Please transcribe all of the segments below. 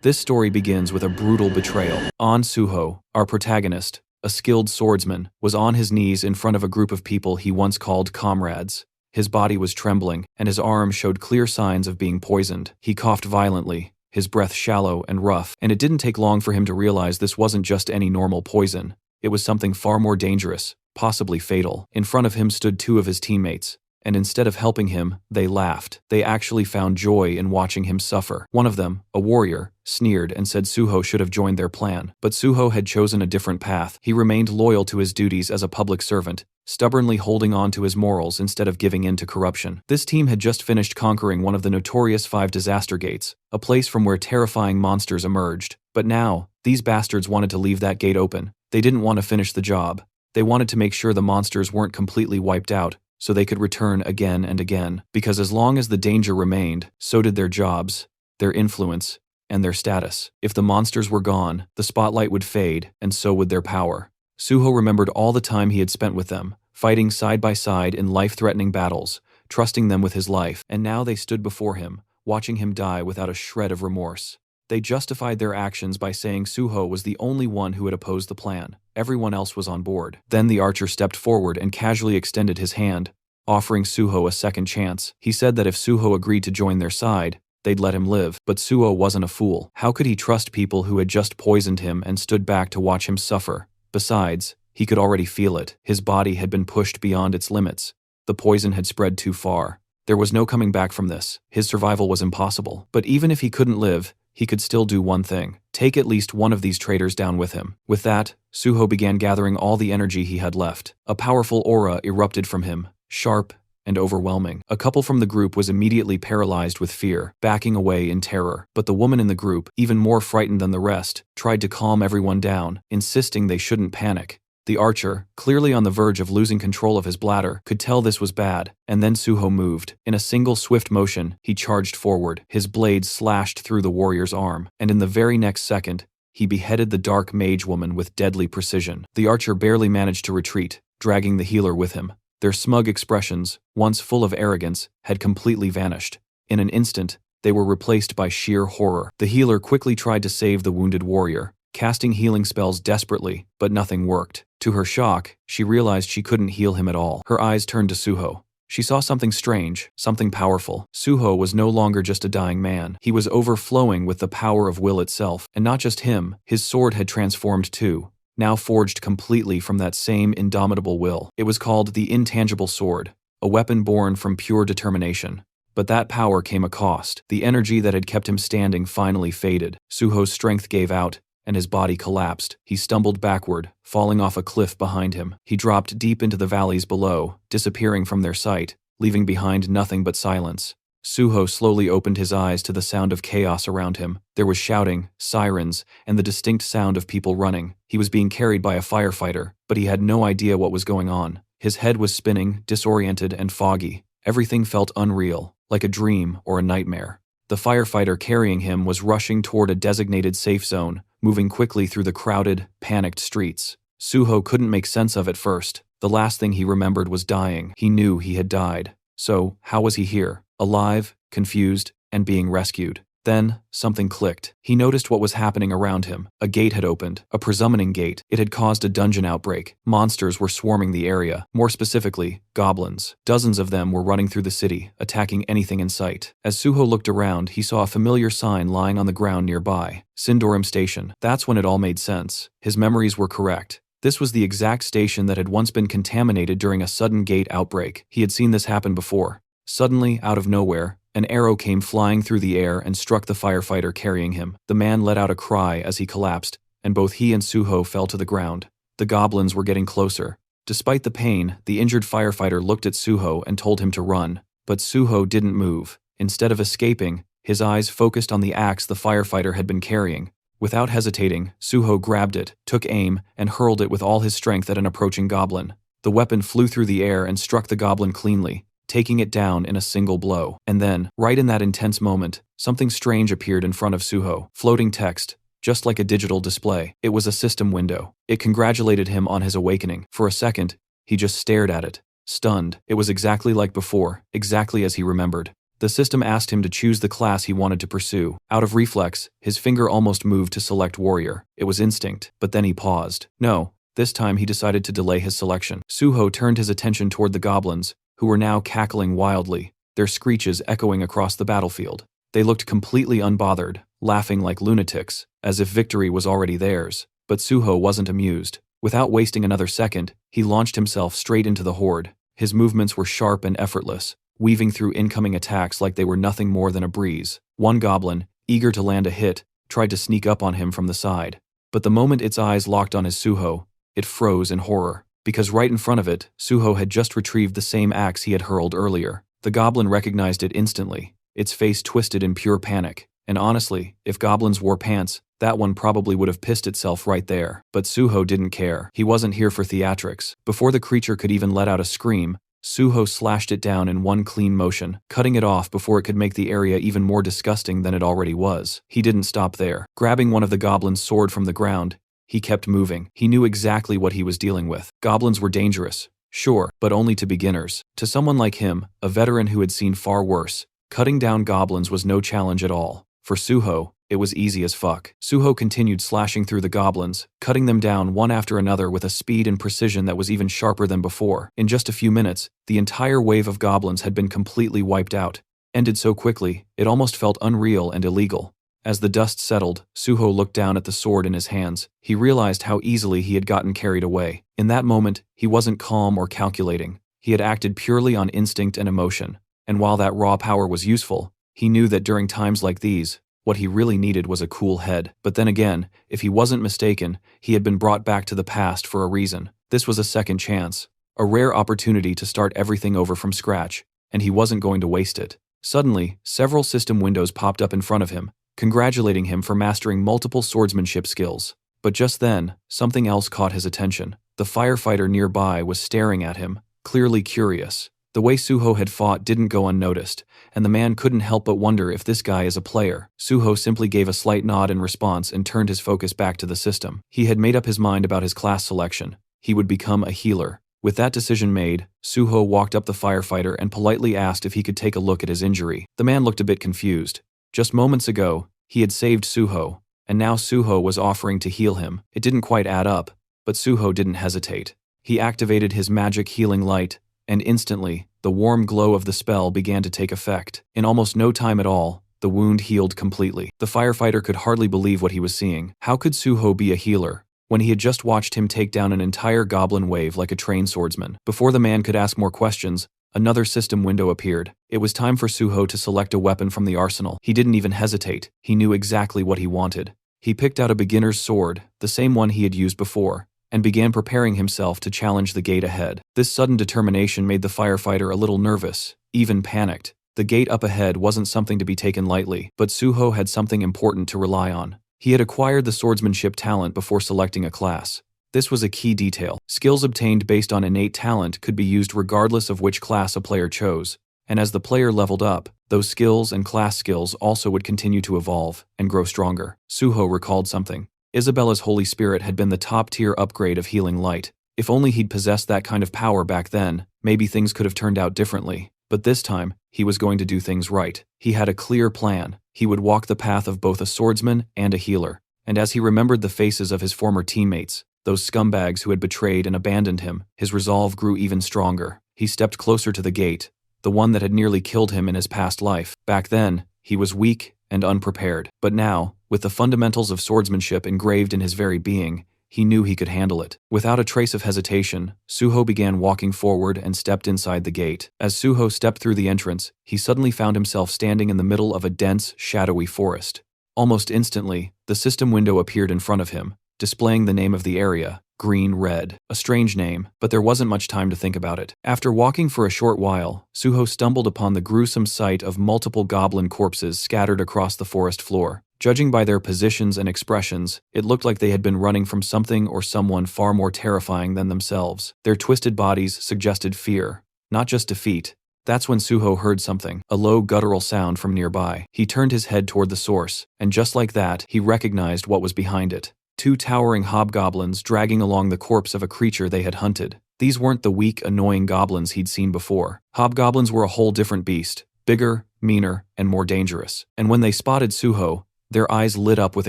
This story begins with a brutal betrayal. An Suho, our protagonist, a skilled swordsman, was on his knees in front of a group of people he once called comrades. His body was trembling, and his arm showed clear signs of being poisoned. He coughed violently, his breath shallow and rough, and it didn't take long for him to realize this wasn't just any normal poison. It was something far more dangerous, possibly fatal. In front of him stood two of his teammates, and instead of helping him, they laughed. They actually found joy in watching him suffer. One of them, a warrior, sneered and said Suho should have joined their plan. But Suho had chosen a different path. He remained loyal to his duties as a public servant, stubbornly holding on to his morals instead of giving in to corruption. This team had just finished conquering one of the notorious 5 disaster gates, a place from where terrifying monsters emerged. But now, these bastards wanted to leave that gate open. They didn't want to finish the job. They wanted to make sure the monsters weren't completely wiped out, so they could return again and again. Because as long as the danger remained, so did their jobs, their influence, and their status. If the monsters were gone, the spotlight would fade, and so would their power. Suho remembered all the time he had spent with them, fighting side by side in life-threatening battles, trusting them with his life, and now they stood before him, watching him die without a shred of remorse. They justified their actions by saying Suho was the only one who had opposed the plan. Everyone else was on board. Then the archer stepped forward and casually extended his hand, offering Suho a second chance. He said that if Suho agreed to join their side, they'd let him live. But Suho wasn't a fool. How could he trust people who had just poisoned him and stood back to watch him suffer? Besides, he could already feel it. His body had been pushed beyond its limits. The poison had spread too far. There was no coming back from this. His survival was impossible. But even if he couldn't live, he could still do one thing: take at least one of these traitors down with him. With that, Suho began gathering all the energy he had left. A powerful aura erupted from him, sharp and overwhelming. A couple from the group was immediately paralyzed with fear, backing away in terror. But the woman in the group, even more frightened than the rest, tried to calm everyone down, insisting they shouldn't panic. The archer, clearly on the verge of losing control of his bladder, could tell this was bad, and then Suho moved. In a single swift motion, he charged forward. His blade slashed through the warrior's arm, and in the very next second, he beheaded the dark mage woman with deadly precision. The archer barely managed to retreat, dragging the healer with him. Their smug expressions, once full of arrogance, had completely vanished. In an instant, they were replaced by sheer horror. The healer quickly tried to save the wounded warrior, casting healing spells desperately, but nothing worked. To her shock, she realized she couldn't heal him at all. Her eyes turned to Suho. She saw something strange, something powerful. Suho was no longer just a dying man. He was overflowing with the power of will itself. And not just him, his sword had transformed too, now forged completely from that same indomitable will. It was called the Intangible Sword, a weapon born from pure determination. But that power came a cost. The energy that had kept him standing finally faded. Suho's strength gave out, and his body collapsed. He stumbled backward, falling off a cliff behind him. He dropped deep into the valleys below, disappearing from their sight, leaving behind nothing but silence. Suho slowly opened his eyes to the sound of chaos around him. There was shouting, sirens, and the distinct sound of people running. He was being carried by a firefighter, but he had no idea what was going on. His head was spinning, disoriented and foggy. Everything felt unreal, like a dream or a nightmare. The firefighter carrying him was rushing toward a designated safe zone, moving quickly through the crowded, panicked streets. Suho couldn't make sense of it first. The last thing he remembered was dying. He knew he had died. So, how was he here? Alive, confused, and being rescued. Then, something clicked. He noticed what was happening around him. A gate had opened, a presummoning gate. It had caused a dungeon outbreak. Monsters were swarming the area. More specifically, goblins. Dozens of them were running through the city, attacking anything in sight. As Suho looked around, he saw a familiar sign lying on the ground nearby. Sindorim Station. That's when it all made sense. His memories were correct. This was the exact station that had once been contaminated during a sudden gate outbreak. He had seen this happen before. Suddenly, out of nowhere, an arrow came flying through the air and struck the firefighter carrying him. The man let out a cry as he collapsed, and both he and Suho fell to the ground. The goblins were getting closer. Despite the pain, the injured firefighter looked at Suho and told him to run. But Suho didn't move. Instead of escaping, his eyes focused on the axe the firefighter had been carrying. Without hesitating, Suho grabbed it, took aim, and hurled it with all his strength at an approaching goblin. The weapon flew through the air and struck the goblin cleanly, taking it down in a single blow. And then, right in that intense moment, something strange appeared in front of Suho. Floating text, just like a digital display. It was a system window. It congratulated him on his awakening. For a second, he just stared at it, stunned. It was exactly like before, exactly as he remembered. The system asked him to choose the class he wanted to pursue. Out of reflex, his finger almost moved to select warrior. It was instinct, but then he paused. No, this time he decided to delay his selection. Suho turned his attention toward the goblins, who were now cackling wildly, their screeches echoing across the battlefield. They looked completely unbothered, laughing like lunatics, as if victory was already theirs. But Suho wasn't amused. Without wasting another second, he launched himself straight into the horde. His movements were sharp and effortless, weaving through incoming attacks like they were nothing more than a breeze. One goblin, eager to land a hit, tried to sneak up on him from the side. But the moment its eyes locked on his Suho, it froze in horror, because right in front of it, Suho had just retrieved the same axe he had hurled earlier. The goblin recognized it instantly, its face twisted in pure panic. And honestly, if goblins wore pants, that one probably would have pissed itself right there. But Suho didn't care. He wasn't here for theatrics. Before the creature could even let out a scream, Suho slashed it down in one clean motion, cutting it off before it could make the area even more disgusting than it already was. He didn't stop there. Grabbing one of the goblin's sword from the ground, he kept moving. He knew exactly what he was dealing with. Goblins were dangerous, sure, but only to beginners. To someone like him, a veteran who had seen far worse, cutting down goblins was no challenge at all. For Suho, it was easy as fuck. Suho continued slashing through the goblins, cutting them down one after another with a speed and precision that was even sharper than before. In just a few minutes, the entire wave of goblins had been completely wiped out. Ended so quickly, it almost felt unreal and illegal. As the dust settled, Suho looked down at the sword in his hands. He realized how easily he had gotten carried away. In that moment, he wasn't calm or calculating. He had acted purely on instinct and emotion. And while that raw power was useful, he knew that during times like these, what he really needed was a cool head. But then again, if he wasn't mistaken, he had been brought back to the past for a reason. This was a second chance, a rare opportunity to start everything over from scratch, and he wasn't going to waste it. Suddenly, several system windows popped up in front of him, congratulating him for mastering multiple swordsmanship skills. But just then, something else caught his attention. The firefighter nearby was staring at him, clearly curious. The way Suho had fought didn't go unnoticed, and the man couldn't help but wonder if this guy is a player. Suho simply gave a slight nod in response and turned his focus back to the system. He had made up his mind about his class selection. He would become a healer. With that decision made, Suho walked up the firefighter and politely asked if he could take a look at his injury. The man looked a bit confused. Just moments ago, he had saved Suho, and now Suho was offering to heal him. It didn't quite add up, but Suho didn't hesitate. He activated his magic healing light, and instantly, the warm glow of the spell began to take effect. In almost no time at all, the wound healed completely. The firefighter could hardly believe what he was seeing. How could Suho be a healer, when he had just watched him take down an entire goblin wave like a trained swordsman? Before the man could ask more questions, another system window appeared. It was time for Suho to select a weapon from the arsenal. He didn't even hesitate. He knew exactly what he wanted. He picked out a beginner's sword, the same one he had used before, and began preparing himself to challenge the gate ahead. This sudden determination made the firefighter a little nervous, even panicked. The gate up ahead wasn't something to be taken lightly, but Suho had something important to rely on. He had acquired the swordsmanship talent before selecting a class. This was a key detail. Skills obtained based on innate talent could be used regardless of which class a player chose, and as the player leveled up, those skills and class skills also would continue to evolve and grow stronger. Suho recalled something. Isabella's Holy Spirit had been the top-tier upgrade of healing light. If only he'd possessed that kind of power back then, maybe things could have turned out differently. But this time, he was going to do things right. He had a clear plan. He would walk the path of both a swordsman and a healer. And as he remembered the faces of his former teammates, those scumbags who had betrayed and abandoned him, his resolve grew even stronger. He stepped closer to the gate, the one that had nearly killed him in his past life. Back then, he was weak and unprepared. But now, with the fundamentals of swordsmanship engraved in his very being, he knew he could handle it. Without a trace of hesitation, Suho began walking forward and stepped inside the gate. As Suho stepped through the entrance, he suddenly found himself standing in the middle of a dense, shadowy forest. Almost instantly, the system window appeared in front of him, displaying the name of the area, Green Red. A strange name, but there wasn't much time to think about it. After walking for a short while, Suho stumbled upon the gruesome sight of multiple goblin corpses scattered across the forest floor. Judging by their positions and expressions, it looked like they had been running from something or someone far more terrifying than themselves. Their twisted bodies suggested fear, not just defeat. That's when Suho heard something, a low guttural sound from nearby. He turned his head toward the source, and just like that, he recognized what was behind it. Two towering hobgoblins dragging along the corpse of a creature they had hunted. These weren't the weak, annoying goblins he'd seen before. Hobgoblins were a whole different beast. Bigger, meaner, and more dangerous. And when they spotted Suho, their eyes lit up with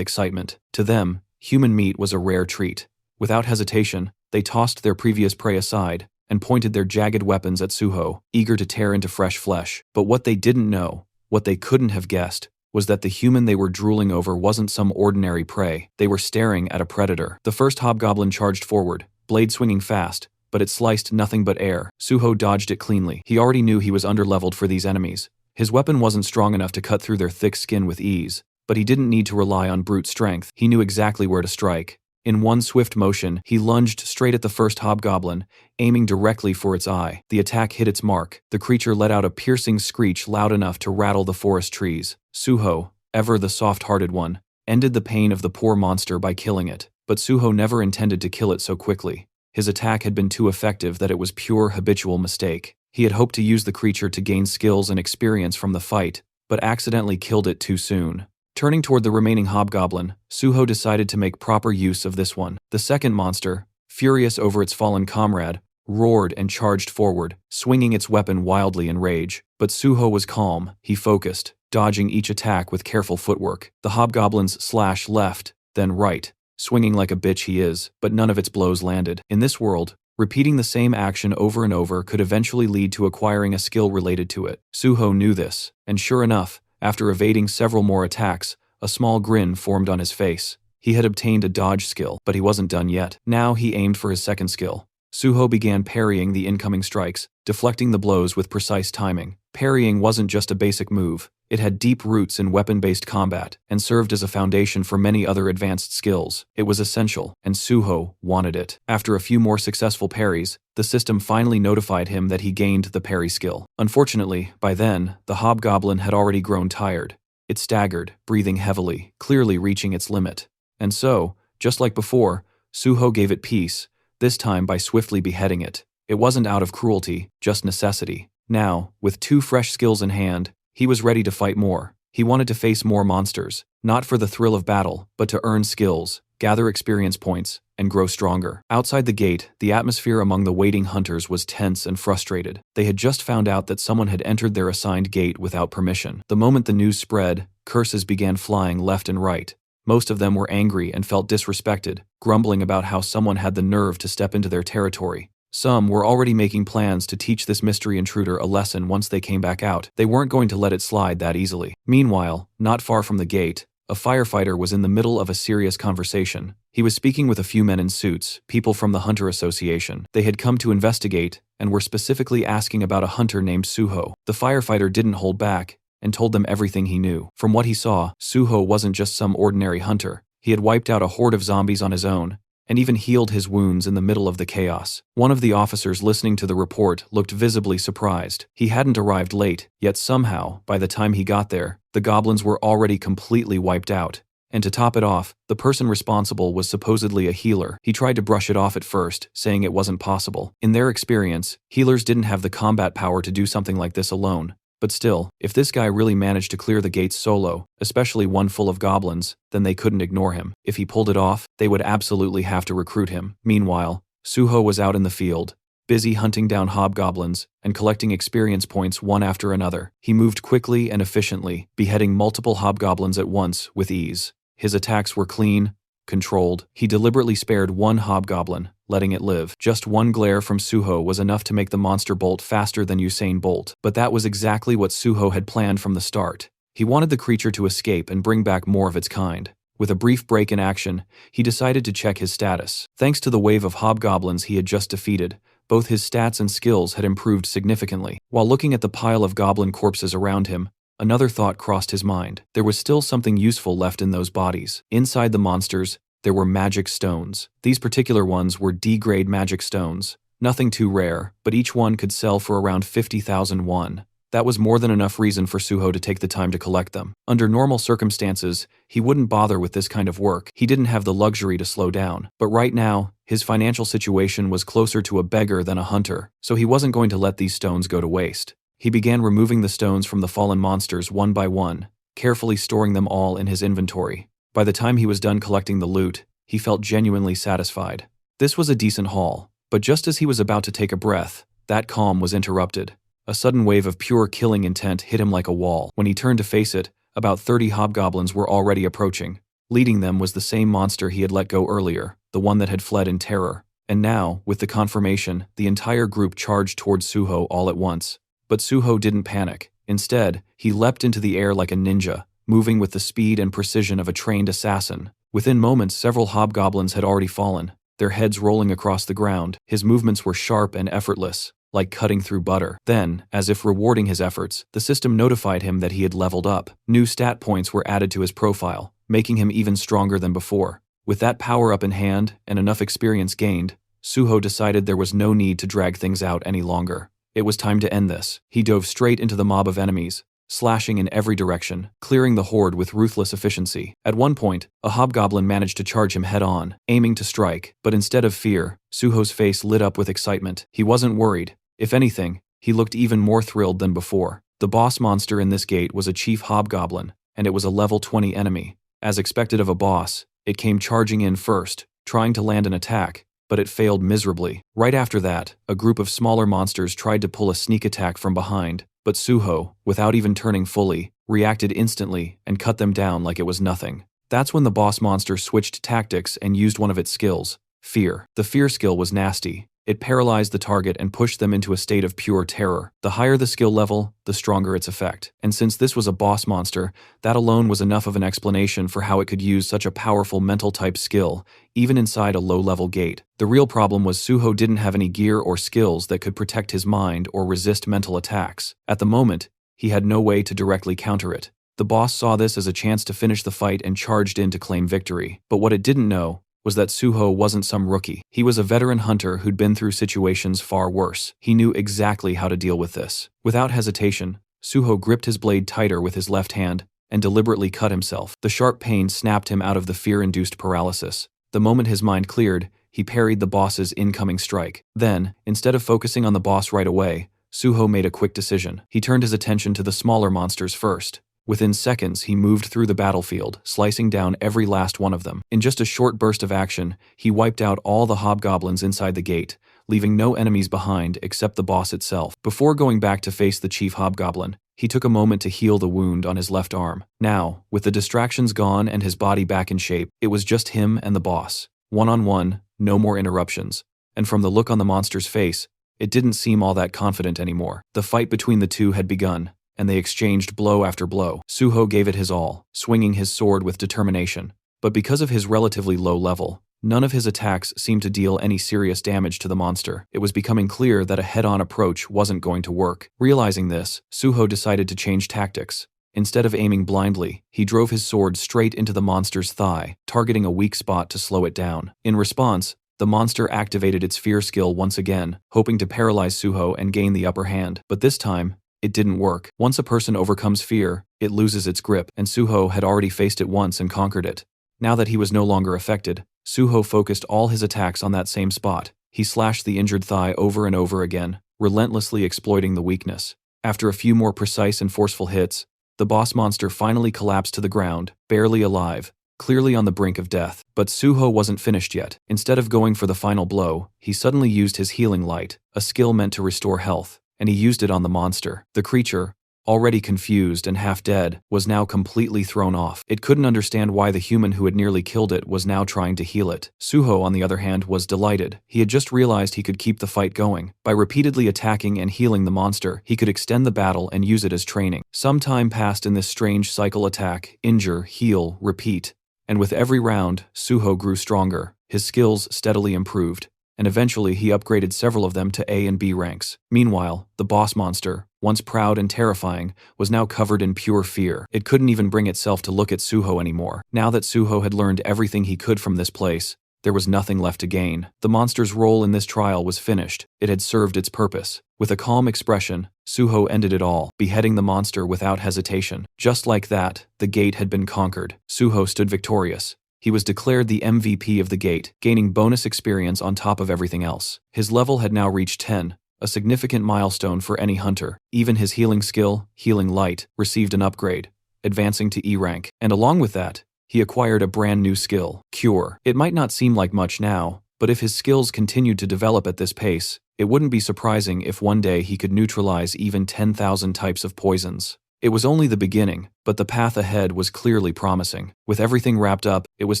excitement. To them, human meat was a rare treat. Without hesitation, they tossed their previous prey aside and pointed their jagged weapons at Suho, eager to tear into fresh flesh. But what they didn't know, what they couldn't have guessed, was that the human they were drooling over wasn't some ordinary prey. They were staring at a predator. The first hobgoblin charged forward, blade swinging fast, but it sliced nothing but air. Suho dodged it cleanly. He already knew he was underleveled for these enemies. His weapon wasn't strong enough to cut through their thick skin with ease, but he didn't need to rely on brute strength. He knew exactly where to strike. In one swift motion, he lunged straight at the first hobgoblin, aiming directly for its eye. The attack hit its mark. The creature let out a piercing screech loud enough to rattle the forest trees. Suho, ever the soft-hearted one, ended the pain of the poor monster by killing it. But Suho never intended to kill it so quickly. His attack had been too effective that it was pure habitual mistake. He had hoped to use the creature to gain skills and experience from the fight, but accidentally killed it too soon. Turning toward the remaining hobgoblin, Suho decided to make proper use of this one. The second monster, furious over its fallen comrade, roared and charged forward, swinging its weapon wildly in rage. But Suho was calm. He focused, dodging each attack with careful footwork. The hobgoblin's slash left, then right, swinging like a bitch he is, but none of its blows landed. In this world, repeating the same action over and over could eventually lead to acquiring a skill related to it. Suho knew this, and sure enough, after evading several more attacks, a small grin formed on his face. He had obtained a dodge skill, but he wasn't done yet. Now he aimed for his second skill. Suho began parrying the incoming strikes, deflecting the blows with precise timing. Parrying wasn't just a basic move. It had deep roots in weapon-based combat and served as a foundation for many other advanced skills. It was essential, and Suho wanted it. After a few more successful parries, the system finally notified him that he gained the parry skill. Unfortunately, by then, the hobgoblin had already grown tired. It staggered, breathing heavily, clearly reaching its limit. And so, just like before, Suho gave it peace, this time by swiftly beheading it. It wasn't out of cruelty, just necessity. Now, with 2 fresh skills in hand, he was ready to fight more. He wanted to face more monsters, not for the thrill of battle, but to earn skills, gather experience points, and grow stronger. Outside the gate, the atmosphere among the waiting hunters was tense and frustrated. They had just found out that someone had entered their assigned gate without permission. The moment the news spread, curses began flying left and right. Most of them were angry and felt disrespected, grumbling about how someone had the nerve to step into their territory. Some were already making plans to teach this mystery intruder a lesson once they came back out. They weren't going to let it slide that easily. Meanwhile, not far from the gate, a firefighter was in the middle of a serious conversation. He was speaking with a few men in suits, people from the Hunter Association. They had come to investigate and were specifically asking about a hunter named Suho. The firefighter didn't hold back and told them everything he knew. From what he saw, Suho wasn't just some ordinary hunter. He had wiped out a horde of zombies on his own, and even healed his wounds in the middle of the chaos. One of the officers listening to the report looked visibly surprised. He hadn't arrived late, yet somehow, by the time he got there, the goblins were already completely wiped out. And to top it off, the person responsible was supposedly a healer. He tried to brush it off at first, saying it wasn't possible. In their experience, healers didn't have the combat power to do something like this alone. But still, if this guy really managed to clear the gates solo, especially one full of goblins, then they couldn't ignore him. If he pulled it off, they would absolutely have to recruit him. Meanwhile, Suho was out in the field, busy hunting down hobgoblins and collecting experience points one after another. He moved quickly and efficiently, beheading multiple hobgoblins at once with ease. His attacks were clean, controlled. He deliberately spared one hobgoblin, letting it live. Just one glare from Suho was enough to make the monster bolt faster than Usain Bolt. But that was exactly what Suho had planned from the start. He wanted the creature to escape and bring back more of its kind. With a brief break in action, he decided to check his status. Thanks to the wave of hobgoblins he had just defeated, both his stats and skills had improved significantly. While looking at the pile of goblin corpses around him, another thought crossed his mind. There was still something useful left in those bodies. Inside the monsters, there were magic stones. These particular ones were D-grade magic stones. Nothing too rare, but each one could sell for around 50,000 won. That was more than enough reason for Suho to take the time to collect them. Under normal circumstances, he wouldn't bother with this kind of work. He didn't have the luxury to slow down. But right now, his financial situation was closer to a beggar than a hunter, so he wasn't going to let these stones go to waste. He began removing the stones from the fallen monsters one by one, carefully storing them all in his inventory. By the time he was done collecting the loot, he felt genuinely satisfied. This was a decent haul, but just as he was about to take a breath, that calm was interrupted. A sudden wave of pure killing intent hit him like a wall. When he turned to face it, about 30 hobgoblins were already approaching. Leading them was the same monster he had let go earlier, the one that had fled in terror. And now, with the confirmation, the entire group charged towards Suho all at once. But Suho didn't panic. Instead, he leapt into the air like a ninja, moving with the speed and precision of a trained assassin. Within moments, several hobgoblins had already fallen, their heads rolling across the ground. His movements were sharp and effortless, like cutting through butter. Then, as if rewarding his efforts, the system notified him that he had leveled up. New stat points were added to his profile, making him even stronger than before. With that power-up in hand and enough experience gained, Suho decided there was no need to drag things out any longer. It was time to end this. He dove straight into the mob of enemies, slashing in every direction, clearing the horde with ruthless efficiency. At one point, a hobgoblin managed to charge him head-on, aiming to strike, but instead of fear, Suho's face lit up with excitement. He wasn't worried. If anything, he looked even more thrilled than before. The boss monster in this gate was a chief hobgoblin, and it was a level 20 enemy. As expected of a boss, it came charging in first, trying to land an attack, but it failed miserably. Right after that, a group of smaller monsters tried to pull a sneak attack from behind, but Suho, without even turning fully, reacted instantly and cut them down like it was nothing. That's when the boss monster switched tactics and used one of its skills, fear. The fear skill was nasty. It paralyzed the target and pushed them into a state of pure terror. The higher the skill level, the stronger its effect. And since this was a boss monster, that alone was enough of an explanation for how it could use such a powerful mental-type skill, even inside a low-level gate. The real problem was Suho didn't have any gear or skills that could protect his mind or resist mental attacks. At the moment, he had no way to directly counter it. The boss saw this as a chance to finish the fight and charged in to claim victory. But what it didn't know was that Suho wasn't some rookie. He was a veteran hunter who'd been through situations far worse. He knew exactly how to deal with this. Without hesitation, Suho gripped his blade tighter with his left hand and deliberately cut himself. The sharp pain snapped him out of the fear-induced paralysis. The moment his mind cleared, he parried the boss's incoming strike. Then, instead of focusing on the boss right away, Suho made a quick decision. He turned his attention to the smaller monsters first. Within seconds, he moved through the battlefield, slicing down every last one of them. In just a short burst of action, he wiped out all the hobgoblins inside the gate, leaving no enemies behind except the boss itself. Before going back to face the chief hobgoblin, he took a moment to heal the wound on his left arm. Now, with the distractions gone and his body back in shape, it was just him and the boss. One-on-one, no more interruptions. And from the look on the monster's face, it didn't seem all that confident anymore. The fight between the two had begun, and they exchanged blow after blow. Suho gave it his all, swinging his sword with determination. But because of his relatively low level, none of his attacks seemed to deal any serious damage to the monster. It was becoming clear that a head-on approach wasn't going to work. Realizing this, Suho decided to change tactics. Instead of aiming blindly, he drove his sword straight into the monster's thigh, targeting a weak spot to slow it down. In response, the monster activated its fear skill once again, hoping to paralyze Suho and gain the upper hand. But this time, it didn't work. Once a person overcomes fear, it loses its grip, and Suho had already faced it once and conquered it. Now that he was no longer affected, Suho focused all his attacks on that same spot. He slashed the injured thigh over and over again, relentlessly exploiting the weakness. After a few more precise and forceful hits, the boss monster finally collapsed to the ground, barely alive, clearly on the brink of death. But Suho wasn't finished yet. Instead of going for the final blow, he suddenly used his healing light, a skill meant to restore health, and he used it on the monster. The creature, already confused and half dead, was now completely thrown off. It couldn't understand why the human who had nearly killed it was now trying to heal it. Suho, on the other hand, was delighted. He had just realized he could keep the fight going. By repeatedly attacking and healing the monster, he could extend the battle and use it as training. Some time passed in this strange cycle: attack, injure, heal, repeat. And with every round, Suho grew stronger. His skills steadily improved, and eventually he upgraded several of them to A and B ranks. Meanwhile, the boss monster, once proud and terrifying, was now covered in pure fear. It couldn't even bring itself to look at Suho anymore. Now that Suho had learned everything he could from this place, there was nothing left to gain. The monster's role in this trial was finished. It had served its purpose. With a calm expression, Suho ended it all, beheading the monster without hesitation. Just like that, the gate had been conquered. Suho stood victorious. He was declared the MVP of the gate, gaining bonus experience on top of everything else. His level had now reached 10, a significant milestone for any hunter. Even his healing skill, Healing Light, received an upgrade, advancing to E rank. And along with that, he acquired a brand new skill, Cure. It might not seem like much now, But if his skills continued to develop at this pace, it wouldn't be surprising if one day he could neutralize even 10,000 types of poisons. It was only the beginning, but the path ahead was clearly promising. With everything wrapped up, it was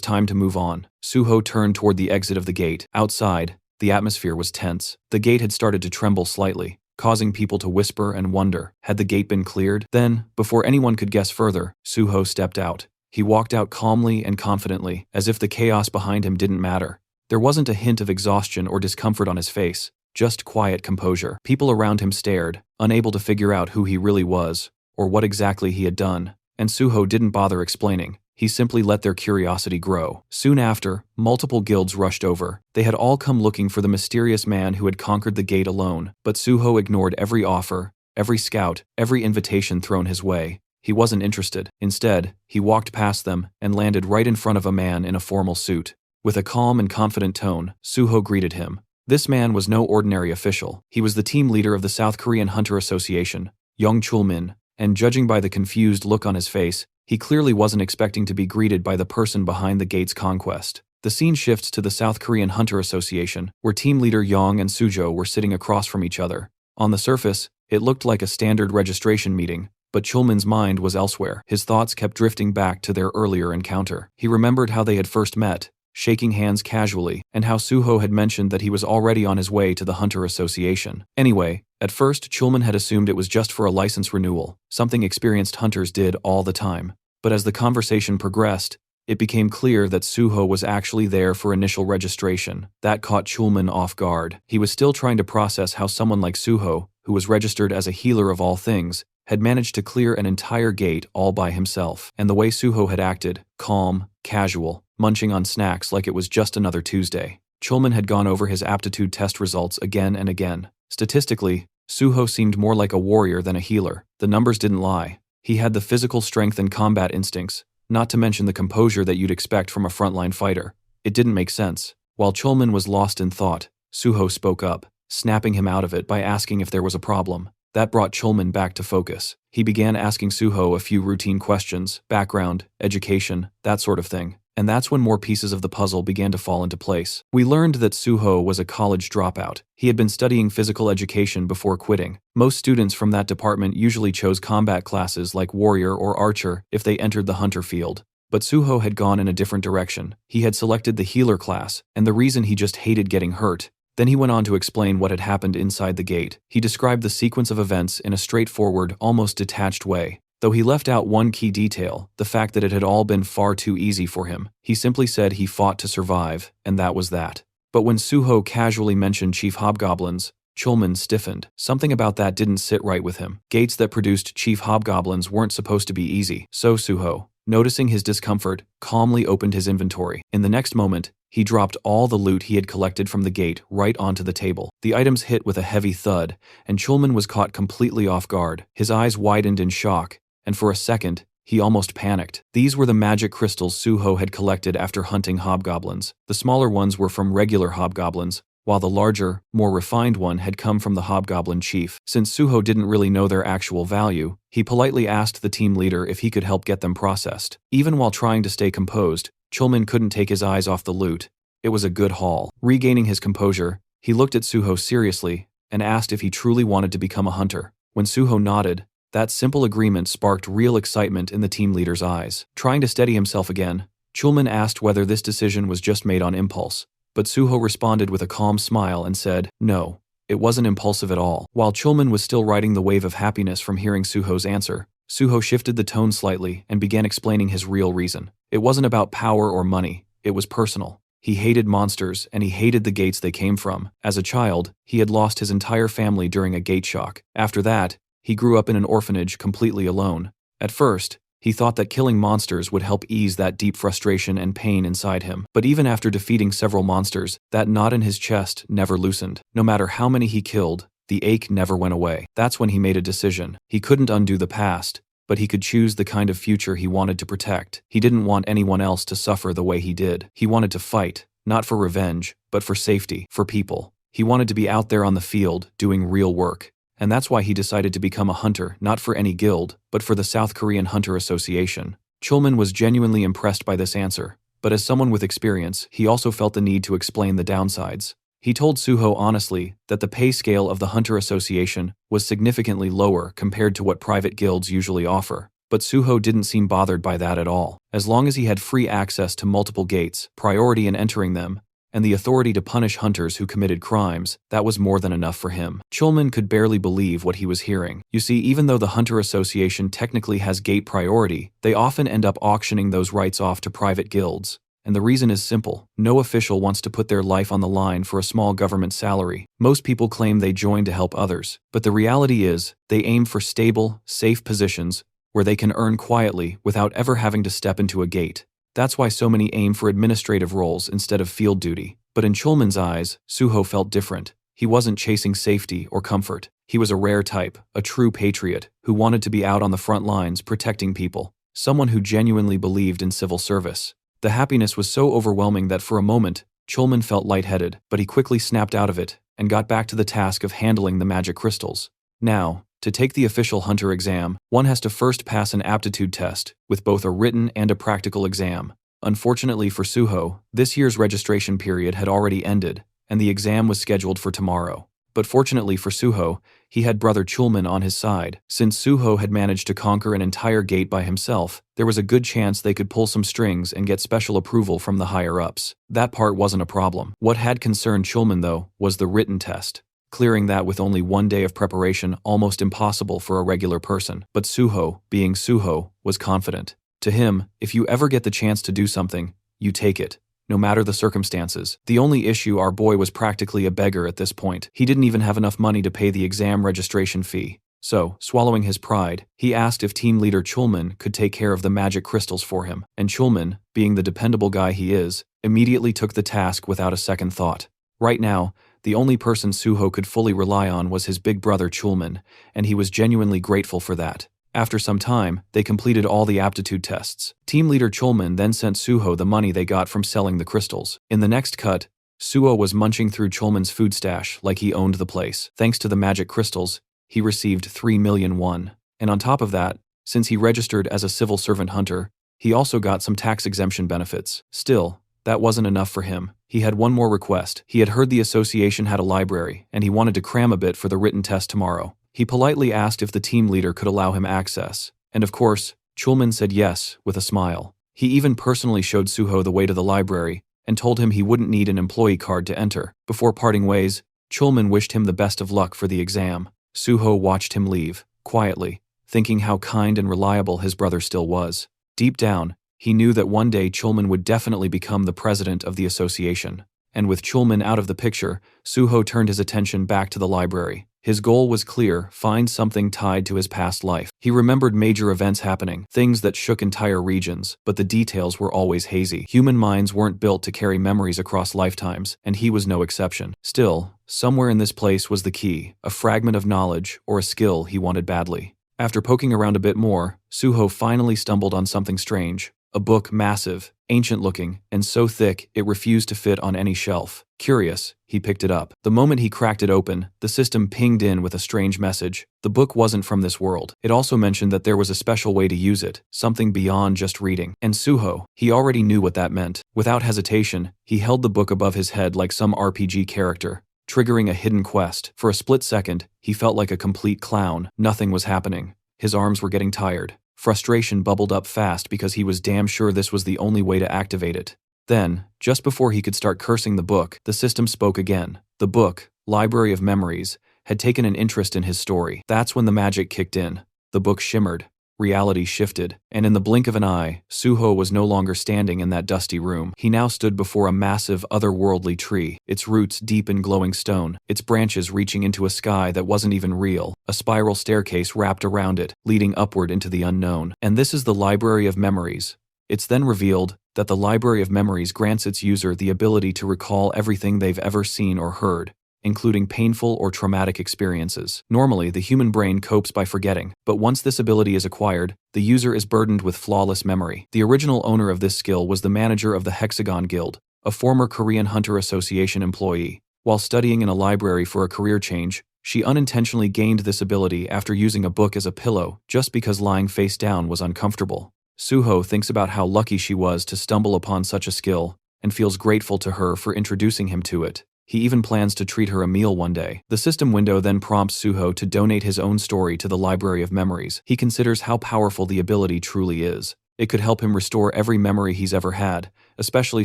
time to move on. Suho turned toward the exit of the gate. Outside, the atmosphere was tense. The gate had started to tremble slightly, causing people to whisper and wonder, had the gate been cleared? Then, before anyone could guess further, Suho stepped out. He walked out calmly and confidently, as if the chaos behind him didn't matter. There wasn't a hint of exhaustion or discomfort on his face, just quiet composure. People around him stared, unable to figure out who he really was, or what exactly he had done, and Suho didn't bother explaining. He simply let their curiosity grow. Soon after, multiple guilds rushed over. They had all come looking for the mysterious man who had conquered the gate alone, but Suho ignored every offer, every scout, every invitation thrown his way. He wasn't interested. Instead, he walked past them and landed right in front of a man in a formal suit. With a calm and confident tone, Suho greeted him. This man was no ordinary official. He was the team leader of the South Korean Hunter Association, Young Chulmin, and judging by the confused look on his face, he clearly wasn't expecting to be greeted by the person behind the gate's conquest. The scene shifts to the South Korean Hunter Association, where team leader Yang and Sujo were sitting across from each other. On the surface, it looked like a standard registration meeting, but Chulmin's mind was elsewhere. His thoughts kept drifting back to their earlier encounter. He remembered how they had first met, shaking hands casually, and how Suho had mentioned that he was already on his way to the Hunter Association. Anyway, at first Chulmin had assumed it was just for a license renewal, something experienced hunters did all the time. But as the conversation progressed, it became clear that Suho was actually there for initial registration. That caught Chulmin off guard. He was still trying to process how someone like Suho, who was registered as a healer of all things, had managed to clear an entire gate all by himself. And the way Suho had acted, calm, casual, munching on snacks like it was just another Tuesday. Chulmin had gone over his aptitude test results again and again. Statistically, Suho seemed more like a warrior than a healer. The numbers didn't lie. He had the physical strength and combat instincts, not to mention the composure that you'd expect from a frontline fighter. It didn't make sense. While Chulmin was lost in thought, Suho spoke up, snapping him out of it by asking if there was a problem. That brought Chulmin back to focus. He began asking Suho a few routine questions, background, education, that sort of thing. And that's when more pieces of the puzzle began to fall into place. We learned that Suho was a college dropout. He had been studying physical education before quitting. Most students from that department usually chose combat classes like warrior or archer if they entered the hunter field. But Suho had gone in a different direction. He had selected the healer class, and the reason he just hated getting hurt. Then he went on to explain what had happened inside the gate. He described the sequence of events in a straightforward, almost detached way. Though he left out one key detail, the fact that it had all been far too easy for him. He simply said he fought to survive, and that was that. But when Suho casually mentioned Chief Hobgoblins, Chulmin stiffened. Something about that didn't sit right with him. Gates that produced Chief Hobgoblins weren't supposed to be easy. So Suho, noticing his discomfort, calmly opened his inventory. In the next moment, he dropped all the loot he had collected from the gate right onto the table. The items hit with a heavy thud, and Chulmin was caught completely off guard. His eyes widened in shock, and for a second, he almost panicked. These were the magic crystals Suho had collected after hunting hobgoblins. The smaller ones were from regular hobgoblins, while the larger, more refined one had come from the hobgoblin chief. Since Suho didn't really know their actual value, he politely asked the team leader if he could help get them processed. Even while trying to stay composed, Chulmin couldn't take his eyes off the loot. It was a good haul. Regaining his composure, he looked at Suho seriously and asked if he truly wanted to become a hunter. When Suho nodded, that simple agreement sparked real excitement in the team leader's eyes. Trying to steady himself again, Chulmin asked whether this decision was just made on impulse, but Suho responded with a calm smile and said, no, it wasn't impulsive at all. While Chulmin was still riding the wave of happiness from hearing Suho's answer, Suho shifted the tone slightly and began explaining his real reason. It wasn't about power or money, it was personal. He hated monsters, and he hated the gates they came from. As a child, he had lost his entire family during a gate shock. After that, he grew up in an orphanage completely alone. At first, he thought that killing monsters would help ease that deep frustration and pain inside him. But even after defeating several monsters, that knot in his chest never loosened. No matter how many he killed, the ache never went away. That's when he made a decision. He couldn't undo the past, but he could choose the kind of future he wanted to protect. He didn't want anyone else to suffer the way he did. He wanted to fight, not for revenge, but for safety, for people. He wanted to be out there on the field, doing real work. And that's why he decided to become a hunter, not for any guild, but for the South Korean Hunter Association. Chulmin was genuinely impressed by this answer, but as someone with experience, he also felt the need to explain the downsides. He told Suho honestly that the pay scale of the Hunter Association was significantly lower compared to what private guilds usually offer. But Suho didn't seem bothered by that at all. As long as he had free access to multiple gates, priority in entering them, and the authority to punish hunters who committed crimes, that was more than enough for him. Chulman could barely believe what he was hearing. You see, even though the Hunter Association technically has gate priority, they often end up auctioning those rights off to private guilds. And the reason is simple. No official wants to put their life on the line for a small government salary. Most people claim they join to help others, but the reality is, they aim for stable, safe positions where they can earn quietly without ever having to step into a gate. That's why so many aim for administrative roles instead of field duty. But in Chulman's eyes, Suho felt different. He wasn't chasing safety or comfort. He was a rare type, a true patriot, who wanted to be out on the front lines protecting people, someone who genuinely believed in civil service. The happiness was so overwhelming that for a moment, Chulman felt lightheaded, but he quickly snapped out of it and got back to the task of handling the magic crystals. Now, to take the official hunter exam, one has to first pass an aptitude test, with both a written and a practical exam. Unfortunately for Suho, this year's registration period had already ended, and the exam was scheduled for tomorrow. But fortunately for Suho, he had brother Chulman on his side. Since Suho had managed to conquer an entire gate by himself, there was a good chance they could pull some strings and get special approval from the higher-ups. That part wasn't a problem. What had concerned Chulman, though, was the written test. Clearing that with only one day of preparation almost impossible for a regular person. But Suho, being Suho, was confident. To him, if you ever get the chance to do something, you take it. No matter the circumstances. The only issue, our boy was practically a beggar at this point. He didn't even have enough money to pay the exam registration fee. So, swallowing his pride, he asked if team leader Chulman could take care of the magic crystals for him. And Chulman, being the dependable guy he is, immediately took the task without a second thought. Right now, the only person Suho could fully rely on was his big brother Chulman, and he was genuinely grateful for that. After some time, they completed all the aptitude tests. Team leader Chulman then sent Suho the money they got from selling the crystals. In the next cut, Suho was munching through Chulman's food stash like he owned the place. Thanks to the magic crystals, he received 3 million won. And on top of that, since he registered as a civil servant hunter, he also got some tax exemption benefits. Still, that wasn't enough for him. He had one more request. He had heard the association had a library, and he wanted to cram a bit for the written test tomorrow. He politely asked if the team leader could allow him access. And of course, Chulman said yes, with a smile. He even personally showed Suho the way to the library, and told him he wouldn't need an employee card to enter. Before parting ways, Chulman wished him the best of luck for the exam. Suho watched him leave, quietly, thinking how kind and reliable his brother still was. Deep down, he knew that one day Chulman would definitely become the president of the association. And with Chulman out of the picture, Suho turned his attention back to the library. His goal was clear: find something tied to his past life. He remembered major events happening, things that shook entire regions, but the details were always hazy. Human minds weren't built to carry memories across lifetimes, and he was no exception. Still, somewhere in this place was the key, a fragment of knowledge or a skill he wanted badly. After poking around a bit more, Suho finally stumbled on something strange. A book, massive, ancient-looking, and so thick it refused to fit on any shelf. Curious, he picked it up. The moment he cracked it open, the system pinged in with a strange message. The book wasn't from this world. It also mentioned that there was a special way to use it, something beyond just reading. And Suho, he already knew what that meant. Without hesitation, he held the book above his head like some RPG character, triggering a hidden quest. For a split second, he felt like a complete clown. Nothing was happening. His arms were getting tired. Frustration bubbled up fast because he was damn sure this was the only way to activate it. Then, just before he could start cursing the book, the system spoke again. The book, Library of Memories, had taken an interest in his story. That's when the magic kicked in. The book shimmered. Reality shifted, and in the blink of an eye, Suho was no longer standing in that dusty room. He now stood before a massive, otherworldly tree, its roots deep in glowing stone, its branches reaching into a sky that wasn't even real, a spiral staircase wrapped around it, leading upward into the unknown. And this is the Library of Memories. It's then revealed that the Library of Memories grants its user the ability to recall everything they've ever seen or heard, including painful or traumatic experiences. Normally, the human brain copes by forgetting, but once this ability is acquired, the user is burdened with flawless memory. The original owner of this skill was the manager of the Hexagon Guild, a former Korean Hunter Association employee. While studying in a library for a career change, she unintentionally gained this ability after using a book as a pillow just because lying face down was uncomfortable. Suho thinks about how lucky she was to stumble upon such a skill, and feels grateful to her for introducing him to it. He even plans to treat her a meal one day. The system window then prompts Suho to donate his own story to the Library of Memories. He considers how powerful the ability truly is. It could help him restore every memory he's ever had, especially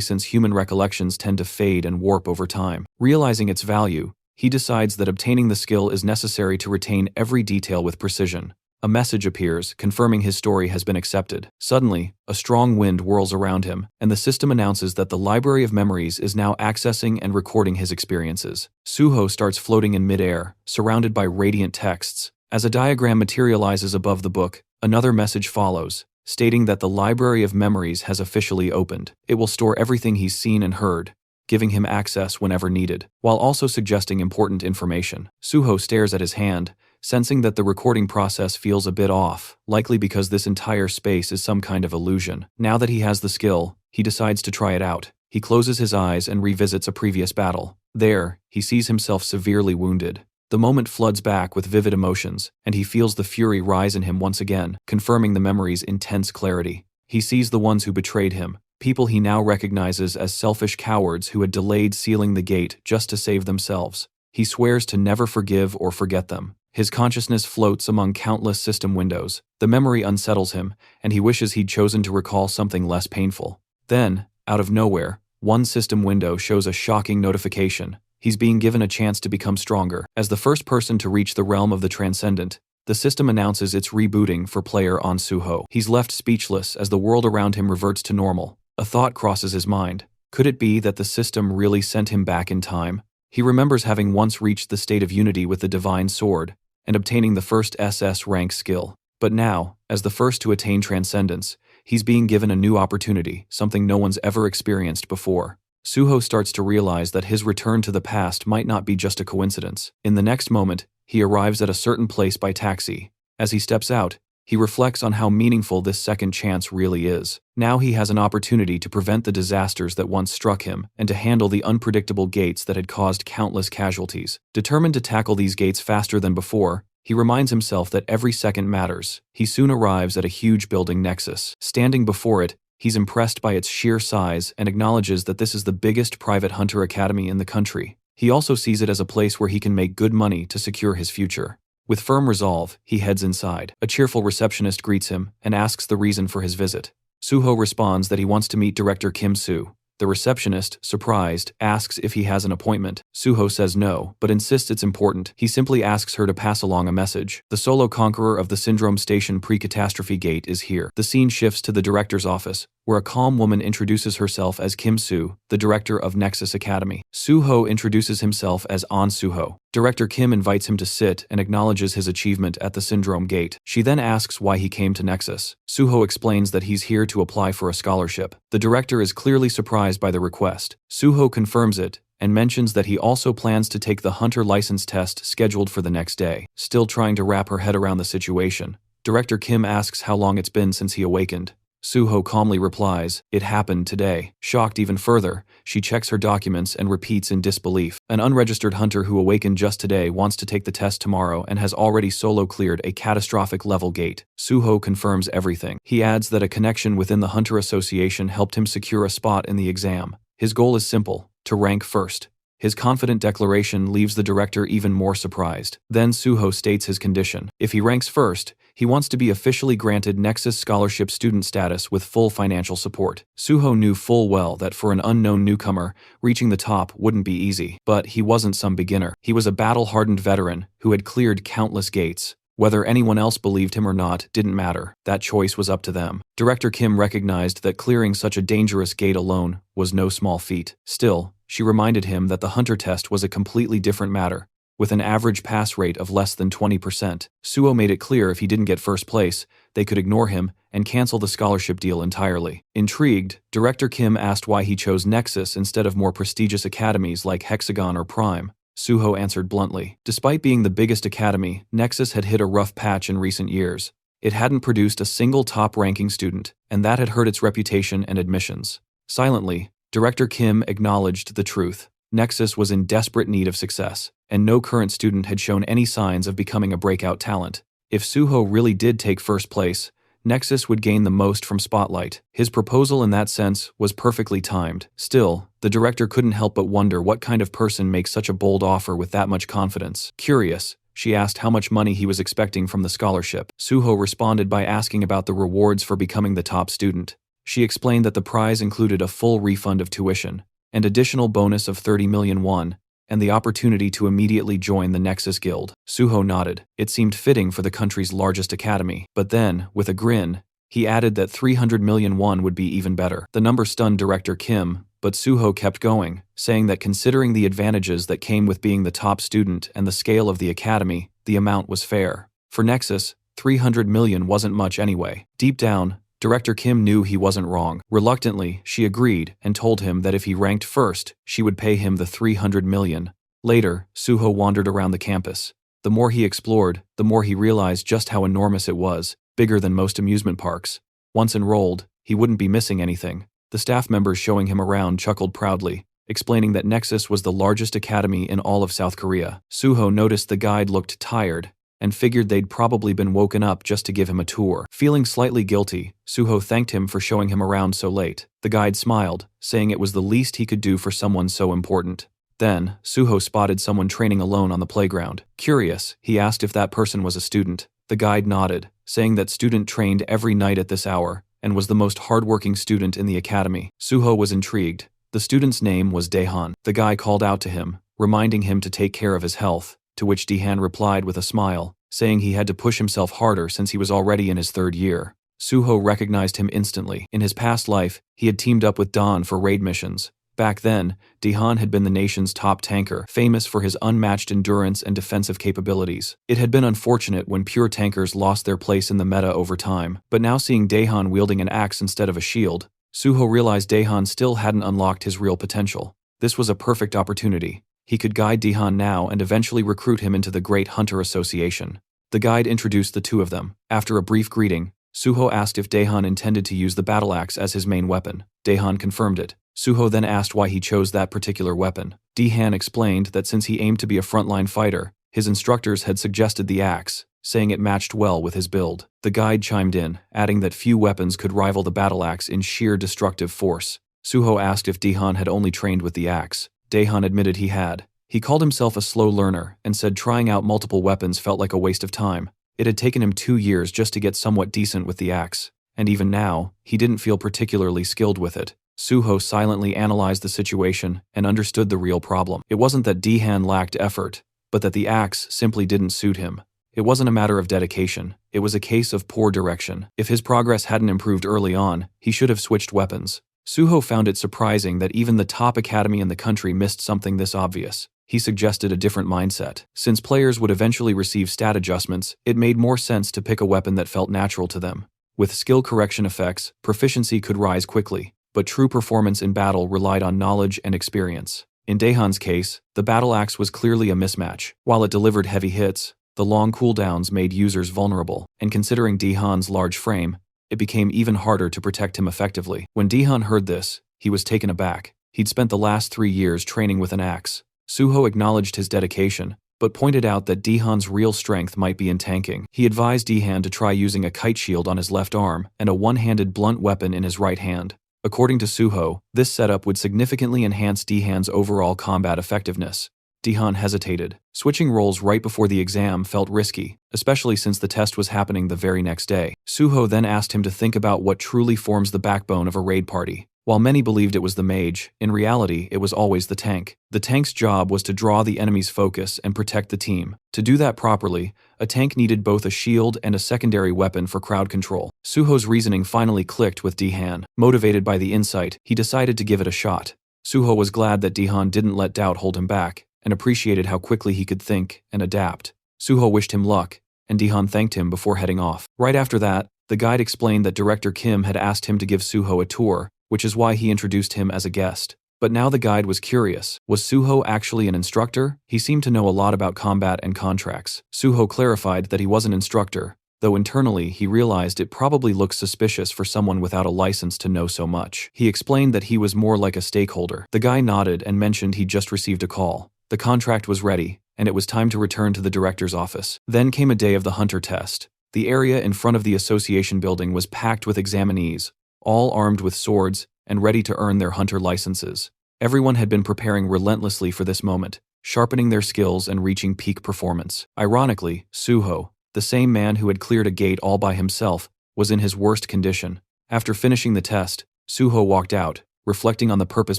since human recollections tend to fade and warp over time. Realizing its value, he decides that obtaining the skill is necessary to retain every detail with precision. A message appears, confirming his story has been accepted. Suddenly, a strong wind whirls around him, and the system announces that the Library of Memories is now accessing and recording his experiences. Suho starts floating in midair, surrounded by radiant texts. As a diagram materializes above the book, another message follows, stating that the Library of Memories has officially opened. It will store everything he's seen and heard, giving him access whenever needed, while also suggesting important information. Suho stares at his hand, sensing that the recording process feels a bit off, likely because this entire space is some kind of illusion. Now that he has the skill, he decides to try it out. He closes his eyes and revisits a previous battle. There, he sees himself severely wounded. The moment floods back with vivid emotions, and he feels the fury rise in him once again, confirming the memory's intense clarity. He sees the ones who betrayed him, people he now recognizes as selfish cowards who had delayed sealing the gate just to save themselves. He swears to never forgive or forget them. His consciousness floats among countless system windows. The memory unsettles him, and he wishes he'd chosen to recall something less painful. Then, out of nowhere, one system window shows a shocking notification. He's being given a chance to become stronger. As the first person to reach the realm of the transcendent, the system announces it's rebooting for player On Suho. He's left speechless as the world around him reverts to normal. A thought crosses his mind. Could it be that the system really sent him back in time? He remembers having once reached the state of unity with the Divine Sword, and obtaining the first SS rank skill. But now, as the first to attain transcendence, he's being given a new opportunity, something no one's ever experienced before. Suho starts to realize that his return to the past might not be just a coincidence. In the next moment, he arrives at a certain place by taxi. As he steps out, he reflects on how meaningful this second chance really is. Now he has an opportunity to prevent the disasters that once struck him and to handle the unpredictable gates that had caused countless casualties. Determined to tackle these gates faster than before, he reminds himself that every second matters. He soon arrives at a huge building nexus. Standing before it, he's impressed by its sheer size and acknowledges that this is the biggest private hunter academy in the country. He also sees it as a place where he can make good money to secure his future. With firm resolve, he heads inside. A cheerful receptionist greets him and asks the reason for his visit. Suho responds that he wants to meet Director Kim Soo. The receptionist, surprised, asks if he has an appointment. Suho says no, but insists it's important. He simply asks her to pass along a message. The solo conqueror of the Syndrome Station pre-catastrophe gate is here. The scene shifts to the director's office, where a calm woman introduces herself as Kim Soo, the director of Nexus Academy. Suho introduces himself as On Suho. Director Kim invites him to sit and acknowledges his achievement at the Syndrome Gate. She then asks why he came to Nexus. Suho explains that he's here to apply for a scholarship. The director is clearly surprised by the request. Suho confirms it and mentions that he also plans to take the hunter license test scheduled for the next day. Still trying to wrap her head around the situation, Director Kim asks how long it's been since he awakened. Suho calmly replies, "It happened today." Shocked even further, she checks her documents and repeats in disbelief. An unregistered hunter who awakened just today wants to take the test tomorrow and has already solo cleared a catastrophic level gate. Suho confirms everything. He adds that a connection within the Hunter Association helped him secure a spot in the exam. His goal is simple: to rank first. His confident declaration leaves the director even more surprised. Then Suho states his condition. If he ranks first, he wants to be officially granted Nexus Scholarship student status with full financial support. Suho knew full well that for an unknown newcomer, reaching the top wouldn't be easy. But he wasn't some beginner. He was a battle-hardened veteran who had cleared countless gates. Whether anyone else believed him or not didn't matter. That choice was up to them. Director Kim recognized that clearing such a dangerous gate alone was no small feat. Still, she reminded him that the hunter test was a completely different matter, with an average pass rate of less than 20%. Suho made it clear if he didn't get first place, they could ignore him and cancel the scholarship deal entirely. Intrigued, Director Kim asked why he chose Nexus instead of more prestigious academies like Hexagon or Prime. Suho answered bluntly. Despite being the biggest academy, Nexus had hit a rough patch in recent years. It hadn't produced a single top-ranking student, and that had hurt its reputation and admissions. Silently, Director Kim acknowledged the truth. Nexus was in desperate need of success, and no current student had shown any signs of becoming a breakout talent. If Suho really did take first place, Nexus would gain the most from spotlight. His proposal in that sense was perfectly timed. Still, the director couldn't help but wonder what kind of person makes such a bold offer with that much confidence. Curious, she asked how much money he was expecting from the scholarship. Suho responded by asking about the rewards for becoming the top student. She explained that the prize included a full refund of tuition, and additional bonus of 30 million won, and the opportunity to immediately join the Nexus Guild. Suho nodded. It seemed fitting for the country's largest academy. But then, with a grin, he added that 300 million won would be even better. The number stunned Director Kim, but Suho kept going, saying that considering the advantages that came with being the top student and the scale of the academy, the amount was fair. For Nexus, 300 million wasn't much anyway. Deep down, Director Kim knew he wasn't wrong. Reluctantly, she agreed and told him that if he ranked first, she would pay him the 300 million. Later, Suho wandered around the campus. The more he explored, the more he realized just how enormous it was, bigger than most amusement parks. Once enrolled, he wouldn't be missing anything. The staff members showing him around chuckled proudly, explaining that Nexus was the largest academy in all of South Korea. Suho noticed the guide looked tired, and figured they'd probably been woken up just to give him a tour. Feeling slightly guilty, Suho thanked him for showing him around so late. The guide smiled, saying it was the least he could do for someone so important. Then, Suho spotted someone training alone on the playground. Curious, he asked if that person was a student. The guide nodded, saying that student trained every night at this hour, and was the most hardworking student in the academy. Suho was intrigued. The student's name was Daehan. The guy called out to him, reminding him to take care of his health, to which Daehan replied with a smile, saying he had to push himself harder since he was already in his 3rd year. Suho recognized him instantly. In his past life, he had teamed up with Dawn for raid missions. Back then, Daehan had been the nation's top tanker, famous for his unmatched endurance and defensive capabilities. It had been unfortunate when pure tankers lost their place in the meta over time, but now seeing Daehan wielding an axe instead of a shield, Suho realized Daehan still hadn't unlocked his real potential. This was a perfect opportunity. He could guide Daehan now and eventually recruit him into the Great Hunter Association. The guide introduced the two of them. After a brief greeting, Suho asked if Daehan intended to use the battle axe as his main weapon. Daehan confirmed it. Suho then asked why he chose that particular weapon. Daehan explained that since he aimed to be a frontline fighter, his instructors had suggested the axe, saying it matched well with his build. The guide chimed in, adding that few weapons could rival the battle axe in sheer destructive force. Suho asked if Daehan had only trained with the axe. Daehan admitted he had. He called himself a slow learner and said trying out multiple weapons felt like a waste of time. It had taken him 2 years just to get somewhat decent with the axe, and even now, he didn't feel particularly skilled with it. Suho silently analyzed the situation and understood the real problem. It wasn't that Daehan lacked effort, but that the axe simply didn't suit him. It wasn't a matter of dedication, it was a case of poor direction. If his progress hadn't improved early on, he should have switched weapons. Suho found it surprising that even the top academy in the country missed something this obvious. He suggested a different mindset. Since players would eventually receive stat adjustments, it made more sense to pick a weapon that felt natural to them. With skill correction effects, proficiency could rise quickly, but true performance in battle relied on knowledge and experience. In Daehan's case, the battle axe was clearly a mismatch. While it delivered heavy hits, the long cooldowns made users vulnerable, and considering Daehan's large frame, it became even harder to protect him effectively. When Daehan heard this, he was taken aback. He'd spent the last 3 years training with an axe. Suho acknowledged his dedication, but pointed out that Daehan's real strength might be in tanking. He advised Daehan to try using a kite shield on his left arm and a one-handed blunt weapon in his right hand. According to Suho, this setup would significantly enhance Daehan's overall combat effectiveness. Daehan hesitated. Switching roles right before the exam felt risky, especially since the test was happening the very next day. Suho then asked him to think about what truly forms the backbone of a raid party. While many believed it was the mage, in reality it was always the tank. The tank's job was to draw the enemy's focus and protect the team. To do that properly, a tank needed both a shield and a secondary weapon for crowd control. Suho's reasoning finally clicked with Daehan. Motivated by the insight, he decided to give it a shot. Suho was glad that Daehan didn't let doubt hold him back, and appreciated how quickly he could think and adapt. Suho wished him luck, and Daehan thanked him before heading off. Right after that, the guide explained that Director Kim had asked him to give Suho a tour, which is why he introduced him as a guest. But now the guide was curious. Was Suho actually an instructor? He seemed to know a lot about combat and contracts. Suho clarified that he was an instructor, though internally he realized it probably looked suspicious for someone without a license to know so much. He explained that he was more like a stakeholder. The guy nodded and mentioned he'd just received a call. The contract was ready, and it was time to return to the director's office. Then came a day of the hunter test. The area in front of the association building was packed with examinees, all armed with swords and ready to earn their hunter licenses. Everyone had been preparing relentlessly for this moment, sharpening their skills and reaching peak performance. Ironically, Suho, the same man who had cleared a gate all by himself, was in his worst condition. After finishing the test, Suho walked out, reflecting on the purpose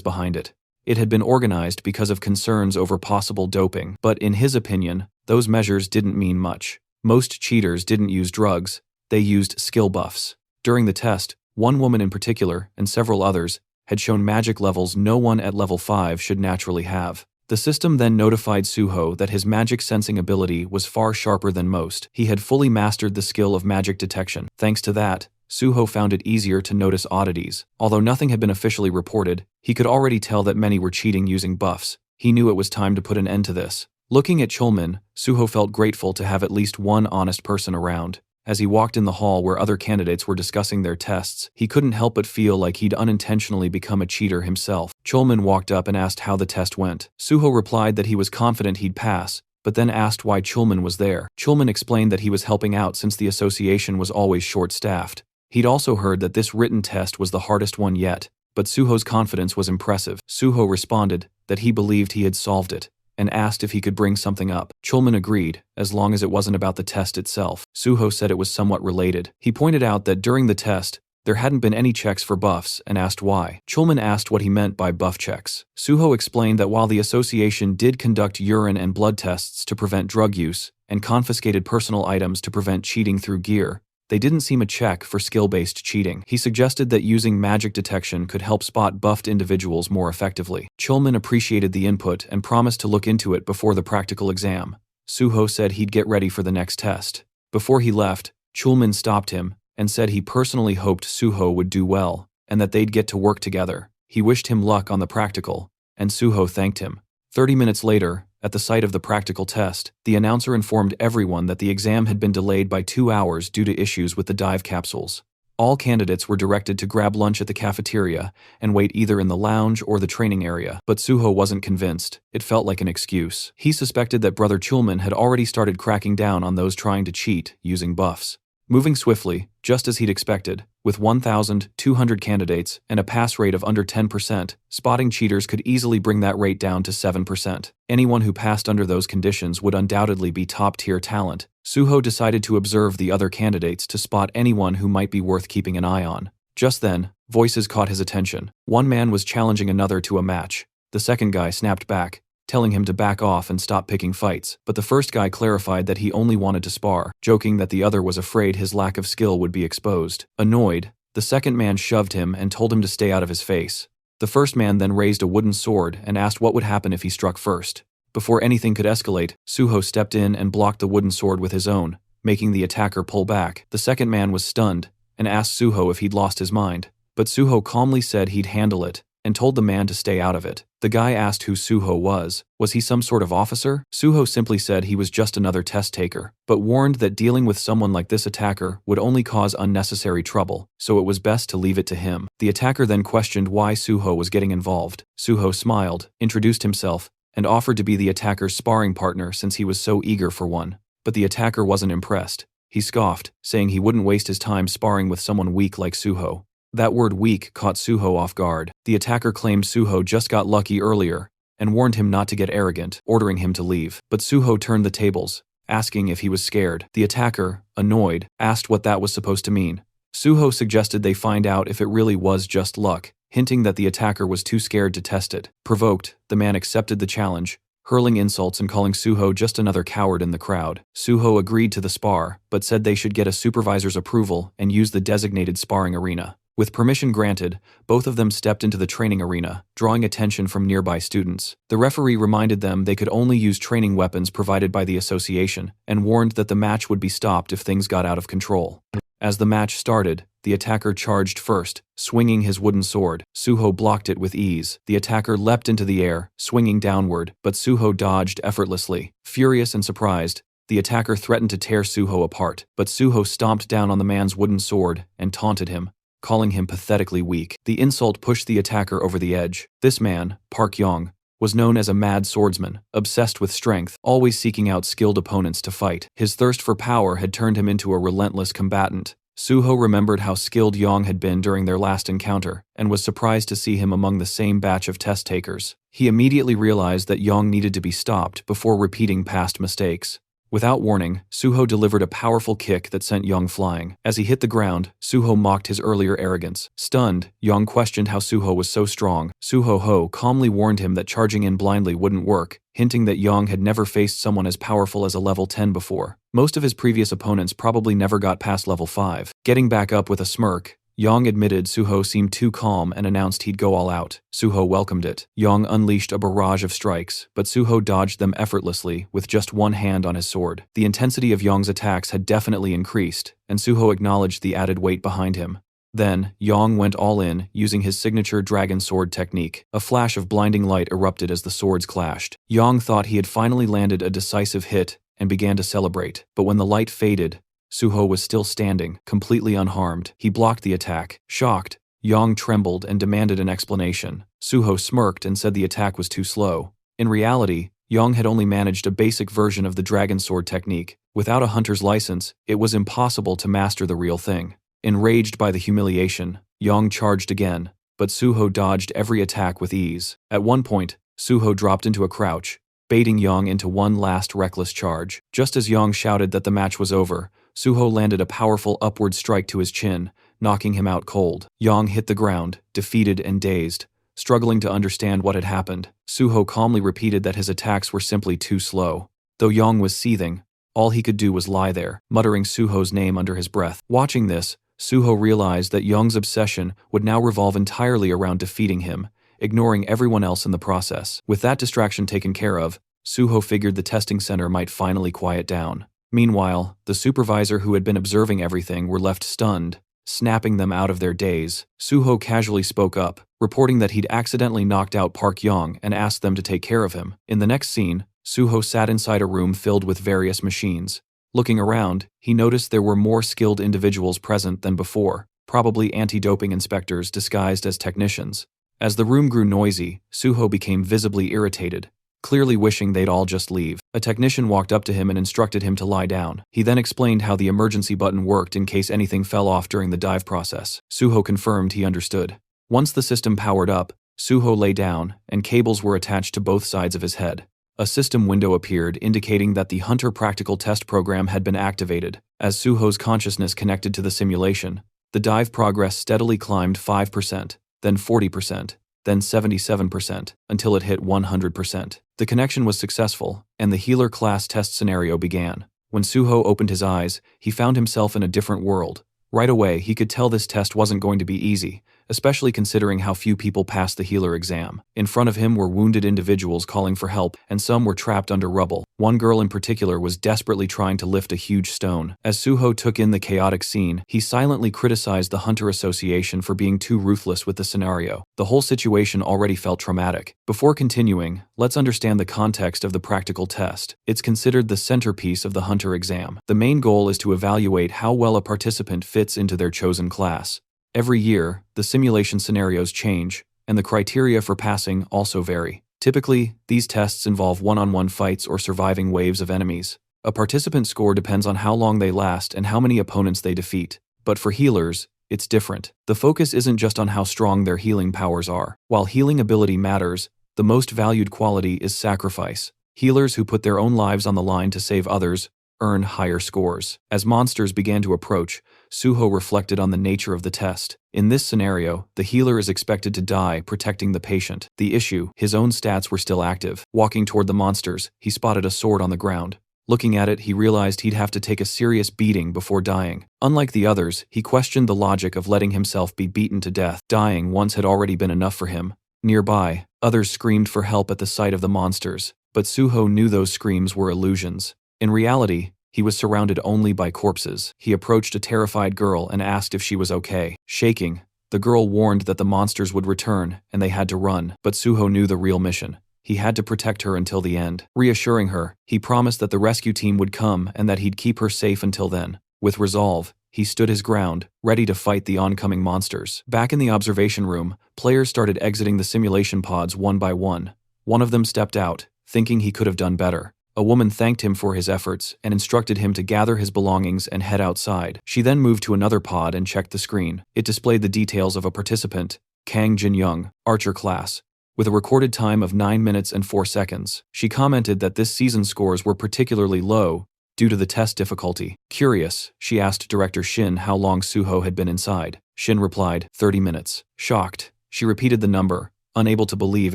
behind it. It had been organized because of concerns over possible doping, but in his opinion, those measures didn't mean much. Most cheaters didn't use drugs, they used skill buffs. During the test, one woman in particular, and several others, had shown magic levels no one at level 5 should naturally have. The system then notified Suho that his magic sensing ability was far sharper than most. He had fully mastered the skill of magic detection. Thanks to that, Suho found it easier to notice oddities. Although nothing had been officially reported, he could already tell that many were cheating using buffs. He knew it was time to put an end to this. Looking at Chulman, Suho felt grateful to have at least one honest person around. As he walked in the hall where other candidates were discussing their tests, he couldn't help but feel like he'd unintentionally become a cheater himself. Chulman walked up and asked how the test went. Suho replied that he was confident he'd pass, but then asked why Chulman was there. Chulman explained that he was helping out since the association was always short-staffed. He'd also heard that this written test was the hardest one yet, but Suho's confidence was impressive. Suho responded that he believed he had solved it, and asked if he could bring something up. Chulman agreed, as long as it wasn't about the test itself. Suho said it was somewhat related. He pointed out that during the test, there hadn't been any checks for buffs and asked why. Chulman asked what he meant by buff checks. Suho explained that while the association did conduct urine and blood tests to prevent drug use, and confiscated personal items to prevent cheating through gear, they didn't seem a check for skill-based cheating. He suggested that using magic detection could help spot buffed individuals more effectively. Chulman appreciated the input and promised to look into it before the practical exam. Suho said he'd get ready for the next test. Before he left, Chulman stopped him and said he personally hoped Suho would do well and that they'd get to work together. He wished him luck on the practical, and Suho thanked him. 30 minutes later, at the site of the practical test, the announcer informed everyone that the exam had been delayed by 2 hours due to issues with the dive capsules. All candidates were directed to grab lunch at the cafeteria and wait either in the lounge or the training area, but Suho wasn't convinced. It felt like an excuse. He suspected that Brother Chulman had already started cracking down on those trying to cheat using buffs. Moving swiftly, just as he'd expected, with 1,200 candidates and a pass rate of under 10%, spotting cheaters could easily bring that rate down to 7%. Anyone who passed under those conditions would undoubtedly be top-tier talent. Suho decided to observe the other candidates to spot anyone who might be worth keeping an eye on. Just then, voices caught his attention. One man was challenging another to a match. The second guy snapped back, telling him to back off and stop picking fights, but the first guy clarified that he only wanted to spar, joking that the other was afraid his lack of skill would be exposed. Annoyed, the second man shoved him and told him to stay out of his face. The first man then raised a wooden sword and asked what would happen if he struck first. Before anything could escalate, Suho stepped in and blocked the wooden sword with his own, making the attacker pull back. The second man was stunned and asked Suho if he'd lost his mind, but Suho calmly said he'd handle it and told the man to stay out of it. The guy asked who Suho was. Was he some sort of officer? Suho simply said he was just another test taker, but warned that dealing with someone like this attacker would only cause unnecessary trouble, so it was best to leave it to him. The attacker then questioned why Suho was getting involved. Suho smiled, introduced himself, and offered to be the attacker's sparring partner since he was so eager for one. But the attacker wasn't impressed. He scoffed, saying he wouldn't waste his time sparring with someone weak like Suho. That word weak caught Suho off guard. The attacker claimed Suho just got lucky earlier and warned him not to get arrogant, ordering him to leave. But Suho turned the tables, asking if he was scared. The attacker, annoyed, asked what that was supposed to mean. Suho suggested they find out if it really was just luck, hinting that the attacker was too scared to test it. Provoked, the man accepted the challenge, hurling insults and calling Suho just another coward in the crowd. Suho agreed to the spar, but said they should get a supervisor's approval and use the designated sparring arena. With permission granted, both of them stepped into the training arena, drawing attention from nearby students. The referee reminded them they could only use training weapons provided by the association, and warned that the match would be stopped if things got out of control. As the match started, the attacker charged first, swinging his wooden sword. Suho blocked it with ease. The attacker leapt into the air, swinging downward, but Suho dodged effortlessly. Furious and surprised, the attacker threatened to tear Suho apart, but Suho stomped down on the man's wooden sword and taunted him, calling him pathetically weak. The insult pushed the attacker over the edge. This man, Park Yong, was known as a mad swordsman, obsessed with strength, always seeking out skilled opponents to fight. His thirst for power had turned him into a relentless combatant. Suho remembered how skilled Yang had been during their last encounter, and was surprised to see him among the same batch of test takers. He immediately realized that Yang needed to be stopped before repeating past mistakes. Without warning, Suho delivered a powerful kick that sent Yang flying. As he hit the ground, Suho mocked his earlier arrogance. Stunned, Yang questioned how Suho was so strong. Suho calmly warned him that charging in blindly wouldn't work, hinting that Yang had never faced someone as powerful as a level 10 before. Most of his previous opponents probably never got past level 5. Getting back up with a smirk, Yang admitted Suho seemed too calm and announced he'd go all out. Suho welcomed it. Yang unleashed a barrage of strikes, but Suho dodged them effortlessly with just one hand on his sword. The intensity of Yang's attacks had definitely increased, and Suho acknowledged the added weight behind him. Then, Yang went all in, using his signature dragon sword technique. A flash of blinding light erupted as the swords clashed. Yang thought he had finally landed a decisive hit and began to celebrate, but when the light faded, Suho was still standing, completely unharmed. He blocked the attack. Shocked, Yang trembled and demanded an explanation. Suho smirked and said the attack was too slow. In reality, Yang had only managed a basic version of the dragon sword technique. Without a hunter's license, it was impossible to master the real thing. Enraged by the humiliation, Yang charged again, but Suho dodged every attack with ease. At one point, Suho dropped into a crouch, baiting Yang into one last reckless charge. Just as Yang shouted that the match was over, Suho landed a powerful upward strike to his chin, knocking him out cold. Yang hit the ground, defeated and dazed, struggling to understand what had happened. Suho calmly repeated that his attacks were simply too slow. Though Yang was seething, all he could do was lie there, muttering Suho's name under his breath. Watching this, Suho realized that Yang's obsession would now revolve entirely around defeating him, ignoring everyone else in the process. With that distraction taken care of, Suho figured the testing center might finally quiet down. Meanwhile, the supervisor who had been observing everything were left stunned, snapping them out of their daze. Suho casually spoke up, reporting that he'd accidentally knocked out Park Yang and asked them to take care of him. In the next scene, Suho sat inside a room filled with various machines. Looking around, he noticed there were more skilled individuals present than before, probably anti-doping inspectors disguised as technicians. As the room grew noisy, Suho became visibly irritated, clearly wishing they'd all just leave. A technician walked up to him and instructed him to lie down. He then explained how the emergency button worked in case anything fell off during the dive process. Suho confirmed he understood. Once the system powered up, Suho lay down, and cables were attached to both sides of his head. A system window appeared indicating that the Hunter Practical Test program had been activated. As Suho's consciousness connected to the simulation, the dive progress steadily climbed 5%, then 40%, then 77%, until it hit 100%. The connection was successful, and the healer class test scenario began. When Suho opened his eyes, he found himself in a different world. Right away, he could tell this test wasn't going to be easy, especially considering how few people passed the healer exam. In front of him were wounded individuals calling for help, and some were trapped under rubble. One girl in particular was desperately trying to lift a huge stone. As Suho took in the chaotic scene, he silently criticized the Hunter Association for being too ruthless with the scenario. The whole situation already felt traumatic. Before continuing, let's understand the context of the practical test. It's considered the centerpiece of the Hunter exam. The main goal is to evaluate how well a participant fits into their chosen class. Every year, the simulation scenarios change, and the criteria for passing also vary. Typically, these tests involve one-on-one fights or surviving waves of enemies. A participant's score depends on how long they last and how many opponents they defeat. But for healers, it's different. The focus isn't just on how strong their healing powers are. While healing ability matters, the most valued quality is sacrifice. Healers who put their own lives on the line to save others earn higher scores. As monsters began to approach, Suho reflected on the nature of the test. In this scenario, the healer is expected to die protecting the patient. The issue, his own stats were still active. Walking toward the monsters, he spotted a sword on the ground. Looking at it, he realized he'd have to take a serious beating before dying. Unlike the others, he questioned the logic of letting himself be beaten to death. Dying once had already been enough for him. Nearby, others screamed for help at the sight of the monsters, but Suho knew those screams were illusions. In reality, he was surrounded only by corpses. He approached a terrified girl and asked if she was okay. Shaking, the girl warned that the monsters would return and they had to run, but Suho knew the real mission. He had to protect her until the end. Reassuring her, he promised that the rescue team would come and that he'd keep her safe until then. With resolve, he stood his ground, ready to fight the oncoming monsters. Back in the observation room, players started exiting the simulation pods one by one. One of them stepped out, thinking he could have done better. A woman thanked him for his efforts and instructed him to gather his belongings and head outside. She then moved to another pod and checked the screen. It displayed the details of a participant, Kang Jin-young, archer class, with a recorded time of 9 minutes and 4 seconds. She commented that this season's scores were particularly low due to the test difficulty. Curious, she asked Director Shin how long Suho had been inside. Shin replied, 30 minutes. Shocked, she repeated the number, unable to believe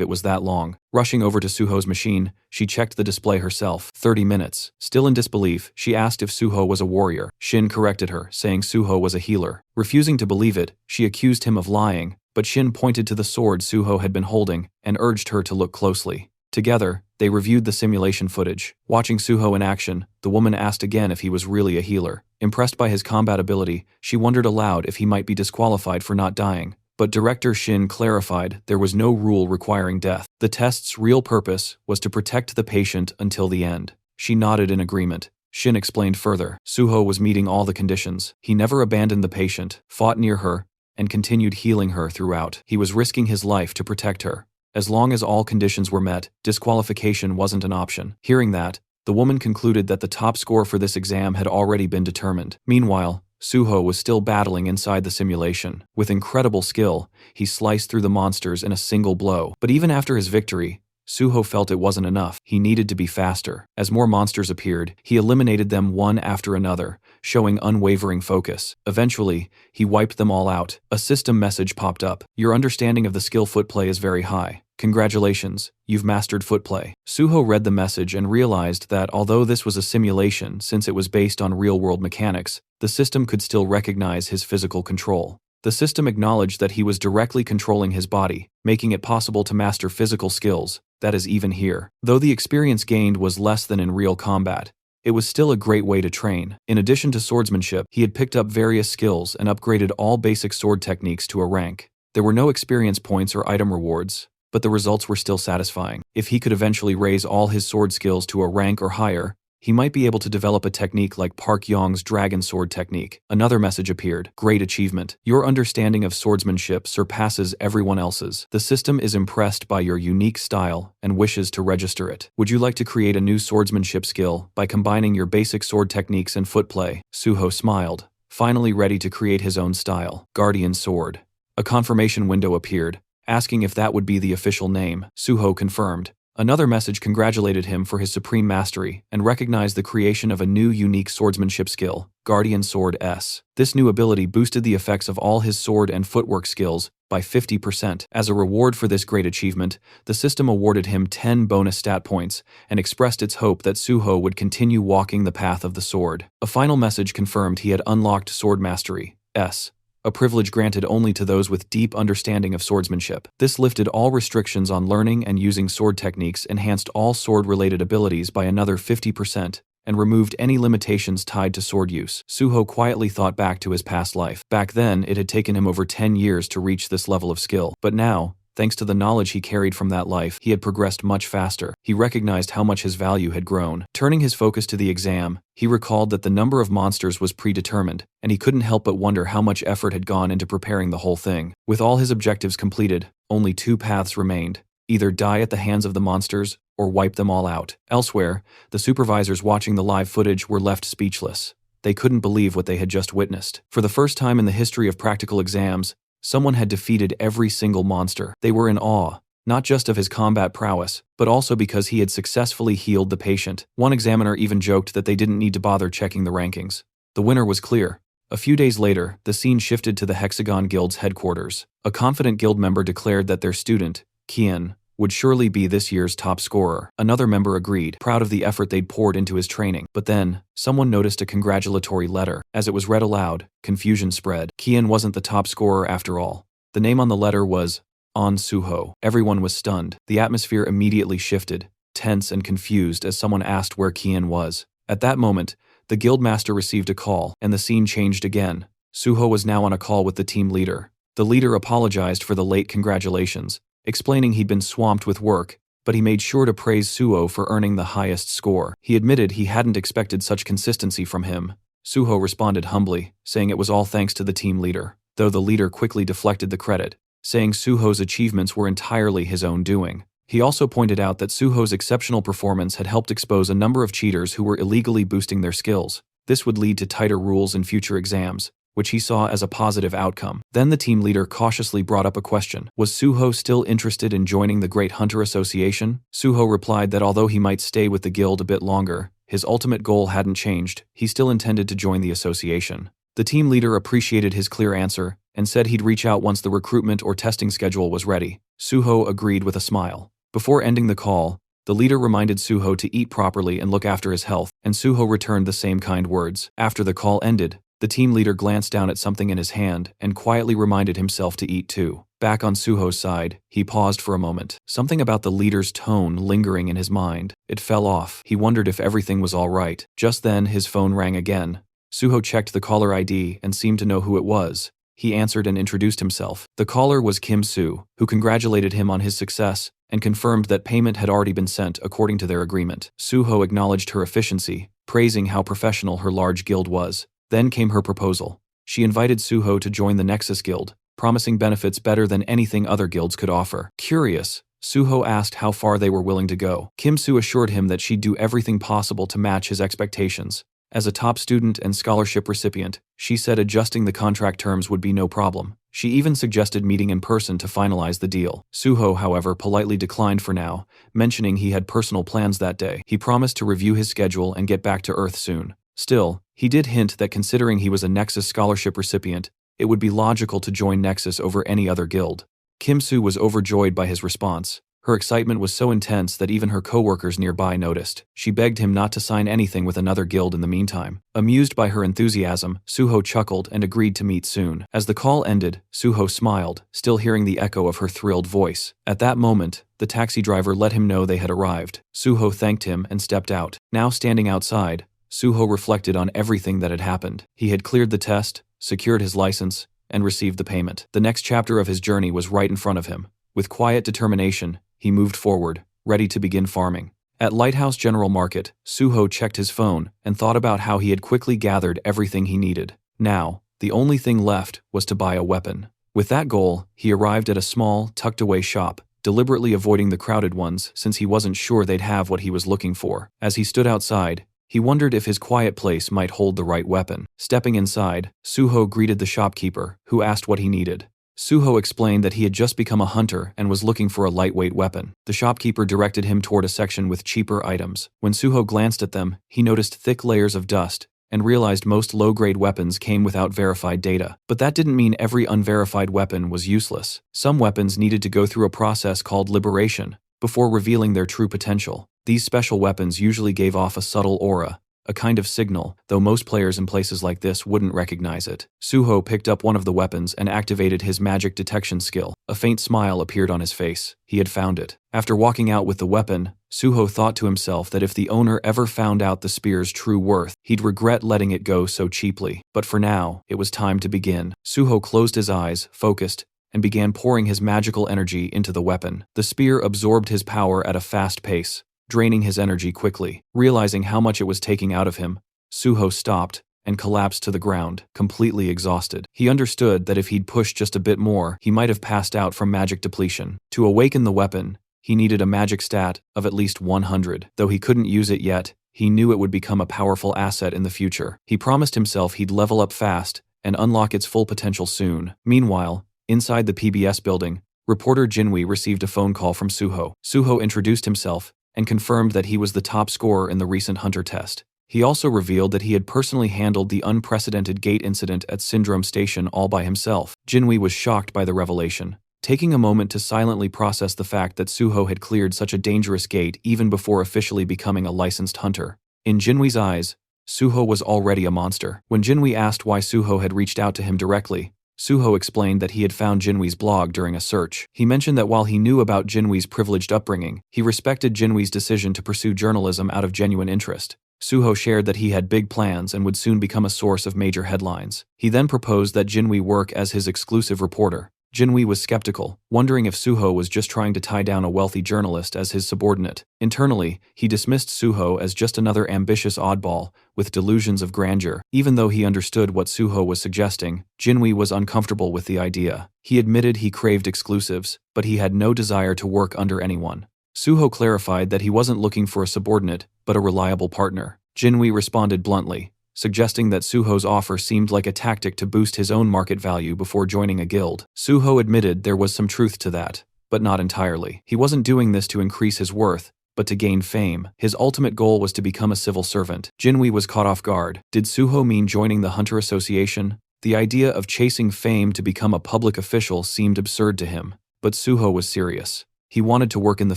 it was that long. Rushing over to Suho's machine, she checked the display herself. 30 minutes. Still in disbelief, she asked if Suho was a warrior. Shin corrected her, saying Suho was a healer. Refusing to believe it, she accused him of lying, but Shin pointed to the sword Suho had been holding and urged her to look closely. Together, they reviewed the simulation footage. Watching Suho in action, the woman asked again if he was really a healer. Impressed by his combat ability, she wondered aloud if he might be disqualified for not dying. But Director Shin clarified there was no rule requiring death. The test's real purpose was to protect the patient until the end. She nodded in agreement. Shin explained further. Suho was meeting all the conditions. He never abandoned the patient, fought near her, and continued healing her throughout. He was risking his life to protect her. As long as all conditions were met, disqualification wasn't an option. Hearing that, the woman concluded that the top score for this exam had already been determined. Meanwhile, Suho was still battling inside the simulation. With incredible skill, he sliced through the monsters in a single blow. But even after his victory, Suho felt it wasn't enough. He needed to be faster. As more monsters appeared, he eliminated them one after another, showing unwavering focus. Eventually, he wiped them all out. A system message popped up. Your understanding of the skill footplay is very high. Congratulations, you've mastered footplay. Suho read the message and realized that although this was a simulation since it was based on real-world mechanics, the system could still recognize his physical control. The system acknowledged that he was directly controlling his body, making it possible to master physical skills, that is even here. Though the experience gained was less than in real combat, it was still a great way to train. In addition to swordsmanship, he had picked up various skills and upgraded all basic sword techniques to a rank. There were no experience points or item rewards, but the results were still satisfying. If he could eventually raise all his sword skills to a rank or higher, he might be able to develop a technique like Park Yong's dragon sword technique. Another message appeared. Great achievement. Your understanding of swordsmanship surpasses everyone else's. The system is impressed by your unique style and wishes to register it. Would you like to create a new swordsmanship skill by combining your basic sword techniques and footplay? Suho smiled, finally ready to create his own style. Guardian sword. A confirmation window appeared, asking if that would be the official name. Suho confirmed. Another message congratulated him for his supreme mastery and recognized the creation of a new unique swordsmanship skill, Guardian Sword S. This new ability boosted the effects of all his sword and footwork skills by 50%. As a reward for this great achievement, the system awarded him 10 bonus stat points and expressed its hope that Suho would continue walking the path of the sword. A final message confirmed he had unlocked Sword Mastery S, a privilege granted only to those with deep understanding of swordsmanship. This lifted all restrictions on learning and using sword techniques, enhanced all sword-related abilities by another 50%, and removed any limitations tied to sword use. Suho quietly thought back to his past life. Back then, it had taken him over 10 years to reach this level of skill. But now, thanks to the knowledge he carried from that life, he had progressed much faster. He recognized how much his value had grown. Turning his focus to the exam, he recalled that the number of monsters was predetermined, and he couldn't help but wonder how much effort had gone into preparing the whole thing. With all his objectives completed, only 2 paths remained: either die at the hands of the monsters, or wipe them all out. Elsewhere, the supervisors watching the live footage were left speechless. They couldn't believe what they had just witnessed. For the first time in the history of practical exams, someone had defeated every single monster. They were in awe, not just of his combat prowess, but also because he had successfully healed the patient. One examiner even joked that they didn't need to bother checking the rankings. The winner was clear. A few days later, the scene shifted to the Hexagon Guild's headquarters. A confident guild member declared that their student, Kian, would surely be this year's top scorer. Another member agreed, proud of the effort they'd poured into his training. But then, someone noticed a congratulatory letter. As it was read aloud, confusion spread. Kian wasn't the top scorer after all. The name on the letter was On Suho. Everyone was stunned. The atmosphere immediately shifted, tense and confused as someone asked where Kian was. At that moment, the guildmaster received a call, and the scene changed again. Suho was now on a call with the team leader. The leader apologized for the late congratulations, explaining he'd been swamped with work, but he made sure to praise Suho for earning the highest score. He admitted he hadn't expected such consistency from him. Suho responded humbly, saying it was all thanks to the team leader, though the leader quickly deflected the credit, saying Suho's achievements were entirely his own doing. He also pointed out that Suho's exceptional performance had helped expose a number of cheaters who were illegally boosting their skills. This would lead to tighter rules in future exams, which he saw as a positive outcome. Then the team leader cautiously brought up a question. Was Suho still interested in joining the Great Hunter Association? Suho replied that although he might stay with the guild a bit longer, his ultimate goal hadn't changed. He still intended to join the association. The team leader appreciated his clear answer and said he'd reach out once the recruitment or testing schedule was ready. Suho agreed with a smile. Before ending the call, the leader reminded Suho to eat properly and look after his health, and Suho returned the same kind words. After the call ended, the team leader glanced down at something in his hand and quietly reminded himself to eat too. Back on Suho's side, he paused for a moment. Something about the leader's tone lingering in his mind. It fell off. He wondered if everything was all right. Just then, his phone rang again. Suho checked the caller ID and seemed to know who it was. He answered and introduced himself. The caller was Kim Soo, who congratulated him on his success and confirmed that payment had already been sent according to their agreement. Suho acknowledged her efficiency, praising how professional her large guild was. Then came her proposal. She invited Suho to join the Nexus Guild, promising benefits better than anything other guilds could offer. Curious, Suho asked how far they were willing to go. Kim Soo assured him that she'd do everything possible to match his expectations. As a top student and scholarship recipient, she said adjusting the contract terms would be no problem. She even suggested meeting in person to finalize the deal. Suho, however, politely declined for now, mentioning he had personal plans that day. He promised to review his schedule and get back to Earth soon. Still, he did hint that considering he was a Nexus scholarship recipient, it would be logical to join Nexus over any other guild. Kim Soo was overjoyed by his response. Her excitement was so intense that even her co-workers nearby noticed. She begged him not to sign anything with another guild in the meantime. Amused by her enthusiasm, Suho chuckled and agreed to meet soon. As the call ended, Suho smiled, still hearing the echo of her thrilled voice. At that moment, the taxi driver let him know they had arrived. Suho thanked him and stepped out. Now standing outside, Suho reflected on everything that had happened. He had cleared the test, secured his license, and received the payment. The next chapter of his journey was right in front of him. With quiet determination, he moved forward, ready to begin farming. At Lighthouse General Market, Suho checked his phone and thought about how he had quickly gathered everything he needed. Now, the only thing left was to buy a weapon. With that goal, he arrived at a small, tucked-away shop, deliberately avoiding the crowded ones since he wasn't sure they'd have what he was looking for. As he stood outside, he wondered if his quiet place might hold the right weapon. Stepping inside, Suho greeted the shopkeeper, who asked what he needed. Suho explained that he had just become a hunter and was looking for a lightweight weapon. The shopkeeper directed him toward a section with cheaper items. When Suho glanced at them, he noticed thick layers of dust and realized most low-grade weapons came without verified data. But that didn't mean every unverified weapon was useless. Some weapons needed to go through a process called liberation before revealing their true potential. These special weapons usually gave off a subtle aura, a kind of signal, though most players in places like this wouldn't recognize it. Suho picked up one of the weapons and activated his magic detection skill. A faint smile appeared on his face. He had found it. After walking out with the weapon, Suho thought to himself that if the owner ever found out the spear's true worth, he'd regret letting it go so cheaply. But for now, it was time to begin. Suho closed his eyes, focused, and began pouring his magical energy into the weapon. The spear absorbed his power at a fast pace, draining his energy quickly. Realizing how much it was taking out of him, Suho stopped and collapsed to the ground, completely exhausted. He understood that if he'd pushed just a bit more, he might have passed out from magic depletion. To awaken the weapon, he needed a magic stat of at least 100. Though he couldn't use it yet, he knew it would become a powerful asset in the future. He promised himself he'd level up fast and unlock its full potential soon. Meanwhile, inside the PBS building, reporter Jinwei received a phone call from Suho. Suho introduced himself and confirmed that he was the top scorer in the recent Hunter test. He also revealed that he had personally handled the unprecedented gate incident at Syndrome Station all by himself. Jinwei was shocked by the revelation, taking a moment to silently process the fact that Suho had cleared such a dangerous gate even before officially becoming a licensed hunter. In Jinwei's eyes, Suho was already a monster. When Jinwei asked why Suho had reached out to him directly, Suho explained that he had found Jinwei's blog during a search. He mentioned that while he knew about Jinwei's privileged upbringing, he respected Jinwei's decision to pursue journalism out of genuine interest. Suho shared that he had big plans and would soon become a source of major headlines. He then proposed that Jinwei work as his exclusive reporter. Jinwei was skeptical, wondering if Suho was just trying to tie down a wealthy journalist as his subordinate. Internally, he dismissed Suho as just another ambitious oddball with delusions of grandeur. Even though he understood what Suho was suggesting, Jinwei was uncomfortable with the idea. He admitted he craved exclusives, but he had no desire to work under anyone. Suho clarified that he wasn't looking for a subordinate, but a reliable partner. Jinwei responded bluntly, suggesting that Suho's offer seemed like a tactic to boost his own market value before joining a guild. Suho admitted there was some truth to that, but not entirely. He wasn't doing this to increase his worth, but to gain fame. His ultimate goal was to become a civil servant. Jinwei was caught off guard. Did Suho mean joining the Hunter Association? The idea of chasing fame to become a public official seemed absurd to him, but Suho was serious. He wanted to work in the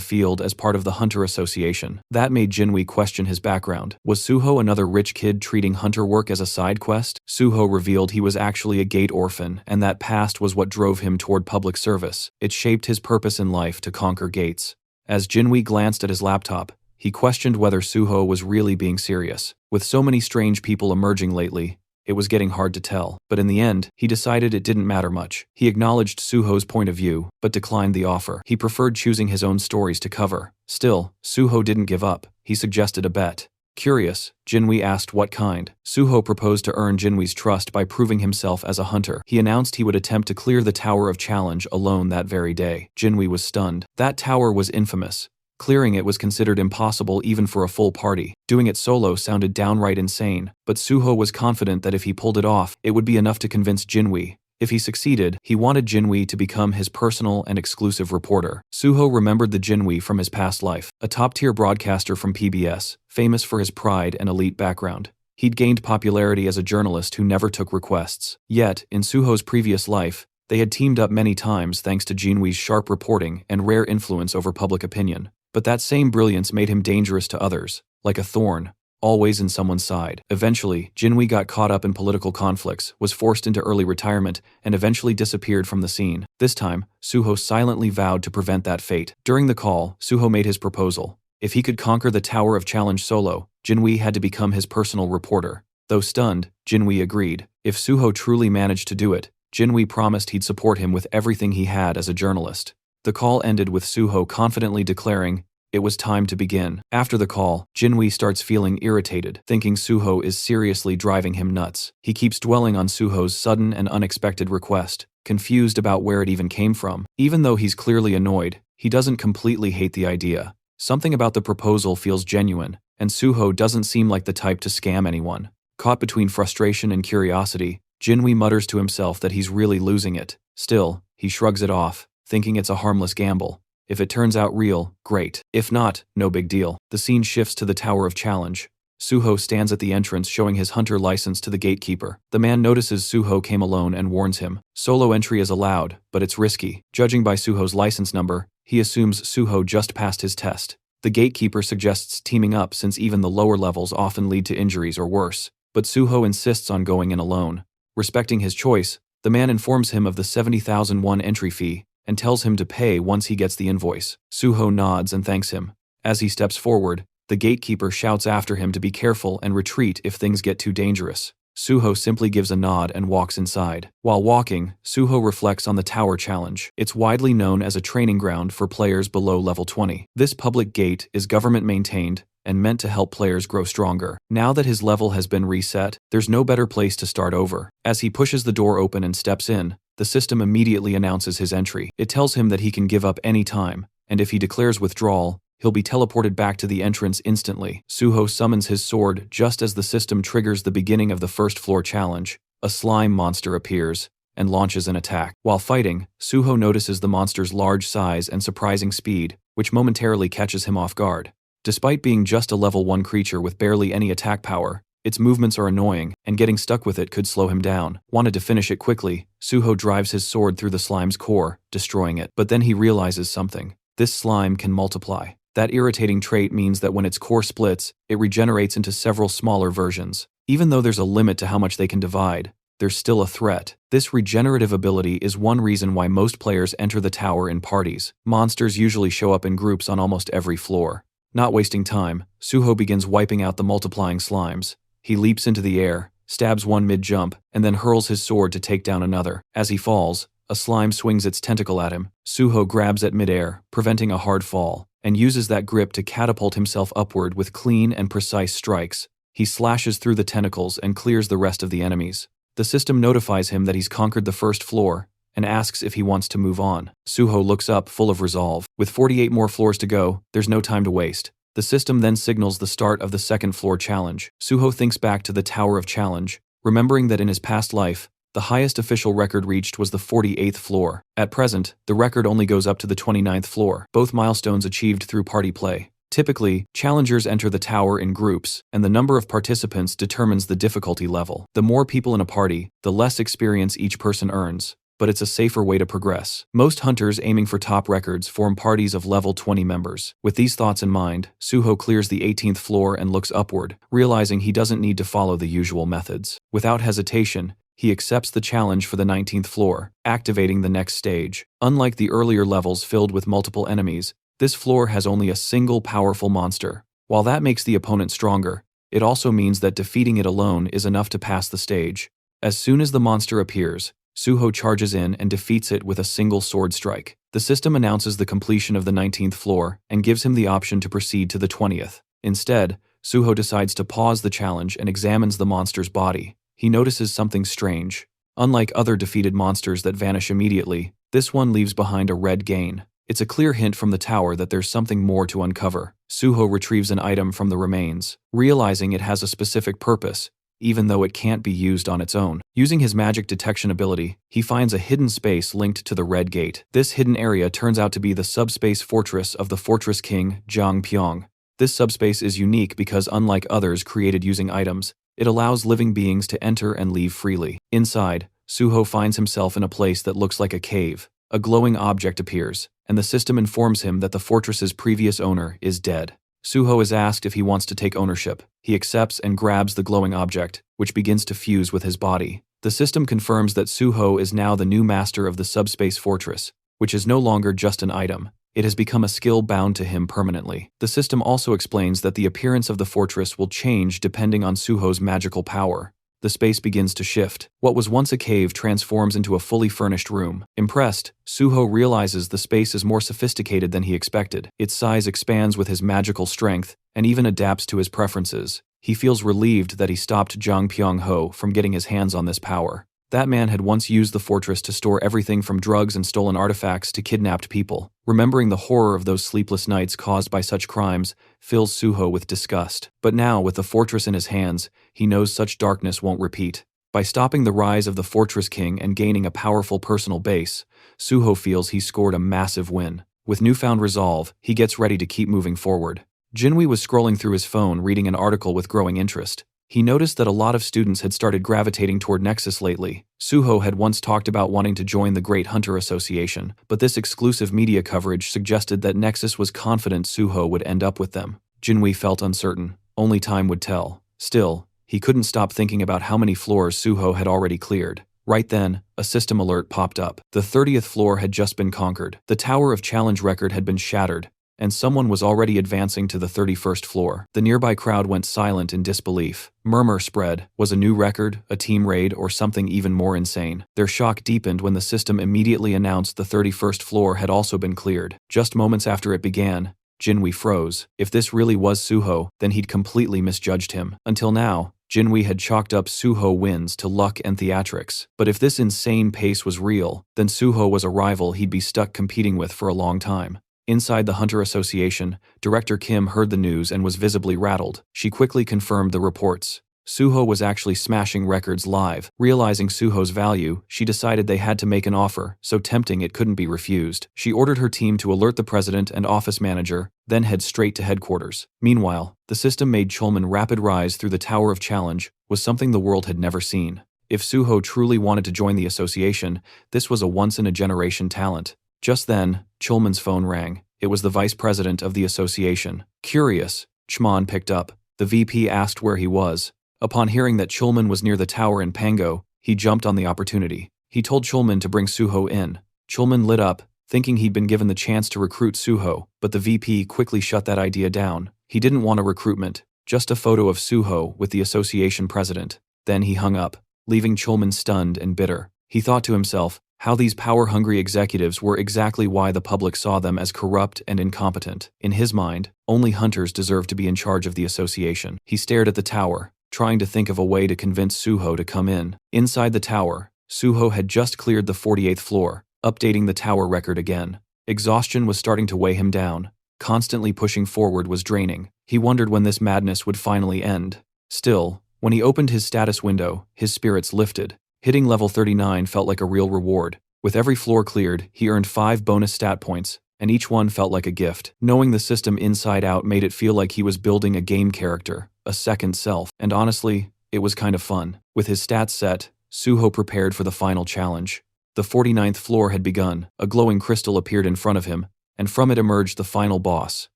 field as part of the Hunter Association. That made Jinwei question his background. Was Suho another rich kid treating hunter work as a side quest? Suho revealed he was actually a gate orphan, and that past was what drove him toward public service. It shaped his purpose in life to conquer gates. As Jinwei glanced at his laptop, he questioned whether Suho was really being serious. With so many strange people emerging lately, it was getting hard to tell, but in the end, he decided it didn't matter much. He acknowledged Suho's point of view, but declined the offer. He preferred choosing his own stories to cover. Still, Suho didn't give up. He suggested a bet. Curious, Jinwei asked what kind. Suho proposed to earn Jinwei's trust by proving himself as a hunter. He announced he would attempt to clear the Tower of Challenge alone that very day. Jinwei was stunned. That tower was infamous. Clearing it was considered impossible even for a full party. Doing it solo sounded downright insane, but Suho was confident that if he pulled it off, it would be enough to convince Jinwei. If he succeeded, he wanted Jinwei to become his personal and exclusive reporter. Suho remembered the Jinwei from his past life, a top-tier broadcaster from PBS, famous for his pride and elite background. He'd gained popularity as a journalist who never took requests. Yet, in Suho's previous life, they had teamed up many times thanks to Jinwei's sharp reporting and rare influence over public opinion. But that same brilliance made him dangerous to others, like a thorn, always in someone's side. Eventually, Jinwei got caught up in political conflicts, was forced into early retirement, and eventually disappeared from the scene. This time, Suho silently vowed to prevent that fate. During the call, Suho made his proposal. If he could conquer the Tower of Challenge solo, Jinwei had to become his personal reporter. Though stunned, Jinwei agreed. If Suho truly managed to do it, Jinwei promised he'd support him with everything he had as a journalist. The call ended with Suho confidently declaring, it was time to begin. After the call, Jinwei starts feeling irritated, thinking Suho is seriously driving him nuts. He keeps dwelling on Suho's sudden and unexpected request, confused about where it even came from. Even though he's clearly annoyed, he doesn't completely hate the idea. Something about the proposal feels genuine, and Suho doesn't seem like the type to scam anyone. Caught between frustration and curiosity, Jinwei mutters to himself that he's really losing it. Still, he shrugs it off, thinking it's a harmless gamble. If it turns out real, great. If not, no big deal. The scene shifts to the Tower of Challenge. Suho stands at the entrance showing his hunter license to the gatekeeper. The man notices Suho came alone and warns him. Solo entry is allowed, but it's risky. Judging by Suho's license number, he assumes Suho just passed his test. The gatekeeper suggests teaming up since even the lower levels often lead to injuries or worse. But Suho insists on going in alone. Respecting his choice, the man informs him of the 70,001 entry fee, and tells him to pay once he gets the invoice. Suho nods and thanks him. As he steps forward, the gatekeeper shouts after him to be careful and retreat if things get too dangerous. Suho simply gives a nod and walks inside. While walking, Suho reflects on the Tower Challenge. It's widely known as a training ground for players below level 20. This public gate is government-maintained and meant to help players grow stronger. Now that his level has been reset, there's no better place to start over. As he pushes the door open and steps in, the system immediately announces his entry. It tells him that he can give up any time, and if he declares withdrawal, he'll be teleported back to the entrance instantly. Suho summons his sword just as the system triggers the beginning of the first floor challenge. A slime monster appears and launches an attack. While fighting, Suho notices the monster's large size and surprising speed, which momentarily catches him off guard. Despite being just a level 1 creature with barely any attack power, its movements are annoying, and getting stuck with it could slow him down. Wanted to finish it quickly, Suho drives his sword through the slime's core, destroying it. But then he realizes something. This slime can multiply. That irritating trait means that when its core splits, it regenerates into several smaller versions. Even though there's a limit to how much they can divide, there's still a threat. This regenerative ability is one reason why most players enter the tower in parties. Monsters usually show up in groups on almost every floor. Not wasting time, Suho begins wiping out the multiplying slimes. He leaps into the air, stabs one mid-jump, and then hurls his sword to take down another. As he falls, a slime swings its tentacle at him. Suho grabs at mid-air, preventing a hard fall, and uses that grip to catapult himself upward with clean and precise strikes. He slashes through the tentacles and clears the rest of the enemies. The system notifies him that he's conquered the first floor, and asks if he wants to move on. Suho looks up, full of resolve. With 48 more floors to go, there's no time to waste. The system then signals the start of the second floor challenge. Suho thinks back to the Tower of Challenge, remembering that in his past life, the highest official record reached was the 48th floor. At present, the record only goes up to the 29th floor, both milestones achieved through party play. Typically, challengers enter the tower in groups, and the number of participants determines the difficulty level. The more people in a party, the less experience each person earns, but it's a safer way to progress. Most hunters aiming for top records form parties of level 20 members. With these thoughts in mind, Suho clears the 18th floor and looks upward, realizing he doesn't need to follow the usual methods. Without hesitation, he accepts the challenge for the 19th floor, activating the next stage. Unlike the earlier levels filled with multiple enemies, this floor has only a single powerful monster. While that makes the opponent stronger, it also means that defeating it alone is enough to pass the stage. As soon as the monster appears, Suho charges in and defeats it with a single sword strike. The system announces the completion of the 19th floor and gives him the option to proceed to the 20th. Instead, Suho decides to pause the challenge and examines the monster's body. He notices something strange. Unlike other defeated monsters that vanish immediately, this one leaves behind a red gain. It's a clear hint from the tower that there's something more to uncover. Suho retrieves an item from the remains, realizing it has a specific purpose, even though it can't be used on its own. Using his magic detection ability, he finds a hidden space linked to the Red Gate. This hidden area turns out to be the subspace fortress of the Fortress King, Jiang Pyong. This subspace is unique because, unlike others created using items, it allows living beings to enter and leave freely. Inside, Suho finds himself in a place that looks like a cave. A glowing object appears, and the system informs him that the fortress's previous owner is dead. Suho is asked if he wants to take ownership. He accepts and grabs the glowing object, which begins to fuse with his body. The system confirms that Suho is now the new master of the subspace fortress, which is no longer just an item. It has become a skill bound to him permanently. The system also explains that the appearance of the fortress will change depending on Suho's magical power. The space begins to shift. What was once a cave transforms into a fully furnished room. Impressed, Suho realizes the space is more sophisticated than he expected. Its size expands with his magical strength, and even adapts to his preferences. He feels relieved that he stopped Jiang Pyong-ho from getting his hands on this power. That man had once used the fortress to store everything from drugs and stolen artifacts to kidnapped people. Remembering the horror of those sleepless nights caused by such crimes fills Suho with disgust. But now, with the fortress in his hands, he knows such darkness won't repeat. By stopping the rise of the Fortress King and gaining a powerful personal base, Suho feels he scored a massive win. With newfound resolve, he gets ready to keep moving forward. Jinwei was scrolling through his phone reading an article with growing interest. He noticed that a lot of students had started gravitating toward Nexus lately. Suho had once talked about wanting to join the Great Hunter Association, but this exclusive media coverage suggested that Nexus was confident Suho would end up with them. Jinwei felt uncertain. Only time would tell. Still, he couldn't stop thinking about how many floors Suho had already cleared. Right then, a system alert popped up. The 30th floor had just been conquered. The Tower of Challenge record had been shattered, and someone was already advancing to the 31st floor. The nearby crowd went silent in disbelief. Murmur spread. Was a new record, a team raid, or something even more insane? Their shock deepened when the system immediately announced the 31st floor had also been cleared. Just moments after it began, Jinwei froze. If this really was Suho, then he'd completely misjudged him. Until now, Jinwei had chalked up Suho wins to luck and theatrics. But if this insane pace was real, then Suho was a rival he'd be stuck competing with for a long time. Inside the Hunter Association, Director Kim heard the news and was visibly rattled. She quickly confirmed the reports. Suho was actually smashing records live. Realizing Suho's value, she decided they had to make an offer, so tempting it couldn't be refused. She ordered her team to alert the president and office manager, then head straight to headquarters. Meanwhile, the system made Chulman rapid rise through the Tower of Challenge was something the world had never seen. If Suho truly wanted to join the association, this was a once-in-a-generation talent. Just then, Chulman's phone rang. It was the vice president of the association. Curious, Chman picked up. The VP asked where he was. Upon hearing that Chulman was near the tower in Pango, he jumped on the opportunity. He told Chulman to bring Suho in. Chulman lit up, thinking he'd been given the chance to recruit Suho, but the VP quickly shut that idea down. He didn't want a recruitment, just a photo of Suho with the association president. Then he hung up, leaving Chulman stunned and bitter. He thought to himself, how these power-hungry executives were exactly why the public saw them as corrupt and incompetent. In his mind, only hunters deserved to be in charge of the association. He stared at the tower, trying to think of a way to convince Suho to come in. Inside the tower, Suho had just cleared the 48th floor, updating the tower record again. Exhaustion was starting to weigh him down. Constantly pushing forward was draining. He wondered when this madness would finally end. Still, when he opened his status window, his spirits lifted. Hitting level 39 felt like a real reward. With every floor cleared, he earned 5 bonus stat points, and each one felt like a gift. Knowing the system inside out made it feel like he was building a game character, a second self, and honestly, it was kind of fun. With his stats set, Suho prepared for the final challenge. The 49th floor had begun. A glowing crystal appeared in front of him, and from it emerged the final boss,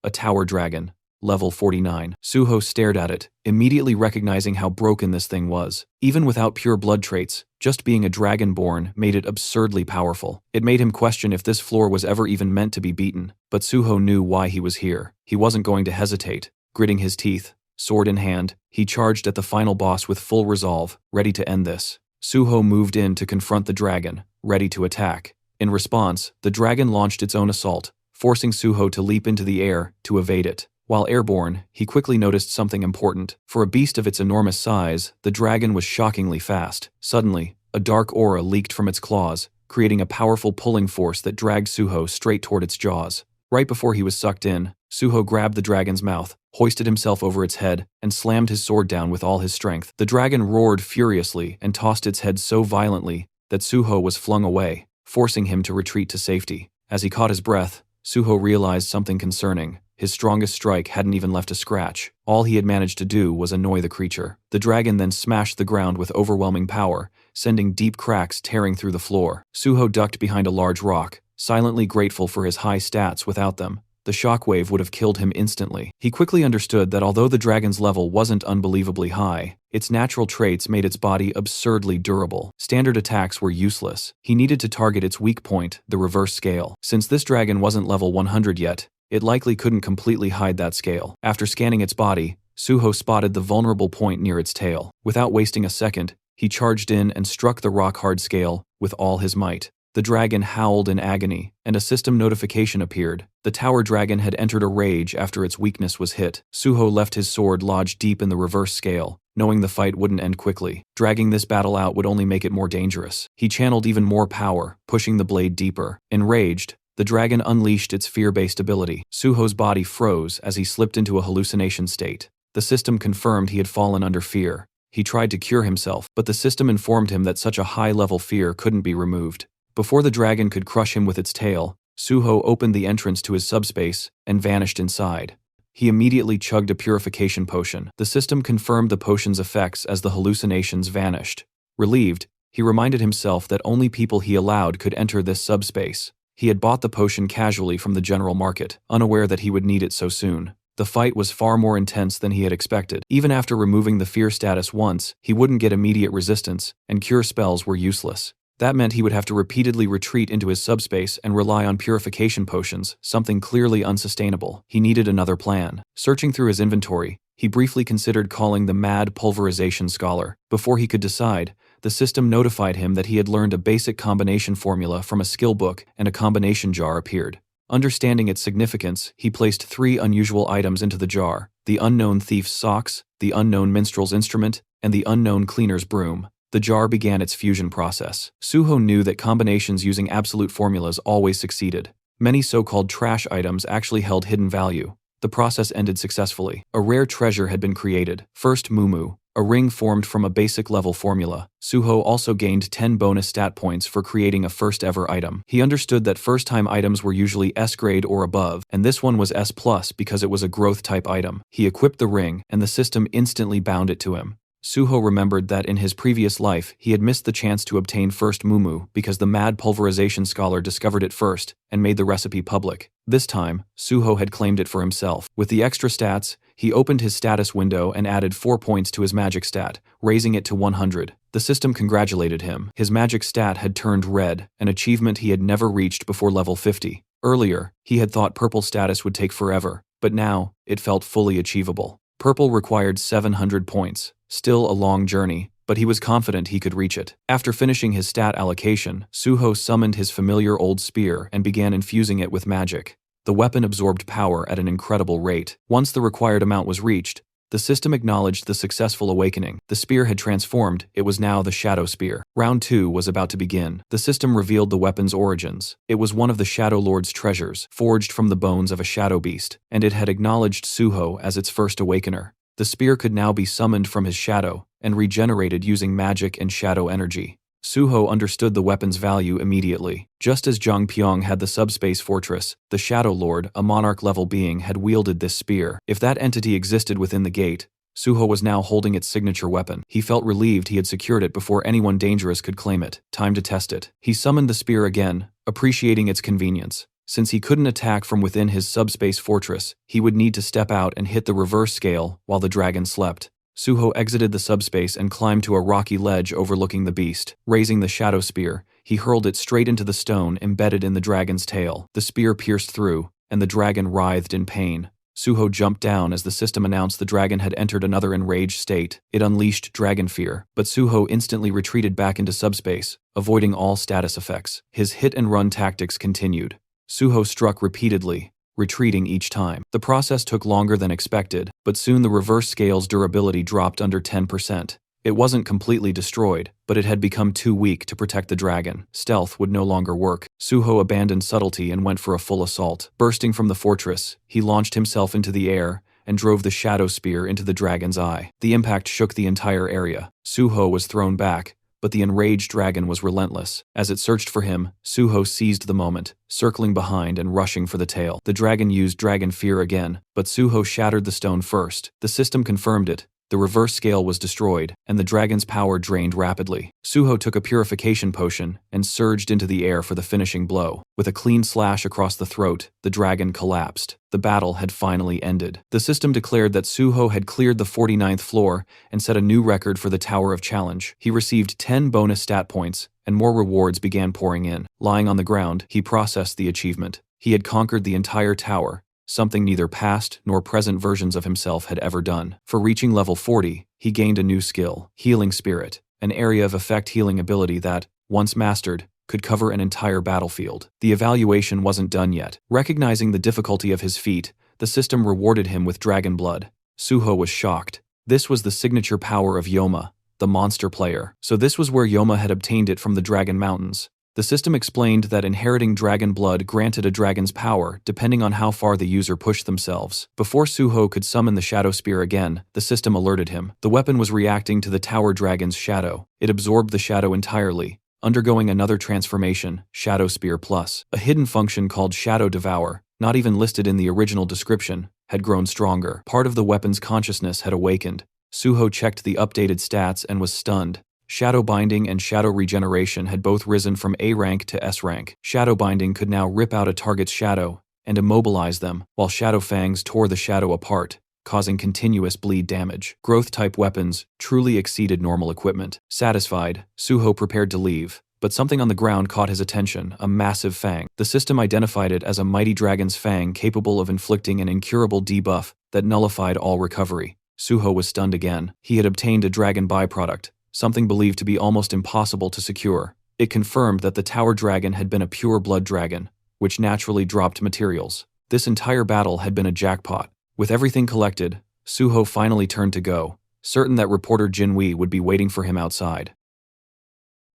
a tower dragon, level 49. Suho stared at it, immediately recognizing how broken this thing was. Even without pure blood traits, just being a dragonborn made it absurdly powerful. It made him question if this floor was ever even meant to be beaten, but Suho knew why he was here. He wasn't going to hesitate. Gritting his teeth, sword in hand, he charged at the final boss with full resolve, ready to end this. Suho moved in to confront the dragon, ready to attack. In response, the dragon launched its own assault, forcing Suho to leap into the air to evade it. While airborne, he quickly noticed something important. For a beast of its enormous size, the dragon was shockingly fast. Suddenly, a dark aura leaked from its claws, creating a powerful pulling force that dragged Suho straight toward its jaws. Right before he was sucked in, Suho grabbed the dragon's mouth, hoisted himself over its head, and slammed his sword down with all his strength. The dragon roared furiously and tossed its head so violently that Suho was flung away, forcing him to retreat to safety. As he caught his breath, Suho realized something concerning. His strongest strike hadn't even left a scratch. All he had managed to do was annoy the creature. The dragon then smashed the ground with overwhelming power, sending deep cracks tearing through the floor. Suho ducked behind a large rock, silently grateful for his high stats. Without them, the shockwave would have killed him instantly. He quickly understood that although the dragon's level wasn't unbelievably high, its natural traits made its body absurdly durable. Standard attacks were useless. He needed to target its weak point, the reverse scale. Since this dragon wasn't level 100 yet, it likely couldn't completely hide that scale. After scanning its body, Suho spotted the vulnerable point near its tail. Without wasting a second, he charged in and struck the rock-hard scale with all his might. The dragon howled in agony, and a system notification appeared. The tower dragon had entered a rage after its weakness was hit. Suho left his sword lodged deep in the reverse scale, knowing the fight wouldn't end quickly. Dragging this battle out would only make it more dangerous. He channeled even more power, pushing the blade deeper. Enraged, the dragon unleashed its fear-based ability. Suho's body froze as he slipped into a hallucination state. The system confirmed he had fallen under fear. He tried to cure himself, but the system informed him that such a high-level fear couldn't be removed. Before the dragon could crush him with its tail, Suho opened the entrance to his subspace and vanished inside. He immediately chugged a purification potion. The system confirmed the potion's effects as the hallucinations vanished. Relieved, he reminded himself that only people he allowed could enter this subspace. He had bought the potion casually from the general market, unaware that he would need it so soon. The fight was far more intense than he had expected. Even after removing the fear status once, he wouldn't get immediate resistance, and cure spells were useless. That meant he would have to repeatedly retreat into his subspace and rely on purification potions, something clearly unsustainable. He needed another plan. Searching through his inventory, he briefly considered calling the mad pulverization scholar. Before he could decide, the system notified him that he had learned a basic combination formula from a skill book, and a combination jar appeared. Understanding its significance, he placed 3 unusual items into the jar: the unknown thief's socks, the unknown minstrel's instrument, and the unknown cleaner's broom. The jar began its fusion process. Suho knew that combinations using absolute formulas always succeeded. Many so-called trash items actually held hidden value. The process ended successfully. A rare treasure had been created. First Mumu, a ring formed from a basic level formula. Suho also gained 10 bonus stat points for creating a first-ever item. He understood that first-time items were usually S grade or above, and this one was S+ because it was a growth-type item. He equipped the ring, and the system instantly bound it to him. Suho remembered that in his previous life, he had missed the chance to obtain first Mumu because the mad pulverization scholar discovered it first and made the recipe public. This time, Suho had claimed it for himself. With the extra stats, he opened his status window and added 4 points to his magic stat, raising it to 100. The system congratulated him. His magic stat had turned red, an achievement he had never reached before level 50. Earlier, he had thought purple status would take forever, but now, it felt fully achievable. Purple required 700 points. Still a long journey, but he was confident he could reach it. After finishing his stat allocation, Suho summoned his familiar old spear and began infusing it with magic. The weapon absorbed power at an incredible rate. Once the required amount was reached, The system acknowledged the successful awakening. The spear had transformed, it was now the Shadow Spear. Round 2 was about to begin. The system revealed the weapon's origins. It was one of the Shadow Lord's treasures, forged from the bones of a shadow beast, and it had acknowledged Suho as its first awakener. The spear could now be summoned from his shadow, and regenerated using magic and shadow energy. Suho understood the weapon's value immediately. Just as Zhang Pyong had the subspace fortress, the Shadow Lord, a monarch-level being, had wielded this spear. If that entity existed within the gate, Suho was now holding its signature weapon. He felt relieved he had secured it before anyone dangerous could claim it. Time to test it. He summoned the spear again, appreciating its convenience. Since he couldn't attack from within his subspace fortress, he would need to step out and hit the reverse scale while the dragon slept. Suho exited the subspace and climbed to a rocky ledge overlooking the beast. Raising the shadow spear, he hurled it straight into the stone embedded in the dragon's tail. The spear pierced through, and the dragon writhed in pain. Suho jumped down as the system announced the dragon had entered another enraged state. It unleashed dragon fear, but Suho instantly retreated back into subspace, avoiding all status effects. His hit-and-run tactics continued. Suho struck repeatedly, retreating each time. The process took longer than expected, but soon the reverse scale's durability dropped under 10%. It wasn't completely destroyed, but it had become too weak to protect the dragon. Stealth would no longer work. Suho abandoned subtlety and went for a full assault. Bursting from the fortress, he launched himself into the air and drove the shadow spear into the dragon's eye. The impact shook the entire area. Suho was thrown back, but the enraged dragon was relentless. As it searched for him, Suho seized the moment, circling behind and rushing for the tail. The dragon used dragon fear again, but Suho shattered the stone first. The system confirmed it. The reverse scale was destroyed, and the dragon's power drained rapidly. Suho took a purification potion and surged into the air for the finishing blow. With a clean slash across the throat, the dragon collapsed. The battle had finally ended. The system declared that Suho had cleared the 49th floor and set a new record for the Tower of Challenge. He received 10 bonus stat points, and more rewards began pouring in. Lying on the ground, he processed the achievement. He had conquered the entire tower, something neither past nor present versions of himself had ever done. For reaching level 40, he gained a new skill, Healing Spirit, an area of effect healing ability that, once mastered, could cover an entire battlefield. The evaluation wasn't done yet. Recognizing the difficulty of his feat, the system rewarded him with dragon blood. Suho was shocked. This was the signature power of Yoma, the monster player. So this was where Yoma had obtained it from the Dragon Mountains. The system explained that inheriting dragon blood granted a dragon's power depending on how far the user pushed themselves. Before Suho could summon the Shadow Spear again, the system alerted him. The weapon was reacting to the tower dragon's shadow. It absorbed the shadow entirely, undergoing another transformation, Shadow Spear Plus. A hidden function called Shadow Devour, not even listed in the original description, had grown stronger. Part of the weapon's consciousness had awakened. Suho checked the updated stats and was stunned. Shadow Binding and Shadow Regeneration had both risen from A rank to S rank. Shadow Binding could now rip out a target's shadow and immobilize them, while Shadow Fangs tore the shadow apart, causing continuous bleed damage. Growth-type weapons truly exceeded normal equipment. Satisfied, Suho prepared to leave, but something on the ground caught his attention, a massive fang. The system identified it as a mighty dragon's fang capable of inflicting an incurable debuff that nullified all recovery. Suho was stunned again. He had obtained a dragon byproduct, something believed to be almost impossible to secure. It confirmed that the tower dragon had been a pure blood dragon, which naturally dropped materials. This entire battle had been a jackpot. With everything collected, Suho finally turned to go, certain that reporter Jinwei would be waiting for him outside.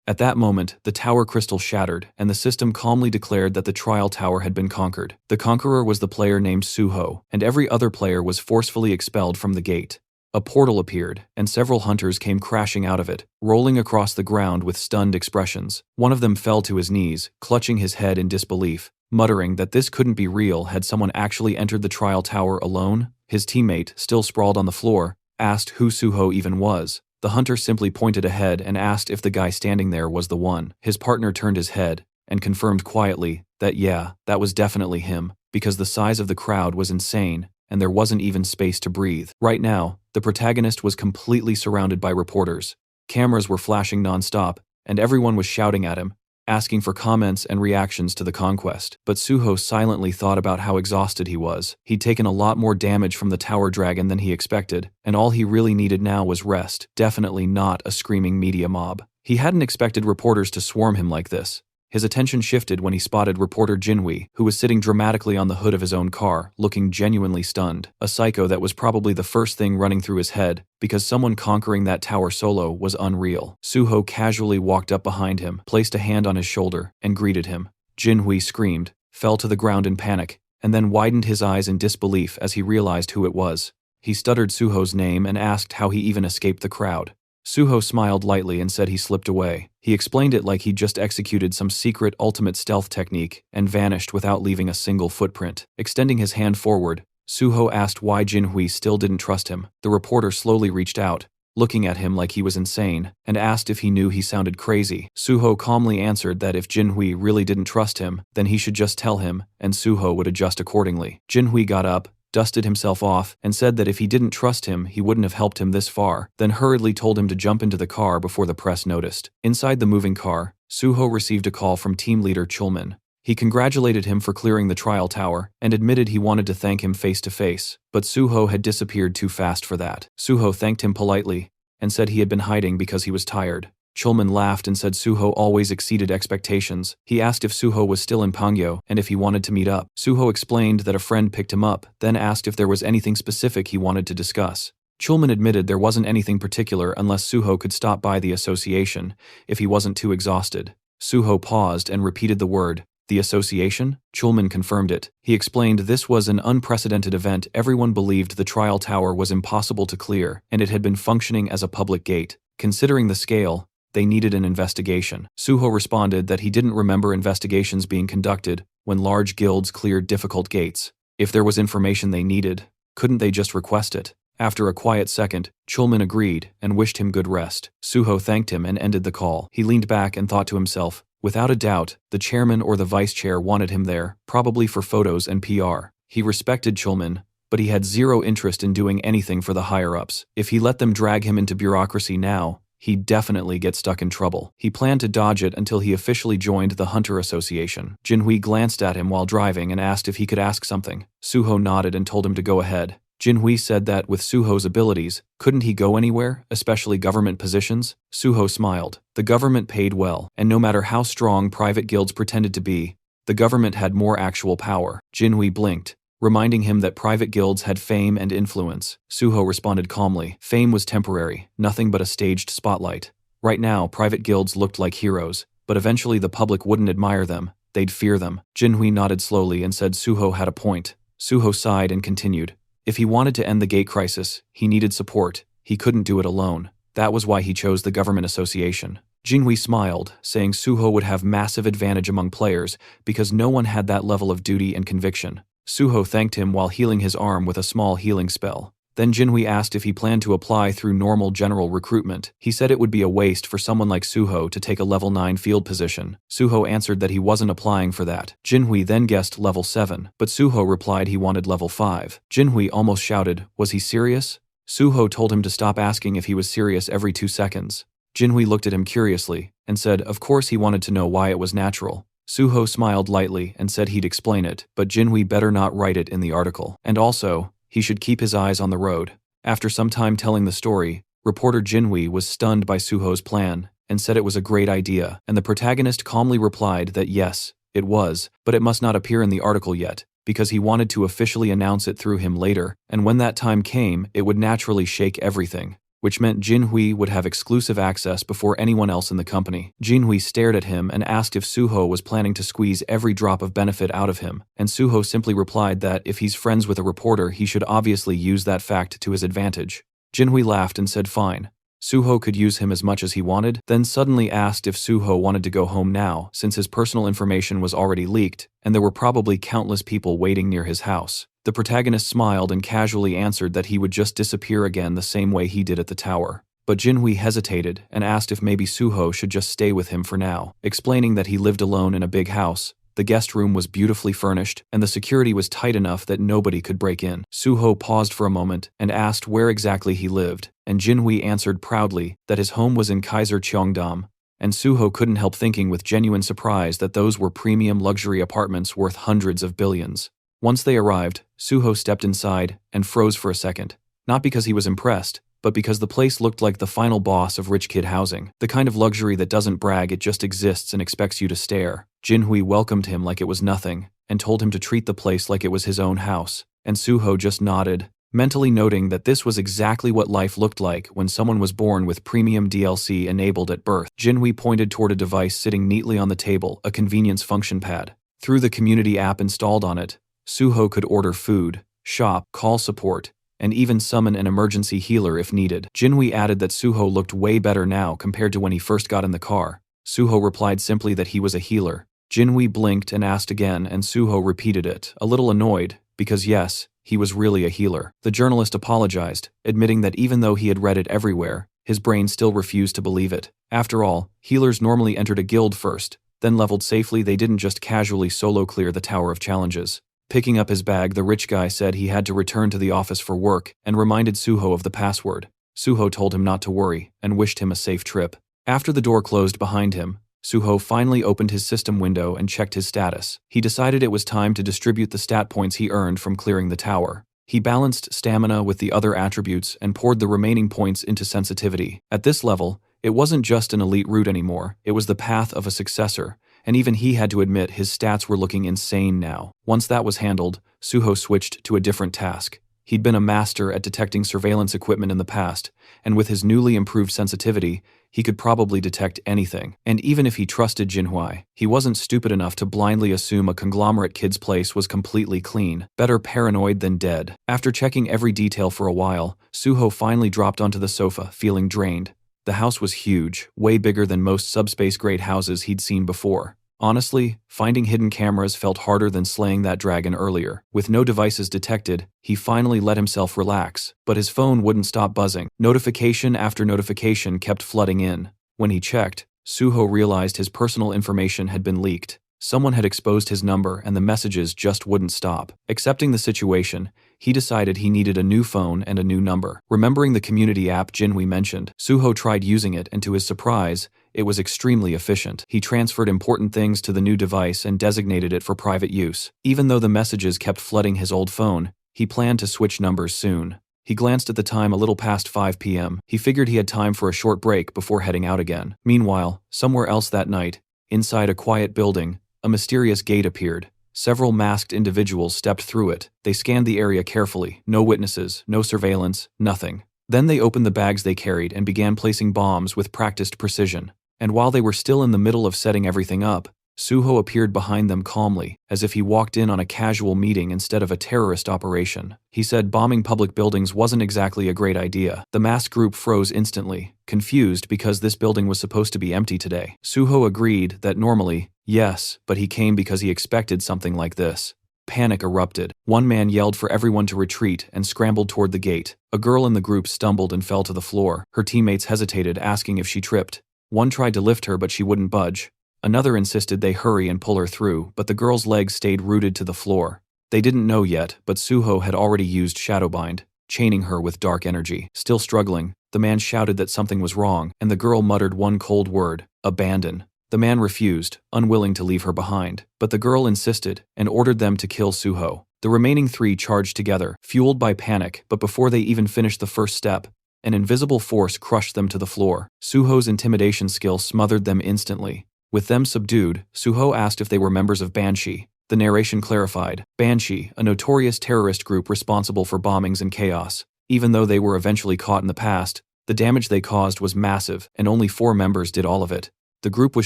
At that moment, the tower crystal shattered, and the system calmly declared that the trial tower had been conquered. The conqueror was the player named Suho, and every other player was forcefully expelled from the gate. A portal appeared, and several hunters came crashing out of it, rolling across the ground with stunned expressions. One of them fell to his knees, clutching his head in disbelief, muttering that this couldn't be real. Had someone actually entered the trial tower alone? His teammate, still sprawled on the floor, asked who Suho even was. The hunter simply pointed ahead and asked if the guy standing there was the one. His partner turned his head and confirmed quietly that yeah, that was definitely him, because the size of the crowd was insane, and there wasn't even space to breathe. Right now, the protagonist was completely surrounded by reporters. Cameras were flashing non-stop, and everyone was shouting at him, asking for comments and reactions to the conquest. But Suho silently thought about how exhausted he was. He'd taken a lot more damage from the tower dragon than he expected, and all he really needed now was rest, definitely not a screaming media mob. He hadn't expected reporters to swarm him like this. His attention shifted when he spotted reporter Jinhui, who was sitting dramatically on the hood of his own car, looking genuinely stunned. A psycho that was probably the first thing running through his head, because someone conquering that tower solo was unreal. Suho casually walked up behind him, placed a hand on his shoulder, and greeted him. Jinhui screamed, fell to the ground in panic, and then widened his eyes in disbelief as he realized who it was. He stuttered Suho's name and asked how he even escaped the crowd. Suho smiled lightly and said he slipped away. He explained it like he'd just executed some secret ultimate stealth technique and vanished without leaving a single footprint. Extending his hand forward, Suho asked why Jinhui still didn't trust him. The reporter slowly reached out, looking at him like he was insane, and asked if he knew he sounded crazy. Suho calmly answered that if Jinhui really didn't trust him, then he should just tell him, and Suho would adjust accordingly. Jinhui got up, dusted himself off, and said that if he didn't trust him, he wouldn't have helped him this far, then hurriedly told him to jump into the car before the press noticed. Inside the moving car, Suho received a call from team leader Chulman. He congratulated him for clearing the trial tower, and admitted he wanted to thank him face to face, but Suho had disappeared too fast for that. Suho thanked him politely, and said he had been hiding because he was tired. Chulman laughed and said Suho always exceeded expectations. He asked if Suho was still in Pangyo and if he wanted to meet up. Suho explained that a friend picked him up, then asked if there was anything specific he wanted to discuss. Chulman admitted there wasn't anything particular unless Suho could stop by the association, if he wasn't too exhausted. Suho paused and repeated the word, "The association?" Chulman confirmed it. He explained this was an unprecedented event. Everyone believed the trial tower was impossible to clear, and it had been functioning as a public gate. Considering the scale, they needed an investigation. Suho responded that he didn't remember investigations being conducted when large guilds cleared difficult gates. If there was information they needed, couldn't they just request it? After a quiet second, Chulman agreed and wished him good rest. Suho thanked him and ended the call. He leaned back and thought to himself, without a doubt, the chairman or the vice chair wanted him there, probably for photos and PR. He respected Chulman, but he had zero interest in doing anything for the higher-ups. If he let them drag him into bureaucracy now, he'd definitely get stuck in trouble. He planned to dodge it until he officially joined the Hunter Association. Jinhui glanced at him while driving and asked if he could ask something. Suho nodded and told him to go ahead. Jinhui said that with Suho's abilities, couldn't he go anywhere, especially government positions? Suho smiled. The government paid well, and no matter how strong private guilds pretended to be, the government had more actual power. Jinhui blinked, reminding him that private guilds had fame and influence. Suho responded calmly. Fame was temporary, nothing but a staged spotlight. Right now, private guilds looked like heroes, but eventually the public wouldn't admire them, they'd fear them. Jinhui nodded slowly and said Suho had a point. Suho sighed and continued. If he wanted to end the gate crisis, he needed support. He couldn't do it alone. That was why he chose the government association. Jinhui smiled, saying Suho would have massive advantage among players because no one had that level of duty and conviction. Suho thanked him while healing his arm with a small healing spell. Then Jinhui asked if he planned to apply through normal general recruitment. He said it would be a waste for someone like Suho to take a level 9 field position. Suho answered that he wasn't applying for that. Jinhui then guessed level 7, but Suho replied he wanted level 5. Jinhui almost shouted, was he serious? Suho told him to stop asking if he was serious every 2 seconds. Jinhui looked at him curiously and said of course he wanted to know why it was natural. Suho smiled lightly and said he'd explain it, but Jinhui better not write it in the article. And also, he should keep his eyes on the road. After some time telling the story, reporter Jinhui was stunned by Suho's plan and said it was a great idea, and the protagonist calmly replied that yes, it was, but it must not appear in the article yet, because he wanted to officially announce it through him later, and when that time came, it would naturally shake everything, which meant Jinhui would have exclusive access before anyone else in the company. Jinhui stared at him and asked if Suho was planning to squeeze every drop of benefit out of him, and Suho simply replied that if he's friends with a reporter he should obviously use that fact to his advantage. Jinhui laughed and said fine. Suho could use him as much as he wanted, then suddenly asked if Suho wanted to go home now since his personal information was already leaked, and there were probably countless people waiting near his house. The protagonist smiled and casually answered that he would just disappear again the same way he did at the tower. But Jinhui hesitated and asked if maybe Suho should just stay with him for now, explaining that he lived alone in a big house. The guest room was beautifully furnished, and the security was tight enough that nobody could break in. Suho paused for a moment and asked where exactly he lived, and Jinhui answered proudly that his home was in Kaiser Cheongdam, and Suho couldn't help thinking with genuine surprise that those were premium luxury apartments worth hundreds of billions. Once they arrived, Suho stepped inside and froze for a second, not because he was impressed, but because the place looked like the final boss of rich kid housing, the kind of luxury that doesn't brag, it just exists and expects you to stare. Jinhui welcomed him like it was nothing, and told him to treat the place like it was his own house, and Suho just nodded, mentally noting that this was exactly what life looked like when someone was born with premium DLC enabled at birth. Jinhui pointed toward a device sitting neatly on the table, a convenience function pad. Through the community app installed on it, Suho could order food, shop, call support, and even summon an emergency healer if needed. Jinhui added that Suho looked way better now compared to when he first got in the car. Suho replied simply that he was a healer. Jinhui blinked and asked again, and Suho repeated it, a little annoyed, because yes, he was really a healer. The journalist apologized, admitting that even though he had read it everywhere, his brain still refused to believe it. After all, healers normally entered a guild first, then leveled safely. They didn't just casually solo clear the Tower of Challenges. Picking up his bag, the rich guy said he had to return to the office for work and reminded Suho of the password. Suho told him not to worry and wished him a safe trip. After the door closed behind him, Suho finally opened his system window and checked his status. He decided it was time to distribute the stat points he earned from clearing the tower. He balanced stamina with the other attributes and poured the remaining points into sensitivity. At this level, it wasn't just an elite route anymore, it was the path of a successor, and even he had to admit his stats were looking insane now. Once that was handled, Suho switched to a different task. He'd been a master at detecting surveillance equipment in the past, and with his newly improved sensitivity, he could probably detect anything. And even if he trusted Jinhui, he wasn't stupid enough to blindly assume a conglomerate kid's place was completely clean. Better paranoid than dead. After checking every detail for a while, Suho finally dropped onto the sofa, feeling drained. The house was huge, way bigger than most subspace-grade houses he'd seen before. Honestly, finding hidden cameras felt harder than slaying that dragon earlier. With no devices detected, he finally let himself relax, but his phone wouldn't stop buzzing. Notification after notification kept flooding in. When he checked, Suho realized his personal information had been leaked. Someone had exposed his number and the messages just wouldn't stop. Accepting the situation, he decided he needed a new phone and a new number. Remembering the community app Jinhui mentioned, Suho tried using it, and to his surprise, it was extremely efficient. He transferred important things to the new device and designated it for private use. Even though the messages kept flooding his old phone, he planned to switch numbers soon. He glanced at the time, a little past 5 p.m. He figured he had time for a short break before heading out again. Meanwhile, somewhere else that night, inside a quiet building, a mysterious gate appeared. Several masked individuals stepped through it. They scanned the area carefully. No witnesses, no surveillance, nothing. Then they opened the bags they carried and began placing bombs with practiced precision. And while they were still in the middle of setting everything up, Suho appeared behind them calmly, as if he walked in on a casual meeting instead of a terrorist operation. He said bombing public buildings wasn't exactly a great idea. The masked group froze instantly, confused because this building was supposed to be empty today. Suho agreed that normally, yes, but he came because he expected something like this. Panic erupted. One man yelled for everyone to retreat and scrambled toward the gate. A girl in the group stumbled and fell to the floor. Her teammates hesitated, asking if she tripped. One tried to lift her, but she wouldn't budge. Another insisted they hurry and pull her through, but the girl's legs stayed rooted to the floor. They didn't know yet, but Suho had already used Shadowbind, chaining her with dark energy. Still struggling, the man shouted that something was wrong, and the girl muttered one cold word: abandon. The man refused, unwilling to leave her behind, but the girl insisted and ordered them to kill Suho. The remaining 3 charged together, fueled by panic, but before they even finished the first step, an invisible force crushed them to the floor. Suho's intimidation skill smothered them instantly. With them subdued, Suho asked if they were members of Banshee. The narration clarified, Banshee, a notorious terrorist group responsible for bombings and chaos. Even though they were eventually caught in the past, the damage they caused was massive, and only 4 members did all of it. The group was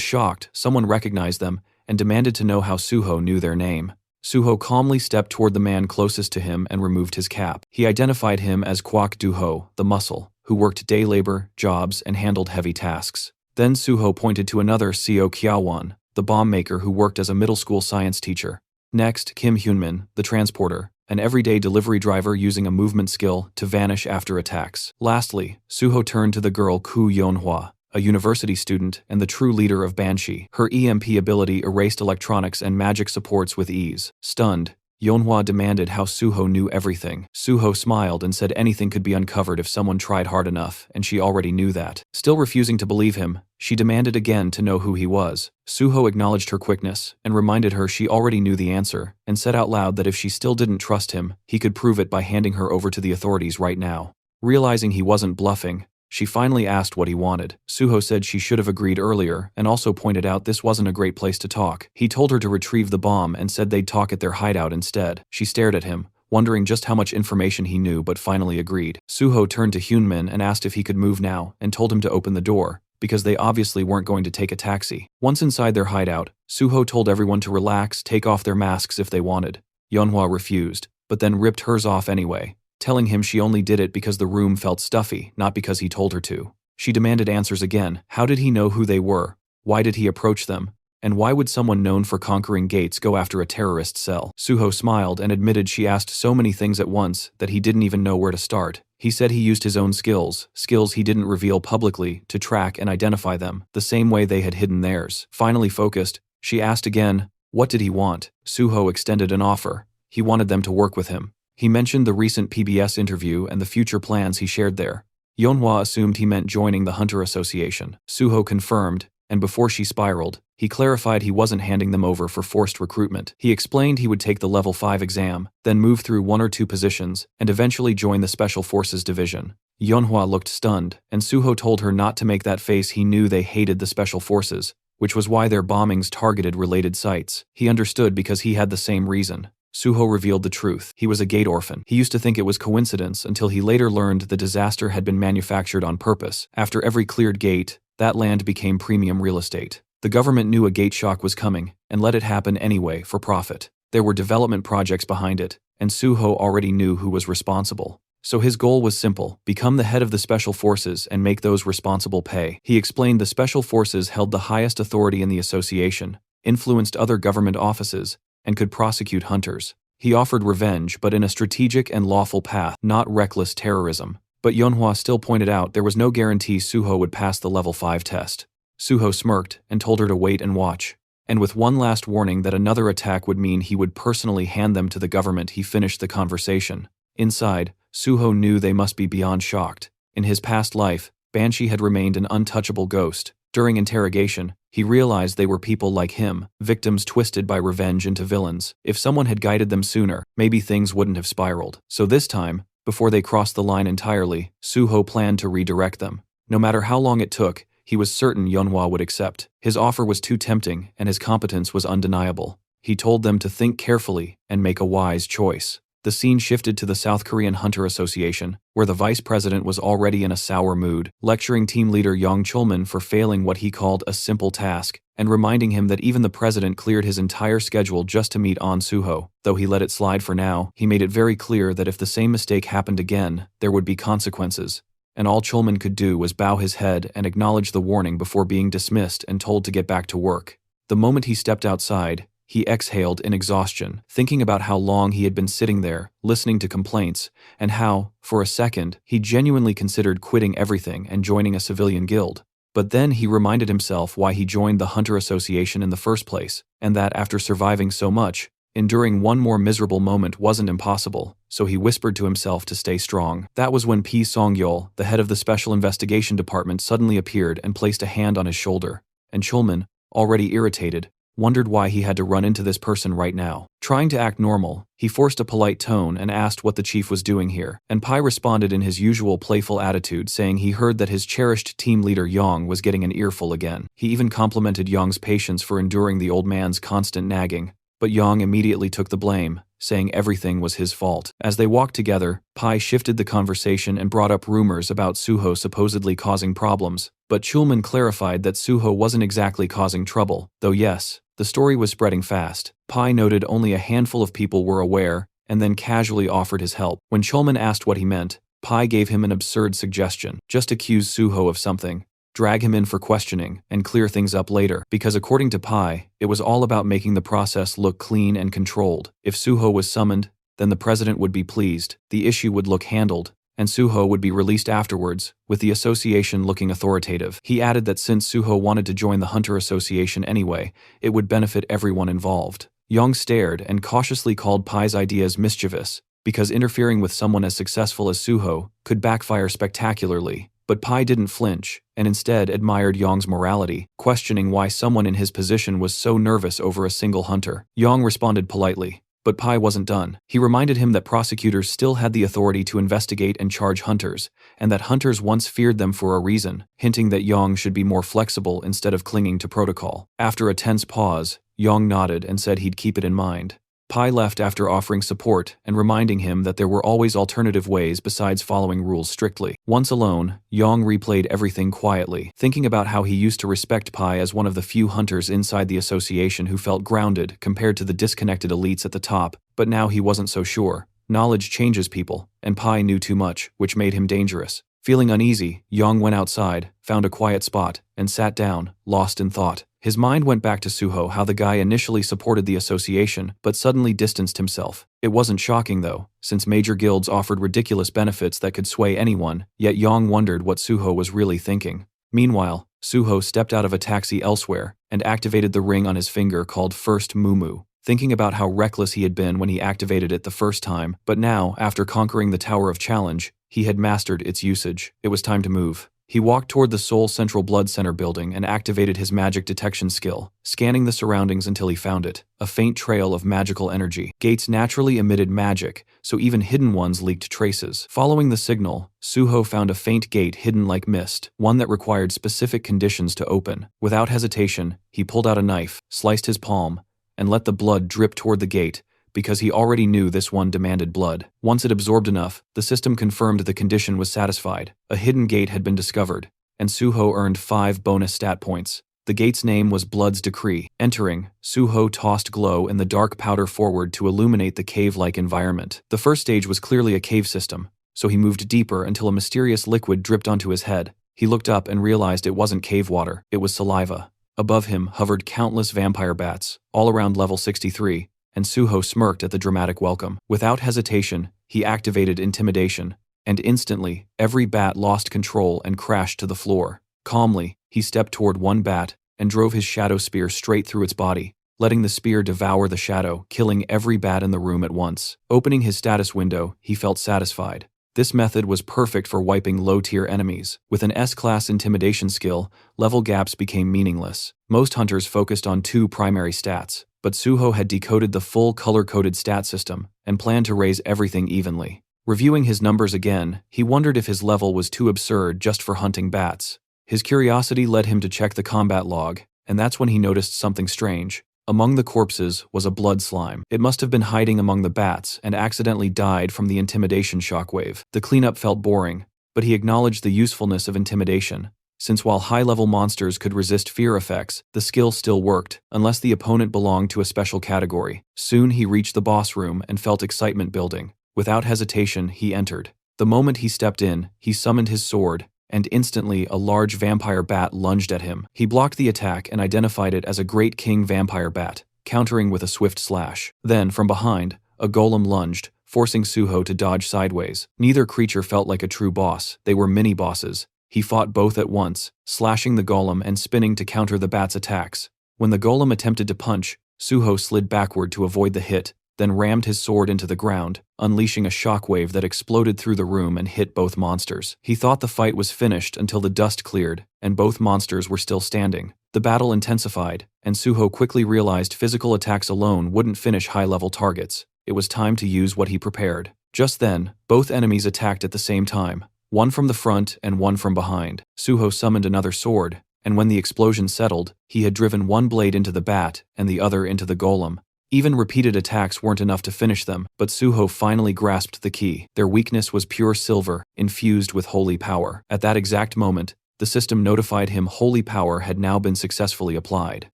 shocked. Someone recognized them and demanded to know how Suho knew their name. Suho calmly stepped toward the man closest to him and removed his cap. He identified him as Kwak Duho, the muscle, who worked day labor, jobs, and handled heavy tasks. Then Suho pointed to another Seo Kiawan, the bomb maker who worked as a middle school science teacher. Next, Kim Hyunmin, the transporter, an everyday delivery driver using a movement skill to vanish after attacks. Lastly, Suho turned to the girl Ku Yeonhwa, a university student and the true leader of Banshee. Her EMP ability erased electronics and magic supports with ease. Stunned, Yeonhwa demanded how Suho knew everything. Suho smiled and said anything could be uncovered if someone tried hard enough, and she already knew that. Still refusing to believe him, she demanded again to know who he was. Suho acknowledged her quickness and reminded her she already knew the answer, and said out loud that if she still didn't trust him, he could prove it by handing her over to the authorities right now. Realizing he wasn't bluffing, she finally asked what he wanted. Suho said she should have agreed earlier and also pointed out this wasn't a great place to talk. He told her to retrieve the bomb and said they'd talk at their hideout instead. She stared at him, wondering just how much information he knew, but finally agreed. Suho turned to Hyunmin and asked if he could move now and told him to open the door, because they obviously weren't going to take a taxi. Once inside their hideout, Suho told everyone to relax, take off their masks if they wanted. Yeonhwa refused, but then ripped hers off anyway, telling him she only did it because the room felt stuffy, not because he told her to. She demanded answers again. How did he know who they were? Why did he approach them? And why would someone known for conquering gates go after a terrorist cell? Suho smiled and admitted she asked so many things at once that he didn't even know where to start. He said he used his own skills he didn't reveal publicly, to track and identify them, the same way they had hidden theirs. Finally focused, she asked again, what did he want? Suho extended an offer. He wanted them to work with him. He mentioned the recent PBS interview and the future plans he shared there. Yeonhwa assumed he meant joining the Hunter Association. Suho confirmed, and before she spiraled, he clarified he wasn't handing them over for forced recruitment. He explained he would take the level 5 exam, then move through 1 or 2 positions, and eventually join the Special Forces Division. Yeonhwa looked stunned, and Suho told her not to make that face. He knew they hated the Special Forces, which was why their bombings targeted related sites. He understood because he had the same reason. Suho revealed the truth. He was a gate orphan. He used to think it was coincidence until he later learned the disaster had been manufactured on purpose. After every cleared gate, that land became premium real estate. The government knew a gate shock was coming and let it happen anyway for profit. There were development projects behind it, and Suho already knew who was responsible. So his goal was simple: become the head of the Special Forces and make those responsible pay. He explained the Special Forces held the highest authority in the association, influenced other government offices, and could prosecute hunters. He offered revenge, but in a strategic and lawful path, not reckless terrorism. But Yeonhwa still pointed out there was no guarantee Suho would pass the level 5 test. Suho smirked and told her to wait and watch. And with one last warning that another attack would mean he would personally hand them to the government, he finished the conversation. Inside, Suho knew they must be beyond shocked. In his past life, Banshee had remained an untouchable ghost. During interrogation, he realized they were people like him, victims twisted by revenge into villains. If someone had guided them sooner, maybe things wouldn't have spiraled. So this time, before they crossed the line entirely, Suho planned to redirect them. No matter how long it took, he was certain Yeonhwa would accept. His offer was too tempting, and his competence was undeniable. He told them to think carefully and make a wise choice. The scene shifted to the South Korean Hunter Association, where the vice president was already in a sour mood, lecturing team leader Yang Chulman for failing what he called a simple task, and reminding him that even the president cleared his entire schedule just to meet An Suho. Though he let it slide for now, he made it very clear that if the same mistake happened again, there would be consequences. And all Chulman could do was bow his head and acknowledge the warning before being dismissed and told to get back to work. The moment he stepped outside, he exhaled in exhaustion, thinking about how long he had been sitting there, listening to complaints, and how, for a second, he genuinely considered quitting everything and joining a civilian guild. But then he reminded himself why he joined the Hunter Association in the first place, and that after surviving so much, enduring one more miserable moment wasn't impossible, so he whispered to himself to stay strong. That was when P. Song-yeol, the head of the Special Investigation Department, suddenly appeared and placed a hand on his shoulder, and Chulman, already irritated, wondered why he had to run into this person right now. Trying to act normal, he forced a polite tone and asked what the chief was doing here, and Pai responded in his usual playful attitude, saying he heard that his cherished team leader Yang was getting an earful again. He even complimented Yang's patience for enduring the old man's constant nagging, but Yang immediately took the blame, saying everything was his fault. As they walked together, Pai shifted the conversation and brought up rumors about Suho supposedly causing problems, but Chulman clarified that Suho wasn't exactly causing trouble, though yes, the story was spreading fast. Pai noted only a handful of people were aware, and then casually offered his help. When Chulman asked what he meant, Pai gave him an absurd suggestion: just accuse Suho of something, drag him in for questioning, and clear things up later, because according to Pai, it was all about making the process look clean and controlled. If Suho was summoned, then the president would be pleased, the issue would look handled, and Suho would be released afterwards, with the association looking authoritative. He added that since Suho wanted to join the Hunter Association anyway, it would benefit everyone involved. Yang stared and cautiously called Pai's ideas mischievous, because interfering with someone as successful as Suho could backfire spectacularly. But Pai didn't flinch, and instead admired Yang's morality, questioning why someone in his position was so nervous over a single hunter. Yang responded politely, But Pai wasn't done. He reminded him that prosecutors still had the authority to investigate and charge hunters, and that hunters once feared them for a reason, hinting that Yang should be more flexible instead of clinging to protocol. After a tense pause, Yang nodded and said he'd keep it in mind. Pai left after offering support and reminding him that there were always alternative ways besides following rules strictly. Once alone, Yang replayed everything quietly, thinking about how he used to respect Pai as one of the few hunters inside the association who felt grounded compared to the disconnected elites at the top, but now he wasn't so sure. Knowledge changes people, and Pai knew too much, which made him dangerous. Feeling uneasy, Yang went outside, found a quiet spot, and sat down, lost in thought. His mind went back to Suho, how the guy initially supported the association, but suddenly distanced himself. It wasn't shocking though, since major guilds offered ridiculous benefits that could sway anyone, yet Yang wondered what Suho was really thinking. Meanwhile, Suho stepped out of a taxi elsewhere, and activated the ring on his finger called First Mumu. Thinking about how reckless he had been when he activated it the first time, but now, after conquering the Tower of Challenge, he had mastered its usage. It was time to move. He walked toward the Seoul Central Blood Center building and activated his magic detection skill, scanning the surroundings until he found it, a faint trail of magical energy. Gates naturally emitted magic, so even hidden ones leaked traces. Following the signal, Suho found a faint gate hidden like mist, one that required specific conditions to open. Without hesitation, he pulled out a knife, sliced his palm, and let the blood drip toward the gate, because he already knew this one demanded blood. Once it absorbed enough, the system confirmed the condition was satisfied. A hidden gate had been discovered, and Suho earned 5 bonus stat points. The gate's name was Blood's Decree. Entering, Suho tossed glow in the dark powder forward to illuminate the cave-like environment. The first stage was clearly a cave system, so he moved deeper until a mysterious liquid dripped onto his head. He looked up and realized it wasn't cave water, it was saliva. Above him hovered countless vampire bats, all around level 63, and Suho smirked at the dramatic welcome. Without hesitation, he activated intimidation, and instantly, every bat lost control and crashed to the floor. Calmly, he stepped toward one bat and drove his shadow spear straight through its body, letting the spear devour the shadow, killing every bat in the room at once. Opening his status window, he felt satisfied. This method was perfect for wiping low-tier enemies. With an S-class intimidation skill, level gaps became meaningless. Most hunters focused on 2 primary stats, but Suho had decoded the full color-coded stat system and planned to raise everything evenly. Reviewing his numbers again, he wondered if his level was too absurd just for hunting bats. His curiosity led him to check the combat log, and that's when he noticed something strange. Among the corpses was a blood slime. It must have been hiding among the bats and accidentally died from the intimidation shockwave. The cleanup felt boring, but he acknowledged the usefulness of intimidation, since while high-level monsters could resist fear effects, the skill still worked, unless the opponent belonged to a special category. Soon he reached the boss room and felt excitement building. Without hesitation, he entered. The moment he stepped in, he summoned his sword, and instantly a large vampire bat lunged at him. He blocked the attack and identified it as a Great King vampire bat, countering with a swift slash. Then, from behind, a golem lunged, forcing Suho to dodge sideways. Neither creature felt like a true boss, they were mini-bosses. He fought both at once, slashing the golem and spinning to counter the bat's attacks. When the golem attempted to punch, Suho slid backward to avoid the hit, then rammed his sword into the ground, unleashing a shockwave that exploded through the room and hit both monsters. He thought the fight was finished until the dust cleared, and both monsters were still standing. The battle intensified, and Suho quickly realized physical attacks alone wouldn't finish high-level targets. It was time to use what he prepared. Just then, both enemies attacked at the same time, one from the front and one from behind. Suho summoned another sword, and when the explosion settled, he had driven one blade into the bat and the other into the golem. Even repeated attacks weren't enough to finish them, but Suho finally grasped the key. Their weakness was pure silver, infused with holy power. At that exact moment, the system notified him holy power had now been successfully applied.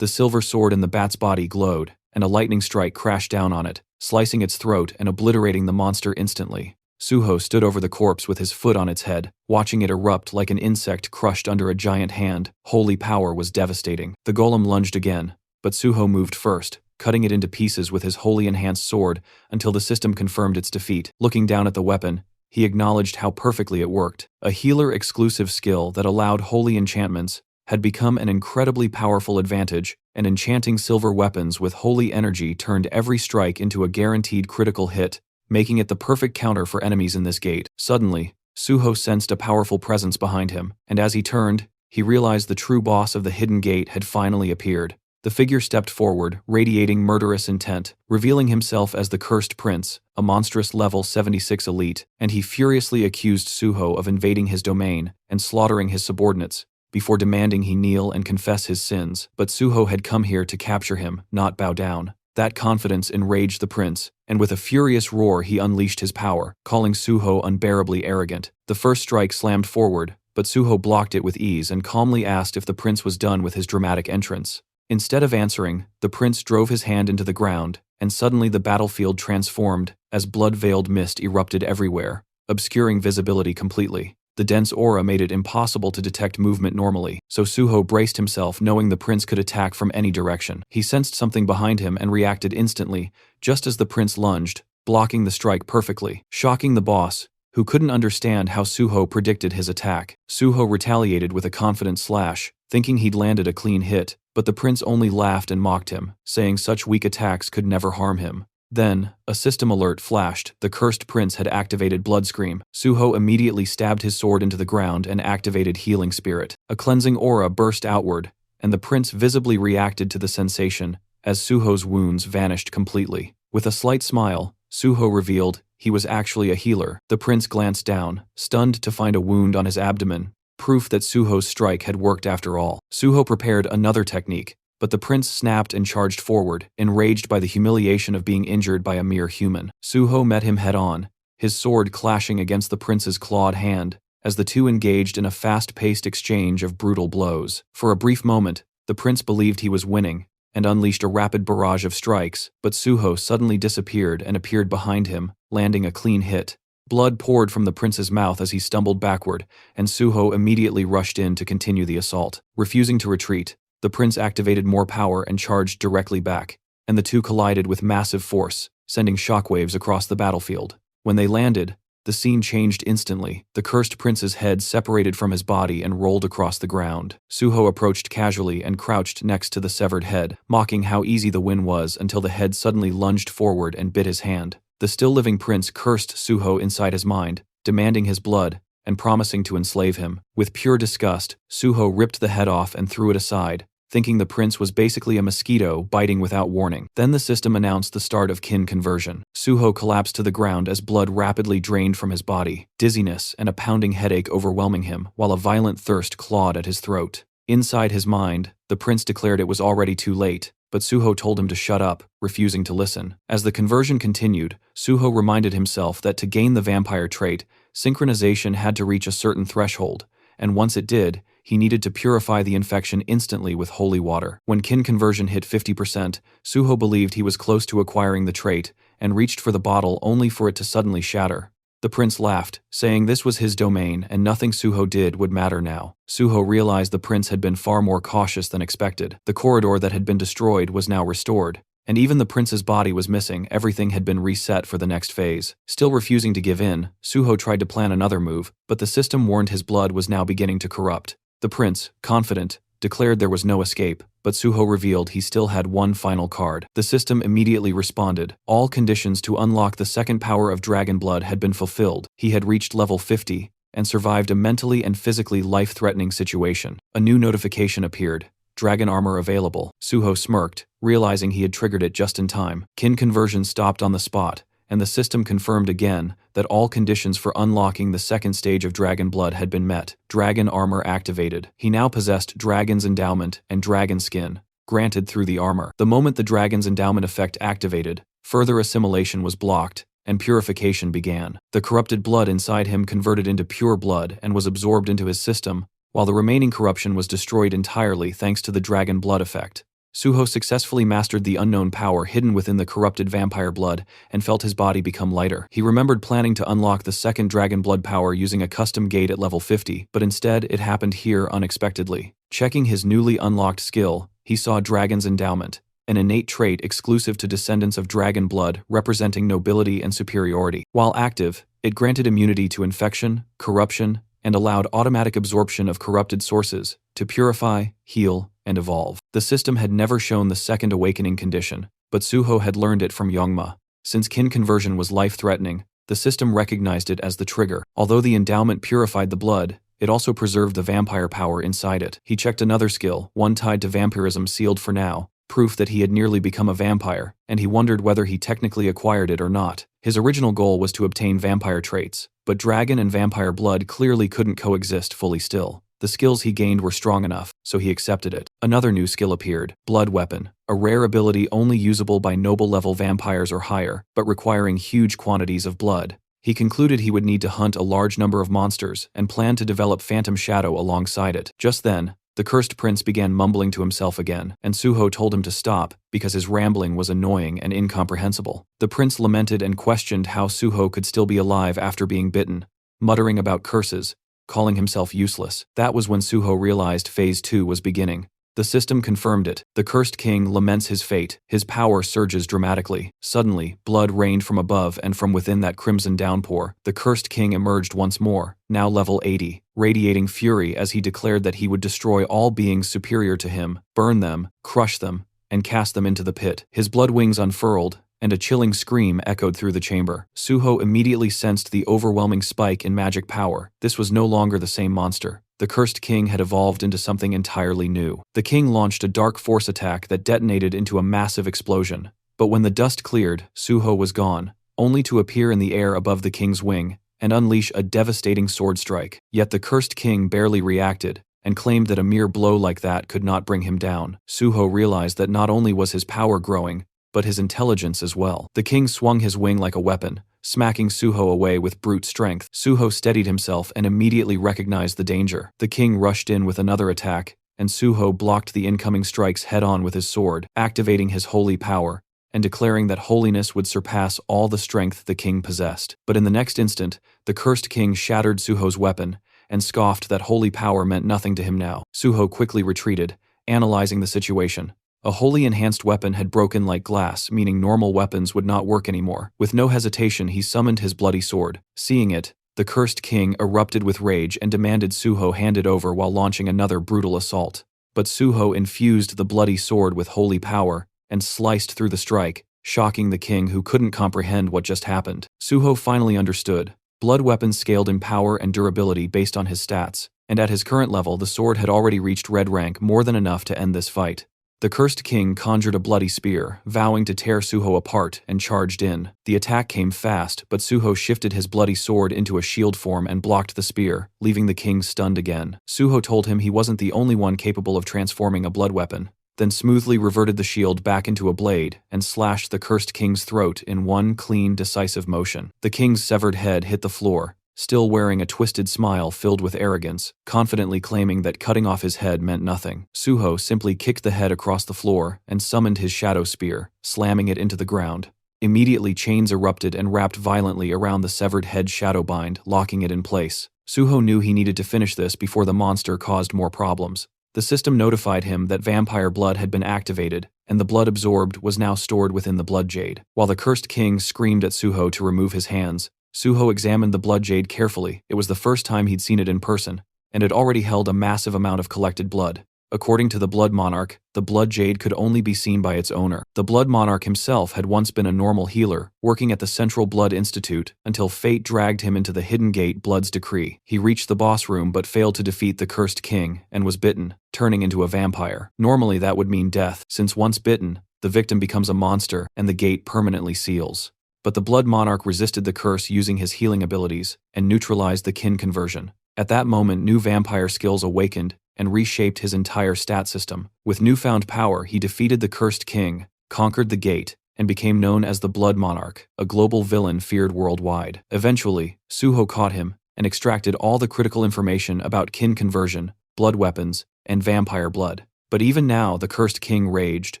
The silver sword in the bat's body glowed, and a lightning strike crashed down on it, slicing its throat and obliterating the monster instantly. Suho stood over the corpse with his foot on its head, watching it erupt like an insect crushed under a giant hand. Holy power was devastating. The golem lunged again, but Suho moved first, cutting it into pieces with his wholly enhanced sword until the system confirmed its defeat. Looking down at the weapon, he acknowledged how perfectly it worked. A healer-exclusive skill that allowed holy enchantments had become an incredibly powerful advantage, and enchanting silver weapons with holy energy turned every strike into a guaranteed critical hit, making it the perfect counter for enemies in this gate. Suddenly, Suho sensed a powerful presence behind him, and as he turned, he realized the true boss of the hidden gate had finally appeared. The figure stepped forward, radiating murderous intent, revealing himself as the Cursed Prince, a monstrous level 76 elite, and he furiously accused Suho of invading his domain and slaughtering his subordinates, before demanding he kneel and confess his sins. But Suho had come here to capture him, not bow down. That confidence enraged the prince, and with a furious roar he unleashed his power, calling Suho unbearably arrogant. The first strike slammed forward, but Suho blocked it with ease and calmly asked if the prince was done with his dramatic entrance. Instead of answering, the prince drove his hand into the ground, and suddenly the battlefield transformed, as blood-veiled mist erupted everywhere, obscuring visibility completely. The dense aura made it impossible to detect movement normally, so Suho braced himself knowing the prince could attack from any direction. He sensed something behind him and reacted instantly, just as the prince lunged, blocking the strike perfectly, shocking the boss, who couldn't understand how Suho predicted his attack. Suho retaliated with a confident slash, thinking he'd landed a clean hit, but the prince only laughed and mocked him, saying such weak attacks could never harm him. Then, a system alert flashed. The Cursed Prince had activated Blood Scream. Suho immediately stabbed his sword into the ground and activated Healing Spirit. A cleansing aura burst outward, and the prince visibly reacted to the sensation, as Suho's wounds vanished completely. With a slight smile, Suho revealed he was actually a healer. The prince glanced down, stunned to find a wound on his abdomen, proof that Suho's strike had worked after all. Suho prepared another technique, but the prince snapped and charged forward, enraged by the humiliation of being injured by a mere human. Suho met him head-on, his sword clashing against the prince's clawed hand, as the two engaged in a fast-paced exchange of brutal blows. For a brief moment, the prince believed he was winning, and unleashed a rapid barrage of strikes, but Suho suddenly disappeared and appeared behind him, landing a clean hit. Blood poured from the prince's mouth as he stumbled backward, and Suho immediately rushed in to continue the assault. Refusing to retreat, the prince activated more power and charged directly back, and the two collided with massive force, sending shockwaves across the battlefield. When they landed, the scene changed instantly. The Cursed Prince's head separated from his body and rolled across the ground. Suho approached casually and crouched next to the severed head, mocking how easy the win was until the head suddenly lunged forward and bit his hand. The still-living prince cursed Suho inside his mind, demanding his blood, and promising to enslave him. With pure disgust, Suho ripped the head off and threw it aside, thinking the prince was basically a mosquito biting without warning. Then the system announced the start of kin conversion. Suho collapsed to the ground as blood rapidly drained from his body, dizziness and a pounding headache overwhelming him, while a violent thirst clawed at his throat. Inside his mind, the prince declared it was already too late, but Suho told him to shut up, refusing to listen. As the conversion continued, Suho reminded himself that to gain the vampire trait, synchronization had to reach a certain threshold, and once it did, he needed to purify the infection instantly with holy water. When kin conversion hit 50%, Suho believed he was close to acquiring the trait, and reached for the bottle only for it to suddenly shatter. The prince laughed, saying this was his domain and nothing Suho did would matter now. Suho realized the prince had been far more cautious than expected. The corridor that had been destroyed was now restored, and even the prince's body was missing. Everything had been reset for the next phase. Still refusing to give in, Suho tried to plan another move, but the system warned his blood was now beginning to corrupt. The prince, confident, declared there was no escape, but Suho revealed he still had one final card. The system immediately responded. All conditions to unlock the second power of dragon blood had been fulfilled. He had reached level 50, and survived a mentally and physically life-threatening situation. A new notification appeared. Dragon armor available. Suho smirked, realizing he had triggered it just in time. Kin conversion stopped on the spot, and the system confirmed again that all conditions for unlocking the second stage of dragon blood had been met. Dragon armor activated. He now possessed Dragon's Endowment and Dragon Skin, granted through the armor. The moment the Dragon's Endowment effect activated, further assimilation was blocked, and purification began. The corrupted blood inside him converted into pure blood and was absorbed into his system, while the remaining corruption was destroyed entirely thanks to the dragon blood effect. Suho successfully mastered the unknown power hidden within the corrupted vampire blood and felt his body become lighter. He remembered planning to unlock the second dragon blood power using a custom gate at level 50, but instead it happened here unexpectedly. Checking his newly unlocked skill, he saw Dragon's Endowment, an innate trait exclusive to descendants of dragon blood representing nobility and superiority. While active, it granted immunity to infection, corruption, and allowed automatic absorption of corrupted sources to purify, heal, and evolve. The system had never shown the second awakening condition, but Suho had learned it from Youngma. Since kin conversion was life-threatening, the system recognized it as the trigger. Although the endowment purified the blood, It also preserved the vampire power inside it. He checked another skill, one tied to vampirism sealed for now, proof that he had nearly become a vampire, and he wondered whether he technically acquired it or not. His original goal was to obtain vampire traits, but dragon and vampire blood clearly couldn't coexist fully still. The skills he gained were strong enough, so he accepted it. Another new skill appeared, Blood Weapon, a rare ability only usable by noble-level vampires or higher, but requiring huge quantities of blood. He concluded he would need to hunt a large number of monsters and planned to develop Phantom Shadow alongside it. Just then, the cursed prince began mumbling to himself again, and Suho told him to stop because his rambling was annoying and incomprehensible. The prince lamented and questioned how Suho could still be alive after being bitten, muttering about curses, calling himself useless. That was when Suho realized Phase 2 was beginning. The system confirmed it. The cursed king laments his fate. His power surges dramatically. Suddenly, blood rained from above and from within that crimson downpour. The cursed king emerged once more, now level 80, radiating fury as he declared that he would destroy all beings superior to him, burn them, crush them, and cast them into the pit. His blood wings unfurled, and a chilling scream echoed through the chamber. Suho immediately sensed the overwhelming spike in magic power. This was no longer the same monster. The cursed king had evolved into something entirely new. The king launched a dark force attack that detonated into a massive explosion. But when the dust cleared, Suho was gone, only to appear in the air above the king's wing and unleash a devastating sword strike. Yet the cursed king barely reacted and claimed that a mere blow like that could not bring him down. Suho realized that not only was his power growing, but his intelligence as well. The king swung his wing like a weapon, smacking Suho away with brute strength. Suho steadied himself and immediately recognized the danger. The king rushed in with another attack, and Suho blocked the incoming strikes head-on with his sword, activating his holy power, and declaring that holiness would surpass all the strength the king possessed. But in the next instant, the cursed king shattered Suho's weapon, and scoffed that holy power meant nothing to him now. Suho quickly retreated, analyzing the situation. A wholly enhanced weapon had broken like glass, meaning normal weapons would not work anymore. With no hesitation, he summoned his bloody sword. Seeing it, the cursed king erupted with rage and demanded Suho hand it over while launching another brutal assault. But Suho infused the bloody sword with holy power and sliced through the strike, shocking the king who couldn't comprehend what just happened. Suho finally understood. Blood weapons scaled in power and durability based on his stats, and at his current level, the sword had already reached red rank, more than enough to end this fight. The cursed king conjured a bloody spear, vowing to tear Suho apart, and charged in. The attack came fast, but Suho shifted his bloody sword into a shield form and blocked the spear, leaving the king stunned again. Suho told him he wasn't the only one capable of transforming a blood weapon, then smoothly reverted the shield back into a blade and slashed the cursed king's throat in one clean, decisive motion. The king's severed head hit the floor, still wearing a twisted smile filled with arrogance, confidently claiming that cutting off his head meant nothing. Suho simply kicked the head across the floor and summoned his shadow spear, slamming it into the ground. Immediately, chains erupted and wrapped violently around the severed head shadowbind, locking it in place. Suho knew he needed to finish this before the monster caused more problems. The system notified him that vampire blood had been activated, and the blood absorbed was now stored within the blood jade. While the cursed king screamed at Suho to remove his hands, Suho examined the blood jade carefully. It was the first time he'd seen it in person, and it already held a massive amount of collected blood. According to the Blood Monarch, the blood jade could only be seen by its owner. The Blood Monarch himself had once been a normal healer, working at the Central Blood Institute, until fate dragged him into the Hidden Gate Blood's decree. He reached the boss room but failed to defeat the cursed king, and was bitten, turning into a vampire. Normally that would mean death, since once bitten, the victim becomes a monster, and the gate permanently seals. But the Blood Monarch resisted the curse using his healing abilities, and neutralized the kin conversion. At that moment, new vampire skills awakened, and reshaped his entire stat system. With newfound power, he defeated the cursed king, conquered the gate, and became known as the Blood Monarch, a global villain feared worldwide. Eventually, Suho caught him, and extracted all the critical information about kin conversion, blood weapons, and vampire blood. But even now, the cursed king raged,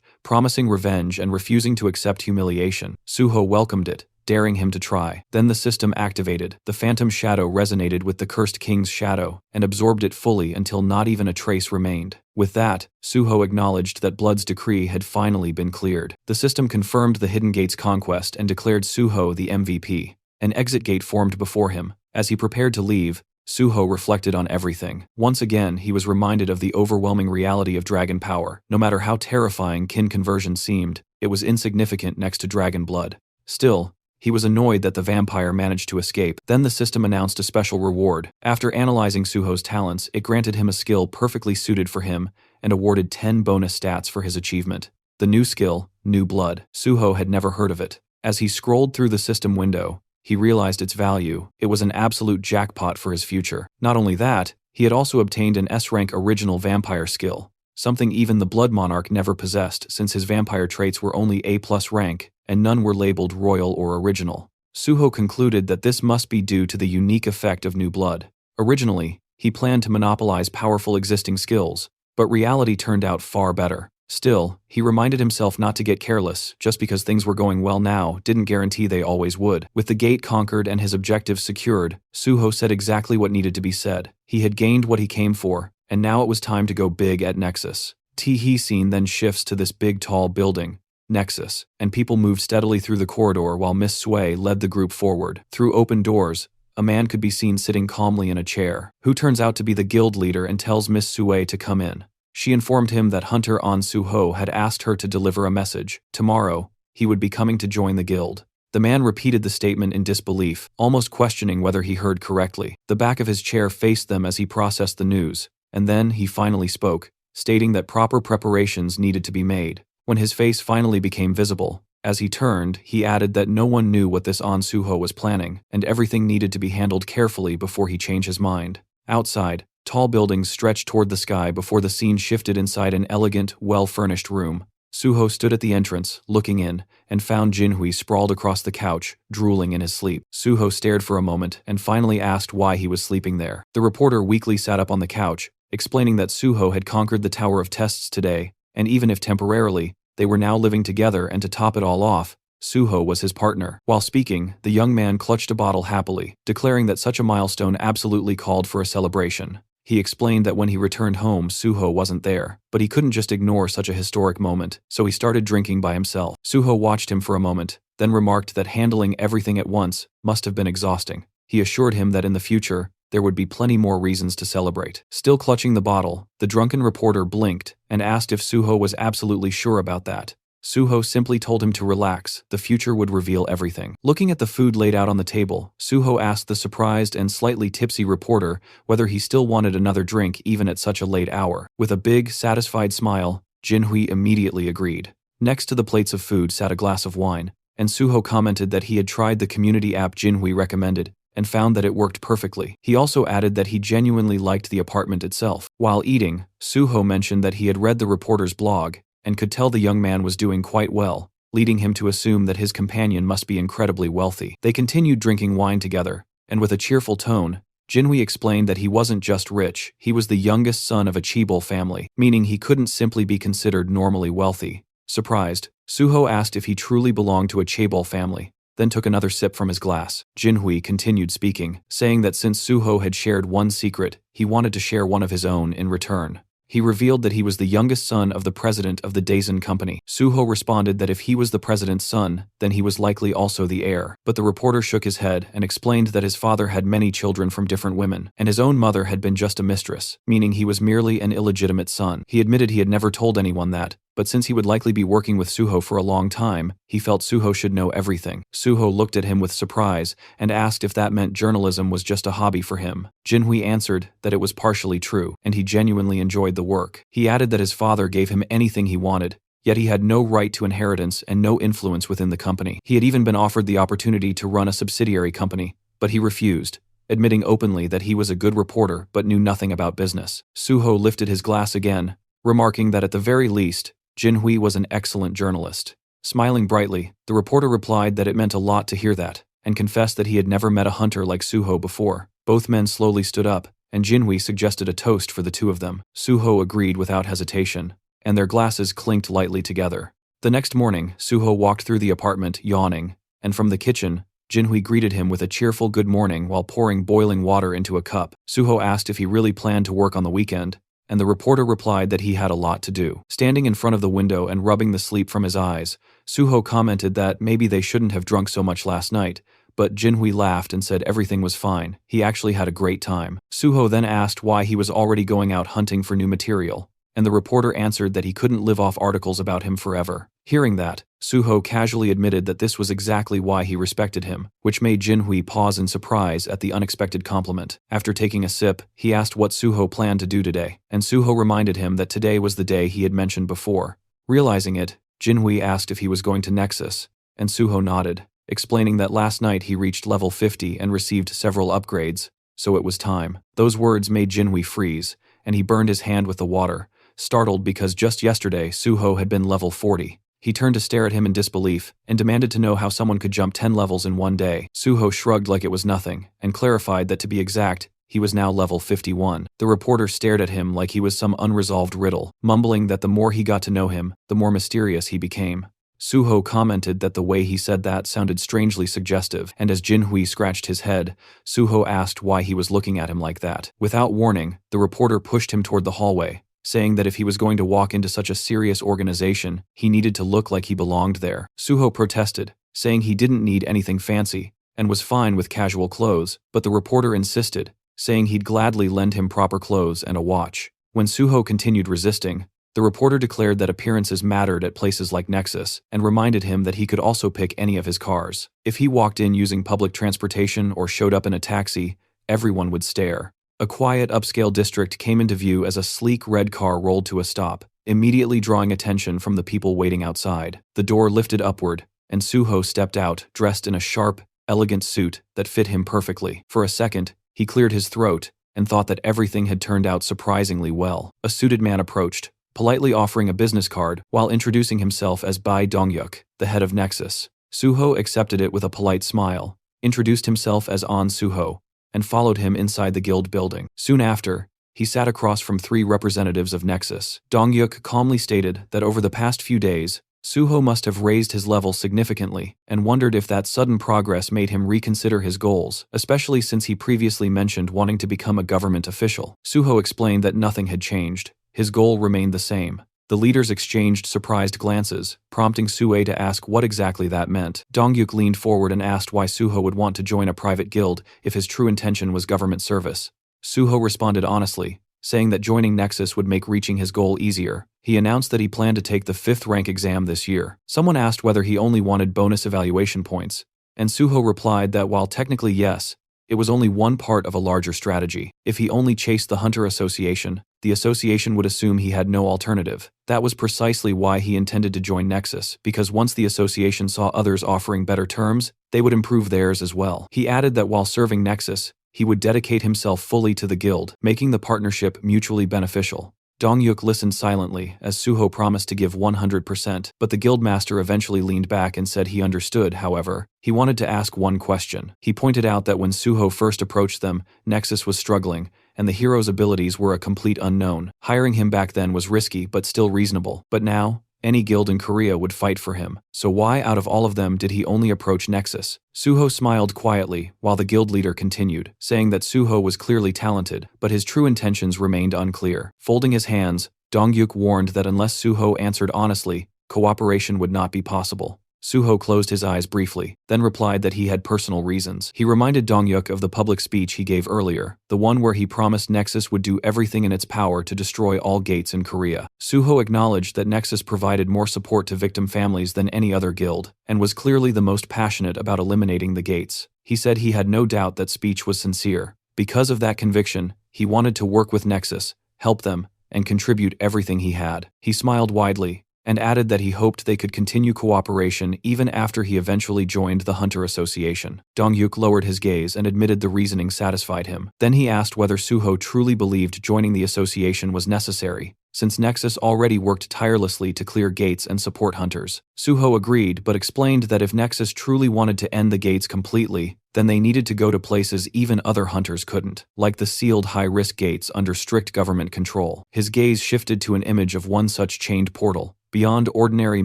promising revenge and refusing to accept humiliation. Suho welcomed it, daring him to try. Then the system activated. The phantom shadow resonated with the cursed king's shadow, and absorbed it fully until not even a trace remained. With that, Suho acknowledged that Blood's decree had finally been cleared. The system confirmed the Hidden Gate's conquest and declared Suho the MVP. An exit gate formed before him. As he prepared to leave, Suho reflected on everything. Once again, he was reminded of the overwhelming reality of dragon power. No matter how terrifying kin conversion seemed, it was insignificant next to dragon blood. Still, He was annoyed that the vampire managed to escape. Then the system announced a special reward. After analyzing Suho's talents, it granted him a skill perfectly suited for him and awarded 10 bonus stats for his achievement. The new skill, New Blood. Suho had never heard of it. As he scrolled through the system window, he realized its value. It was an absolute jackpot for his future. Not only that, he had also obtained an S-rank original vampire skill, something even the Blood Monarch never possessed since his vampire traits were only A+ rank, and none were labeled royal or original. Suho concluded that this must be due to the unique effect of New Blood. Originally, he planned to monopolize powerful existing skills, but reality turned out far better. Still, he reminded himself not to get careless. Just because things were going well now didn't guarantee they always would. With the gate conquered and his objectives secured, Suho said exactly what needed to be said. He had gained what he came for, and now it was time to go big at Nexus. Tee scene then shifts to this big tall building, Nexus, and people moved steadily through the corridor while Miss Sui led the group forward. Through open doors, a man could be seen sitting calmly in a chair, who turns out to be the guild leader and tells Miss Sui to come in. She informed him that Hunter An Suho had asked her to deliver a message. Tomorrow, he would be coming to join the guild. The man repeated the statement in disbelief, almost questioning whether he heard correctly. The back of his chair faced them as he processed the news, and then he finally spoke, stating that proper preparations needed to be made. When his face finally became visible, as he turned, he added that no one knew what this An Suho was planning, and everything needed to be handled carefully before he changed his mind. Outside, tall buildings stretched toward the sky before the scene shifted inside an elegant, well-furnished room. Suho stood at the entrance, looking in, and found Jinhui sprawled across the couch, drooling in his sleep. Suho stared for a moment and finally asked why he was sleeping there. The reporter weakly sat up on the couch, explaining that Suho had conquered the Tower of Tests today, and even if temporarily, they were now living together, and to top it all off, Suho was his partner. While speaking, the young man clutched a bottle happily, declaring that such a milestone absolutely called for a celebration. He explained that when he returned home, Suho wasn't there, but he couldn't just ignore such a historic moment, so he started drinking by himself. Suho watched him for a moment, then remarked that handling everything at once must have been exhausting. He assured him that in the future, there would be plenty more reasons to celebrate. Still clutching the bottle, the drunken reporter blinked and asked if Suho was absolutely sure about that. Suho simply told him to relax, the future would reveal everything. Looking at the food laid out on the table, Suho asked the surprised and slightly tipsy reporter whether he still wanted another drink even at such a late hour. With a big, satisfied smile, Jinhui immediately agreed. Next to the plates of food sat a glass of wine, and Suho commented that he had tried the community app Jinhui recommended and found that it worked perfectly. He also added that he genuinely liked the apartment itself. While eating, Suho mentioned that he had read the reporter's blog and could tell the young man was doing quite well, leading him to assume that his companion must be incredibly wealthy. They continued drinking wine together, and with a cheerful tone, Jinhui explained that he wasn't just rich, he was the youngest son of a Chaebol family, meaning he couldn't simply be considered normally wealthy. Surprised, Suho asked if he truly belonged to a Chaebol family, then took another sip from his glass. Jinhui continued speaking, saying that since Suho had shared one secret, he wanted to share one of his own in return. He revealed that he was the youngest son of the president of the Daisen Company. Suho responded that if he was the president's son, then he was likely also the heir. But the reporter shook his head and explained that his father had many children from different women, and his own mother had been just a mistress, meaning he was merely an illegitimate son. He admitted he had never told anyone that, but since he would likely be working with Suho for a long time, he felt Suho should know everything. Suho looked at him with surprise and asked if that meant journalism was just a hobby for him. Jinhui answered that it was partially true, and he genuinely enjoyed the work. He added that his father gave him anything he wanted, yet he had no right to inheritance and no influence within the company. He had even been offered the opportunity to run a subsidiary company, but he refused, admitting openly that he was a good reporter but knew nothing about business. Suho lifted his glass again, remarking that at the very least, Jinhui was an excellent journalist. Smiling brightly, the reporter replied that it meant a lot to hear that, and confessed that he had never met a hunter like Suho before. Both men slowly stood up, and Jinhui suggested a toast for the two of them. Suho agreed without hesitation, and their glasses clinked lightly together. The next morning, Suho walked through the apartment, yawning, and from the kitchen, Jinhui greeted him with a cheerful good morning while pouring boiling water into a cup. Suho asked if he really planned to work on the weekend, and the reporter replied that he had a lot to do. Standing in front of the window and rubbing the sleep from his eyes, Suho commented that maybe they shouldn't have drunk so much last night, but Jinhui laughed and said everything was fine. He actually had a great time. Suho then asked why he was already going out hunting for new material, and the reporter answered that he couldn't live off articles about him forever. Hearing that, Suho casually admitted that this was exactly why he respected him, which made Jinhui pause in surprise at the unexpected compliment. After taking a sip, he asked what Suho planned to do today, and Suho reminded him that today was the day he had mentioned before. Realizing it, Jinhui asked if he was going to Nexus, and Suho nodded, explaining that last night he reached level 50 and received several upgrades, so it was time. Those words made Jinhui freeze, and he burned his hand with the water, startled because just yesterday Suho had been level 40. He turned to stare at him in disbelief and demanded to know how someone could jump 10 levels in one day. Suho shrugged like it was nothing and clarified that to be exact, he was now level 51. The reporter stared at him like he was some unresolved riddle, mumbling that the more he got to know him, the more mysterious he became. Suho commented that the way he said that sounded strangely suggestive, and as Jinhui scratched his head, Suho asked why he was looking at him like that. Without warning, the reporter pushed him toward the hallway, saying that if he was going to walk into such a serious organization, he needed to look like he belonged there. Suho protested, saying he didn't need anything fancy, and was fine with casual clothes, but the reporter insisted, saying he'd gladly lend him proper clothes and a watch. When Suho continued resisting, the reporter declared that appearances mattered at places like Nexus, and reminded him that he could also pick any of his cars. If he walked in using public transportation or showed up in a taxi, everyone would stare. A quiet upscale district came into view as a sleek red car rolled to a stop, immediately drawing attention from the people waiting outside. The door lifted upward, and Suho stepped out, dressed in a sharp, elegant suit that fit him perfectly. For a second, he cleared his throat and thought that everything had turned out surprisingly well. A suited man approached, politely offering a business card while introducing himself as Bai Dongyuk, the head of Nexus. Suho accepted it with a polite smile, introduced himself as An Suho, and followed him inside the guild building. Soon after, he sat across from 3 representatives of Nexus. Dongyuk calmly stated that over the past few days, Suho must have raised his level significantly and wondered if that sudden progress made him reconsider his goals, especially since he previously mentioned wanting to become a government official. Suho explained that nothing had changed. His goal remained the same. The leaders exchanged surprised glances, prompting Sue to ask what exactly that meant. Dongyuk leaned forward and asked why Suho would want to join a private guild if his true intention was government service. Suho responded honestly, saying that joining Nexus would make reaching his goal easier. He announced that he planned to take the 5th rank exam this year. Someone asked whether he only wanted bonus evaluation points, and Suho replied that while technically yes, it was only one part of a larger strategy. If he only chased the Hunter Association, the association would assume he had no alternative. That was precisely why he intended to join Nexus, because once the association saw others offering better terms, they would improve theirs as well. He added that while serving Nexus, he would dedicate himself fully to the guild, making the partnership mutually beneficial. Dongyuk listened silently as Suho promised to give 100%, but the guildmaster eventually leaned back and said he understood. However, he wanted to ask one question. He pointed out that when Suho first approached them, Nexus was struggling, and the hero's abilities were a complete unknown. Hiring him back then was risky but still reasonable. But now, any guild in Korea would fight for him. So why out of all of them did he only approach Nexus? Suho smiled quietly while the guild leader continued, saying that Suho was clearly talented, but his true intentions remained unclear. Folding his hands, Dongyuk warned that unless Suho answered honestly, cooperation would not be possible. Suho closed his eyes briefly, then replied that he had personal reasons. He reminded Dongyuk of the public speech he gave earlier, the one where he promised Nexus would do everything in its power to destroy all gates in Korea. Suho acknowledged that Nexus provided more support to victim families than any other guild, and was clearly the most passionate about eliminating the gates. He said he had no doubt that speech was sincere. Because of that conviction, he wanted to work with Nexus, help them, and contribute everything he had. He smiled widely, and added that he hoped they could continue cooperation even after he eventually joined the Hunter Association. Dongyuk lowered his gaze and admitted the reasoning satisfied him. Then he asked whether Suho truly believed joining the association was necessary, since Nexus already worked tirelessly to clear gates and support hunters. Suho agreed but explained that if Nexus truly wanted to end the gates completely, then they needed to go to places even other hunters couldn't, like the sealed high-risk gates under strict government control. His gaze shifted to an image of one such chained portal. Beyond ordinary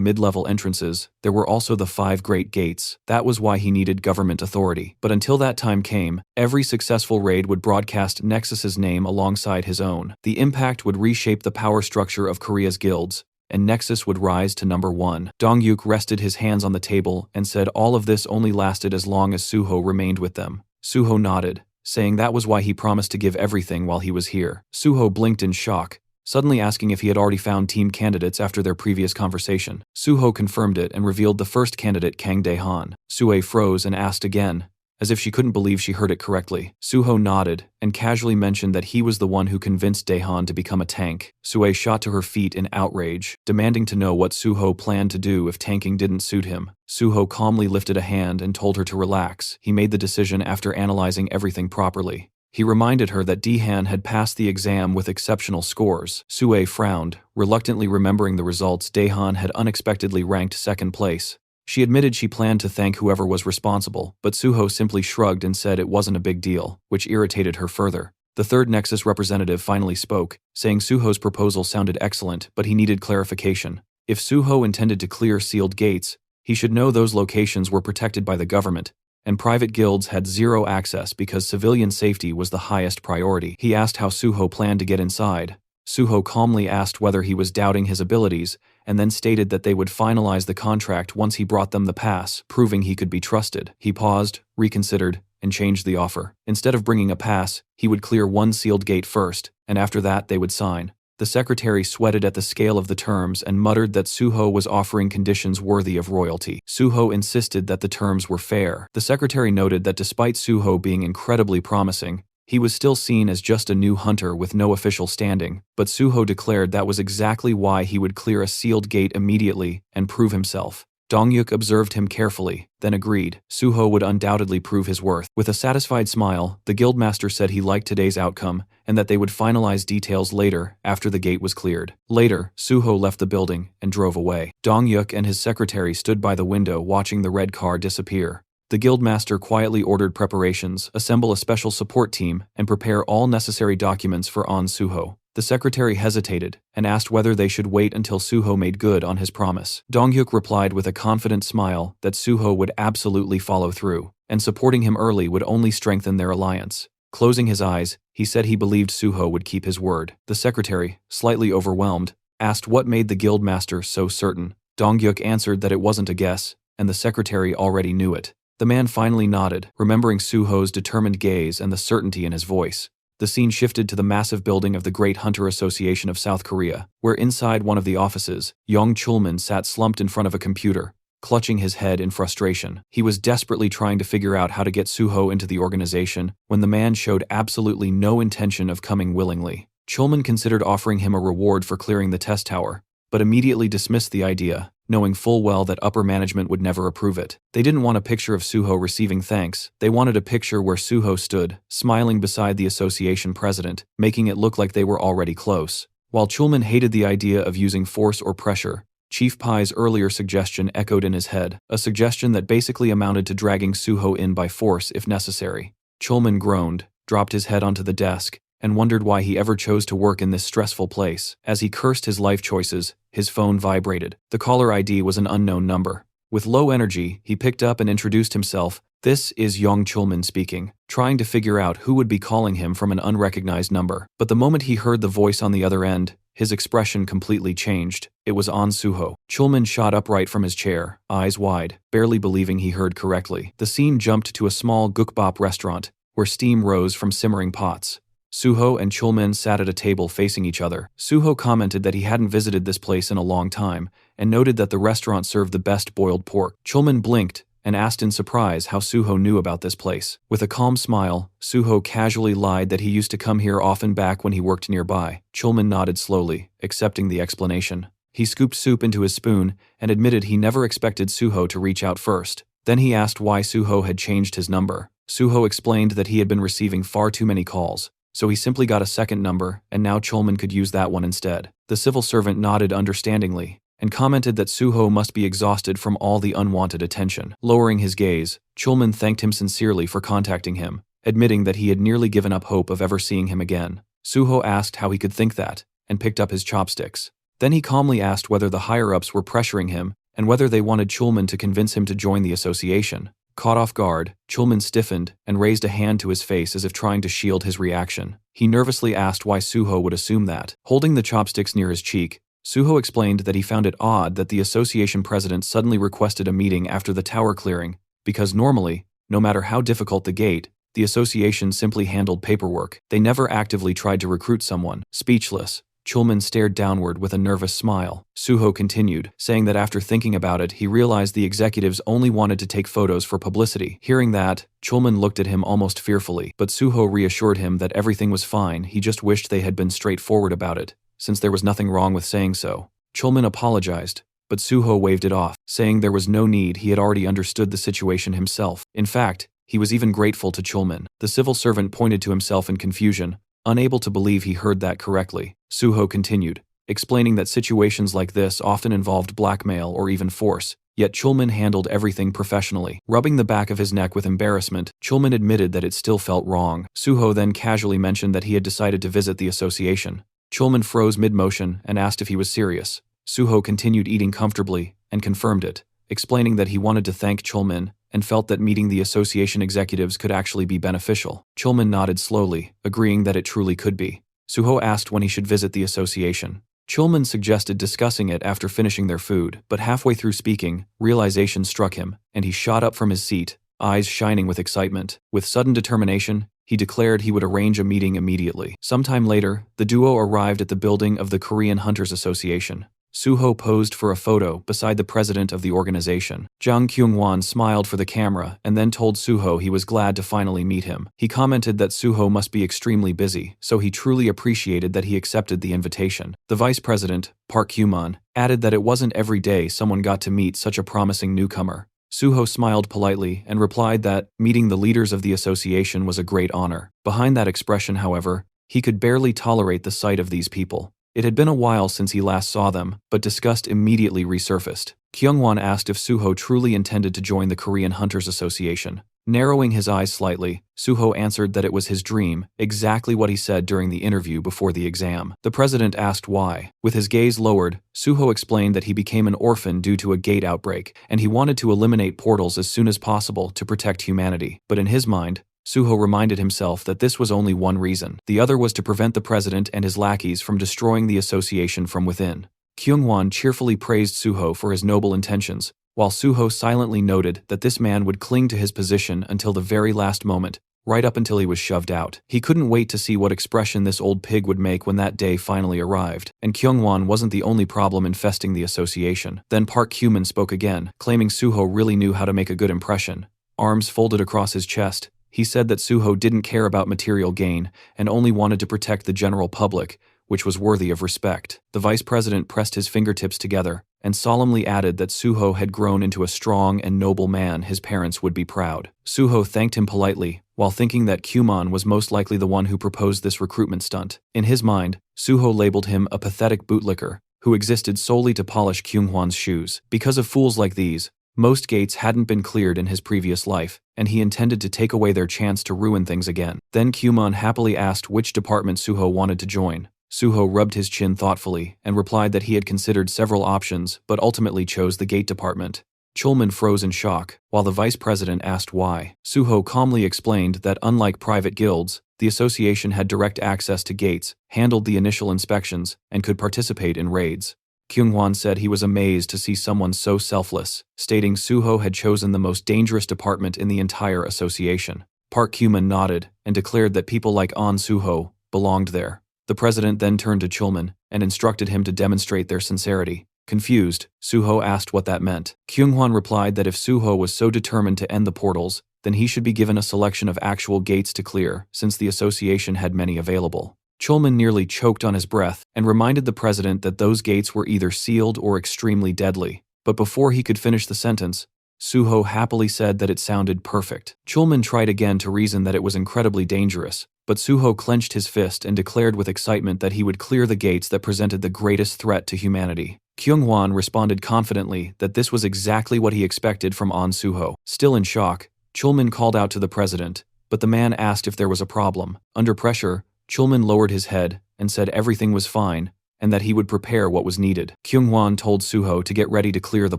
mid-level entrances, there were also the 5 Great Gates. That was why he needed government authority. But until that time came, every successful raid would broadcast Nexus's name alongside his own. The impact would reshape the power structure of Korea's guilds, and Nexus would rise to number 1. Dongyuk rested his hands on the table and said all of this only lasted as long as Suho remained with them. Suho nodded, saying that was why he promised to give everything while he was here. Suho blinked in shock, suddenly asking if he had already found team candidates after their previous conversation. Suho confirmed it and revealed the first candidate, Kang Dae-han. Sue froze and asked again, as if she couldn't believe she heard it correctly. Suho nodded and casually mentioned that he was the one who convinced Dae-han to become a tank. Sue shot to her feet in outrage, demanding to know what Suho planned to do if tanking didn't suit him. Suho calmly lifted a hand and told her to relax. He made the decision after analyzing everything properly. He reminded her that Dae-han had passed the exam with exceptional scores. Sue frowned, reluctantly remembering the results. Dae-han had unexpectedly ranked second place. She admitted she planned to thank whoever was responsible, but Suho simply shrugged and said it wasn't a big deal, which irritated her further. The third Nexus representative finally spoke, saying Suho's proposal sounded excellent, but he needed clarification. If Suho intended to clear sealed gates, he should know those locations were protected by the government, and private guilds had zero access because civilian safety was the highest priority. He asked how Suho planned to get inside. Suho calmly asked whether he was doubting his abilities, and then stated that they would finalize the contract once he brought them the pass, proving he could be trusted. He paused, reconsidered, and changed the offer. Instead of bringing a pass, he would clear one sealed gate first, and after that they would sign. The secretary sweated at the scale of the terms and muttered that Suho was offering conditions worthy of royalty. Suho insisted that the terms were fair. The secretary noted that despite Suho being incredibly promising, he was still seen as just a new hunter with no official standing, but Suho declared that was exactly why he would clear a sealed gate immediately and prove himself. Dongyuk observed him carefully, then agreed. Suho would undoubtedly prove his worth. With a satisfied smile, the guildmaster said he liked today's outcome and that they would finalize details later after the gate was cleared. Later, Suho left the building and drove away. Dongyuk and his secretary stood by the window watching the red car disappear. The guildmaster quietly ordered preparations, assemble a special support team, and prepare all necessary documents for On Suho. The secretary hesitated and asked whether they should wait until Suho made good on his promise. Dongyuk replied with a confident smile that Suho would absolutely follow through, and supporting him early would only strengthen their alliance. Closing his eyes, he said he believed Suho would keep his word. The secretary, slightly overwhelmed, asked what made the guildmaster so certain. Dongyuk answered that it wasn't a guess, and the secretary already knew it. The man finally nodded, remembering Suho's determined gaze and the certainty in his voice. The scene shifted to the massive building of the Great Hunter Association of South Korea, where inside one of the offices, Yong Chulman sat slumped in front of a computer, clutching his head in frustration. He was desperately trying to figure out how to get Suho into the organization when the man showed absolutely no intention of coming willingly. Chulman considered offering him a reward for clearing the test tower, but immediately dismissed the idea, knowing full well that upper management would never approve it. They didn't want a picture of Suho receiving thanks. They wanted a picture where Suho stood, smiling beside the association president, making it look like they were already close. While Chulman hated the idea of using force or pressure, Chief Pai's earlier suggestion echoed in his head, a suggestion that basically amounted to dragging Suho in by force if necessary. Chulman groaned, dropped his head onto the desk, and wondered why he ever chose to work in this stressful place. As he cursed his life choices, his phone vibrated. The caller ID was an unknown number. With low energy, he picked up and introduced himself. "This is Yong Chulman speaking," trying to figure out who would be calling him from an unrecognized number. But the moment he heard the voice on the other end, his expression completely changed. It was On Suho. Chulman shot upright from his chair, eyes wide, barely believing he heard correctly. The scene jumped to a small gukbap restaurant, where steam rose from simmering pots. Suho and Chulman sat at a table facing each other. Suho commented that he hadn't visited this place in a long time, and noted that the restaurant served the best boiled pork. Chulman blinked and asked in surprise how Suho knew about this place. With a calm smile, Suho casually lied that he used to come here often back when he worked nearby. Chulman nodded slowly, accepting the explanation. He scooped soup into his spoon and admitted he never expected Suho to reach out first. Then he asked why Suho had changed his number. Suho explained that he had been receiving far too many calls, so he simply got a second number, and now Chulman could use that one instead. The civil servant nodded understandingly, and commented that Suho must be exhausted from all the unwanted attention. Lowering his gaze, Chulman thanked him sincerely for contacting him, admitting that he had nearly given up hope of ever seeing him again. Suho asked how he could think that, and picked up his chopsticks. Then he calmly asked whether the higher-ups were pressuring him, and whether they wanted Chulman to convince him to join the association. Caught off guard, Chulman stiffened and raised a hand to his face as if trying to shield his reaction. He nervously asked why Suho would assume that. Holding the chopsticks near his cheek, Suho explained that he found it odd that the association president suddenly requested a meeting after the tower clearing, because normally, no matter how difficult the gate, the association simply handled paperwork. They never actively tried to recruit someone. Speechless, Chulman stared downward with a nervous smile. Suho continued, saying that after thinking about it, he realized the executives only wanted to take photos for publicity. Hearing that, Chulman looked at him almost fearfully, but Suho reassured him that everything was fine. He just wished they had been straightforward about it, since there was nothing wrong with saying so. Chulman apologized, but Suho waved it off, saying there was no need. He had already understood the situation himself. In fact, he was even grateful to Chulman. The civil servant pointed to himself in confusion, unable to believe he heard that correctly. Suho continued, explaining that situations like this often involved blackmail or even force, yet Chulman handled everything professionally. Rubbing the back of his neck with embarrassment, Chulman admitted that it still felt wrong. Suho then casually mentioned that he had decided to visit the association. Chulman froze mid-motion and asked if he was serious. Suho continued eating comfortably and confirmed it, explaining that he wanted to thank Chulman and felt that meeting the association executives could actually be beneficial. Chulman nodded slowly, agreeing that it truly could be. Suho asked when he should visit the association. Chulman suggested discussing it after finishing their food, but halfway through speaking, realization struck him, and he shot up from his seat, eyes shining with excitement. With sudden determination, he declared he would arrange a meeting immediately. Sometime later, the duo arrived at the building of the Korean Hunters Association. Suho posed for a photo beside the president of the organization. Jang Kyung-won smiled for the camera and then told Suho he was glad to finally meet him. He commented that Suho must be extremely busy, so he truly appreciated that he accepted the invitation. The vice president, Park Kyuman, added that it wasn't every day someone got to meet such a promising newcomer. Suho smiled politely and replied that meeting the leaders of the association was a great honor. Behind that expression, however, he could barely tolerate the sight of these people. It had been a while since he last saw them, but disgust immediately resurfaced. Kyungwon asked if Suho truly intended to join the Korean Hunters Association. Narrowing his eyes slightly, Suho answered that it was his dream, exactly what he said during the interview before the exam. The president asked why. With his gaze lowered, Suho explained that he became an orphan due to a gate outbreak, and he wanted to eliminate portals as soon as possible to protect humanity. But in his mind, Suho reminded himself that this was only one reason. The other was to prevent the president and his lackeys from destroying the association from within. Kyungwon cheerfully praised Suho for his noble intentions, while Suho silently noted that this man would cling to his position until the very last moment, right up until he was shoved out. He couldn't wait to see what expression this old pig would make when that day finally arrived. And Kyungwon wasn't the only problem infesting the association. Then Park Kyuman spoke again, claiming Suho really knew how to make a good impression. Arms folded across his chest, he said that Suho didn't care about material gain and only wanted to protect the general public, which was worthy of respect. The vice president pressed his fingertips together and solemnly added that Suho had grown into a strong and noble man. His parents would be proud. Suho thanked him politely, while thinking that Kyuman was most likely the one who proposed this recruitment stunt. In his mind, Suho labeled him a pathetic bootlicker who existed solely to polish Kyunghwan's shoes. Because of fools like these, most gates hadn't been cleared in his previous life, and he intended to take away their chance to ruin things again. Then Kyuman happily asked which department Suho wanted to join. Suho rubbed his chin thoughtfully and replied that he had considered several options but ultimately chose the gate department. Chulman froze in shock, while the vice president asked why. Suho calmly explained that unlike private guilds, the association had direct access to gates, handled the initial inspections, and could participate in raids. Kyunghwan said he was amazed to see someone so selfless, stating Suho had chosen the most dangerous department in the entire association. Park Kyuman nodded and declared that people like An Suho belonged there. The president then turned to Chulman and instructed him to demonstrate their sincerity. Confused, Suho asked what that meant. Kyunghwan replied that if Suho was so determined to end the portals, then he should be given a selection of actual gates to clear, since the association had many available. Chulman nearly choked on his breath and reminded the president that those gates were either sealed or extremely deadly. But before he could finish the sentence, Suho happily said that it sounded perfect. Chulman tried again to reason that it was incredibly dangerous, but Suho clenched his fist and declared with excitement that he would clear the gates that presented the greatest threat to humanity. Kyunghwan responded confidently that this was exactly what he expected from An Suho. Still in shock, Chulman called out to the president, but the man asked if there was a problem. Under pressure, Chulman lowered his head and said everything was fine and that he would prepare what was needed. Kyunghwan told Suho to get ready to clear the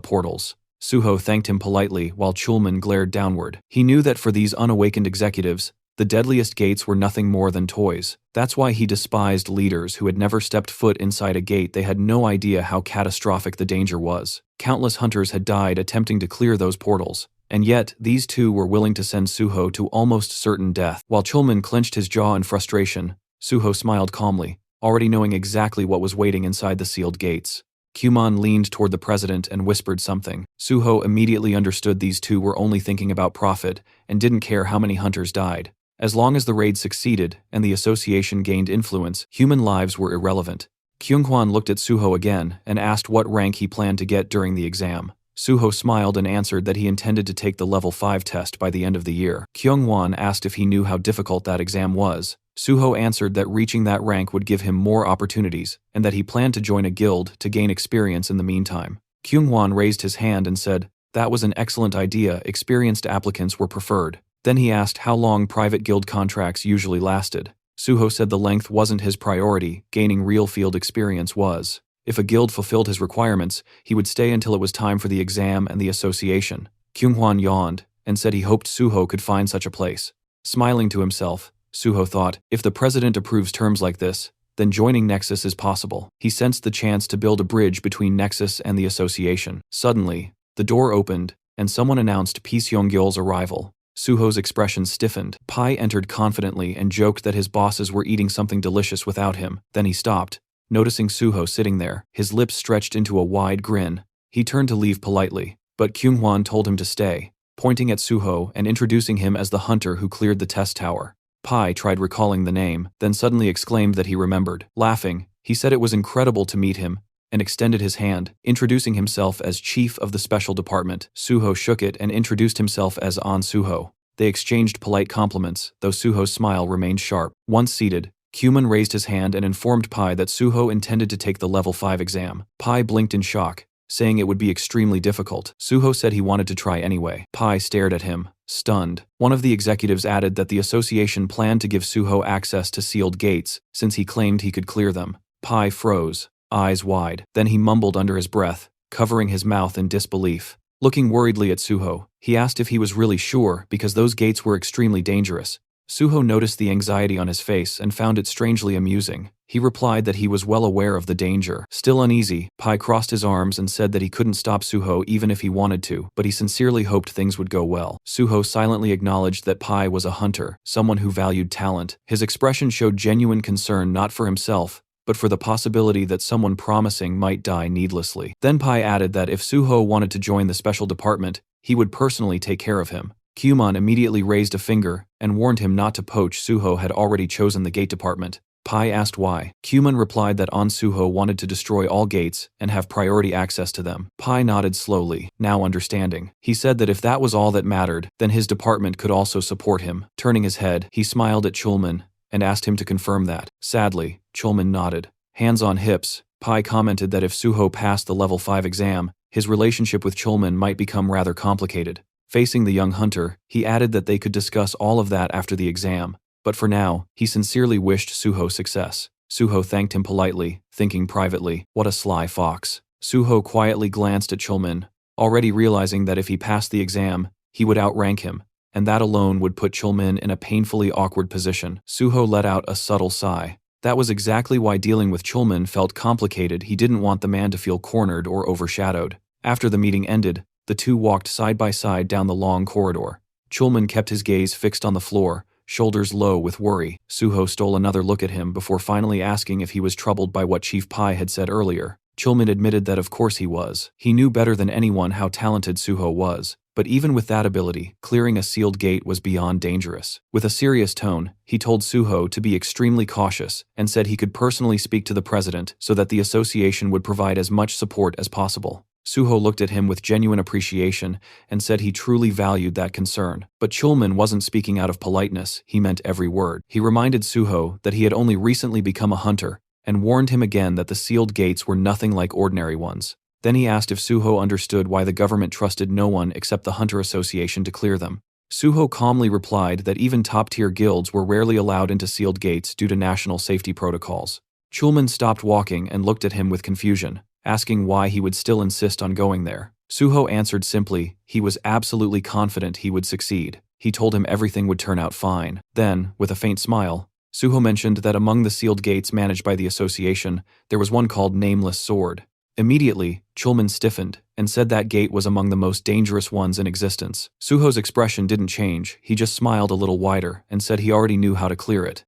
portals. Suho thanked him politely while Chulman glared downward. He knew that for these unawakened executives, the deadliest gates were nothing more than toys. That's why he despised leaders who had never stepped foot inside a gate. They had no idea how catastrophic the danger was. Countless hunters had died attempting to clear those portals, and yet these two were willing to send Suho to almost certain death. While Chulman clenched his jaw in frustration, Suho smiled calmly, already knowing exactly what was waiting inside the sealed gates. Kumon leaned toward the president and whispered something. Suho immediately understood these two were only thinking about profit and didn't care how many hunters died. As long as the raid succeeded and the association gained influence, human lives were irrelevant. Kyunghwan looked at Suho again and asked what rank he planned to get during the exam. Suho smiled and answered that he intended to take the level 5 test by the end of the year. Kyunghwan asked if he knew how difficult that exam was. Suho answered that reaching that rank would give him more opportunities, and that he planned to join a guild to gain experience in the meantime. Kyunghwan raised his hand and said, "That was an excellent idea, experienced applicants were preferred." Then he asked how long private guild contracts usually lasted. Suho said the length wasn't his priority, gaining real field experience was. If a guild fulfilled his requirements, he would stay until it was time for the exam and the association. Kyunghwan yawned and said he hoped Suho could find such a place. Smiling to himself, Suho thought, if the president approves terms like this, then joining Nexus is possible. He sensed the chance to build a bridge between Nexus and the association. Suddenly, the door opened, and someone announced Pi Seonggyeol's arrival. Suho's expression stiffened. Pai entered confidently and joked that his bosses were eating something delicious without him. Then he stopped, noticing Suho sitting there, his lips stretched into a wide grin. He turned to leave politely, but Kyunghwan told him to stay, pointing at Suho and introducing him as the hunter who cleared the test tower. Pai tried recalling the name, then suddenly exclaimed that he remembered. Laughing, he said it was incredible to meet him, and extended his hand, introducing himself as chief of the special department. Suho shook it and introduced himself as An Suho. They exchanged polite compliments, though Suho's smile remained sharp. Once seated, Kumon raised his hand and informed Pai that Suho intended to take the level 5 exam. Pai blinked in shock, saying it would be extremely difficult. Suho said he wanted to try anyway. Pai stared at him, stunned. One of the executives added that the association planned to give Suho access to sealed gates, since he claimed he could clear them. Pai froze, eyes wide. Then he mumbled under his breath, covering his mouth in disbelief. Looking worriedly at Suho, he asked if he was really sure because those gates were extremely dangerous. Suho noticed the anxiety on his face and found it strangely amusing. He replied that he was well aware of the danger. Still uneasy, Pai crossed his arms and said that he couldn't stop Suho even if he wanted to, but he sincerely hoped things would go well. Suho silently acknowledged that Pai was a hunter, someone who valued talent. His expression showed genuine concern not for himself, but for the possibility that someone promising might die needlessly. Then Pai added that if Suho wanted to join the special department, he would personally take care of him. Kumon immediately raised a finger and warned him not to poach. Suho had already chosen the gate department. Pai asked why. Kumon replied that An Suho wanted to destroy all gates and have priority access to them. Pai nodded slowly, now understanding. He said that if that was all that mattered, then his department could also support him. Turning his head, he smiled at Chulman and asked him to confirm that. Sadly, Chulman nodded. Hands on hips, Pai commented that if Suho passed the level 5 exam, his relationship with Chulman might become rather complicated. Facing the young hunter, he added that they could discuss all of that after the exam, but for now, he sincerely wished Suho success. Suho thanked him politely, thinking privately, what a sly fox. Suho quietly glanced at Chulman, already realizing that if he passed the exam, he would outrank him, and that alone would put Chulman in a painfully awkward position. Suho let out a subtle sigh. That was exactly why dealing with Chulman felt complicated. He didn't want the man to feel cornered or overshadowed. After the meeting ended, the two walked side by side down the long corridor. Chulman kept his gaze fixed on the floor, shoulders low with worry. Suho stole another look at him before finally asking if he was troubled by what Chief Pai had said earlier. Chulman admitted that of course he was. He knew better than anyone how talented Suho was, but even with that ability, clearing a sealed gate was beyond dangerous. With a serious tone, he told Suho to be extremely cautious and said he could personally speak to the president so that the association would provide as much support as possible. Suho looked at him with genuine appreciation and said he truly valued that concern. But Chulman wasn't speaking out of politeness, he meant every word. He reminded Suho that he had only recently become a hunter and warned him again that the sealed gates were nothing like ordinary ones. Then he asked if Suho understood why the government trusted no one except the Hunter Association to clear them. Suho calmly replied that even top-tier guilds were rarely allowed into sealed gates due to national safety protocols. Chulman stopped walking and looked at him with confusion, asking why he would still insist on going there. Suho answered simply, he was absolutely confident he would succeed. He told him everything would turn out fine. Then, with a faint smile, Suho mentioned that among the sealed gates managed by the association, there was one called Nameless Sword. Immediately, Chulman stiffened and said that gate was among the most dangerous ones in existence. Suho's expression didn't change, he just smiled a little wider and said he already knew how to clear it.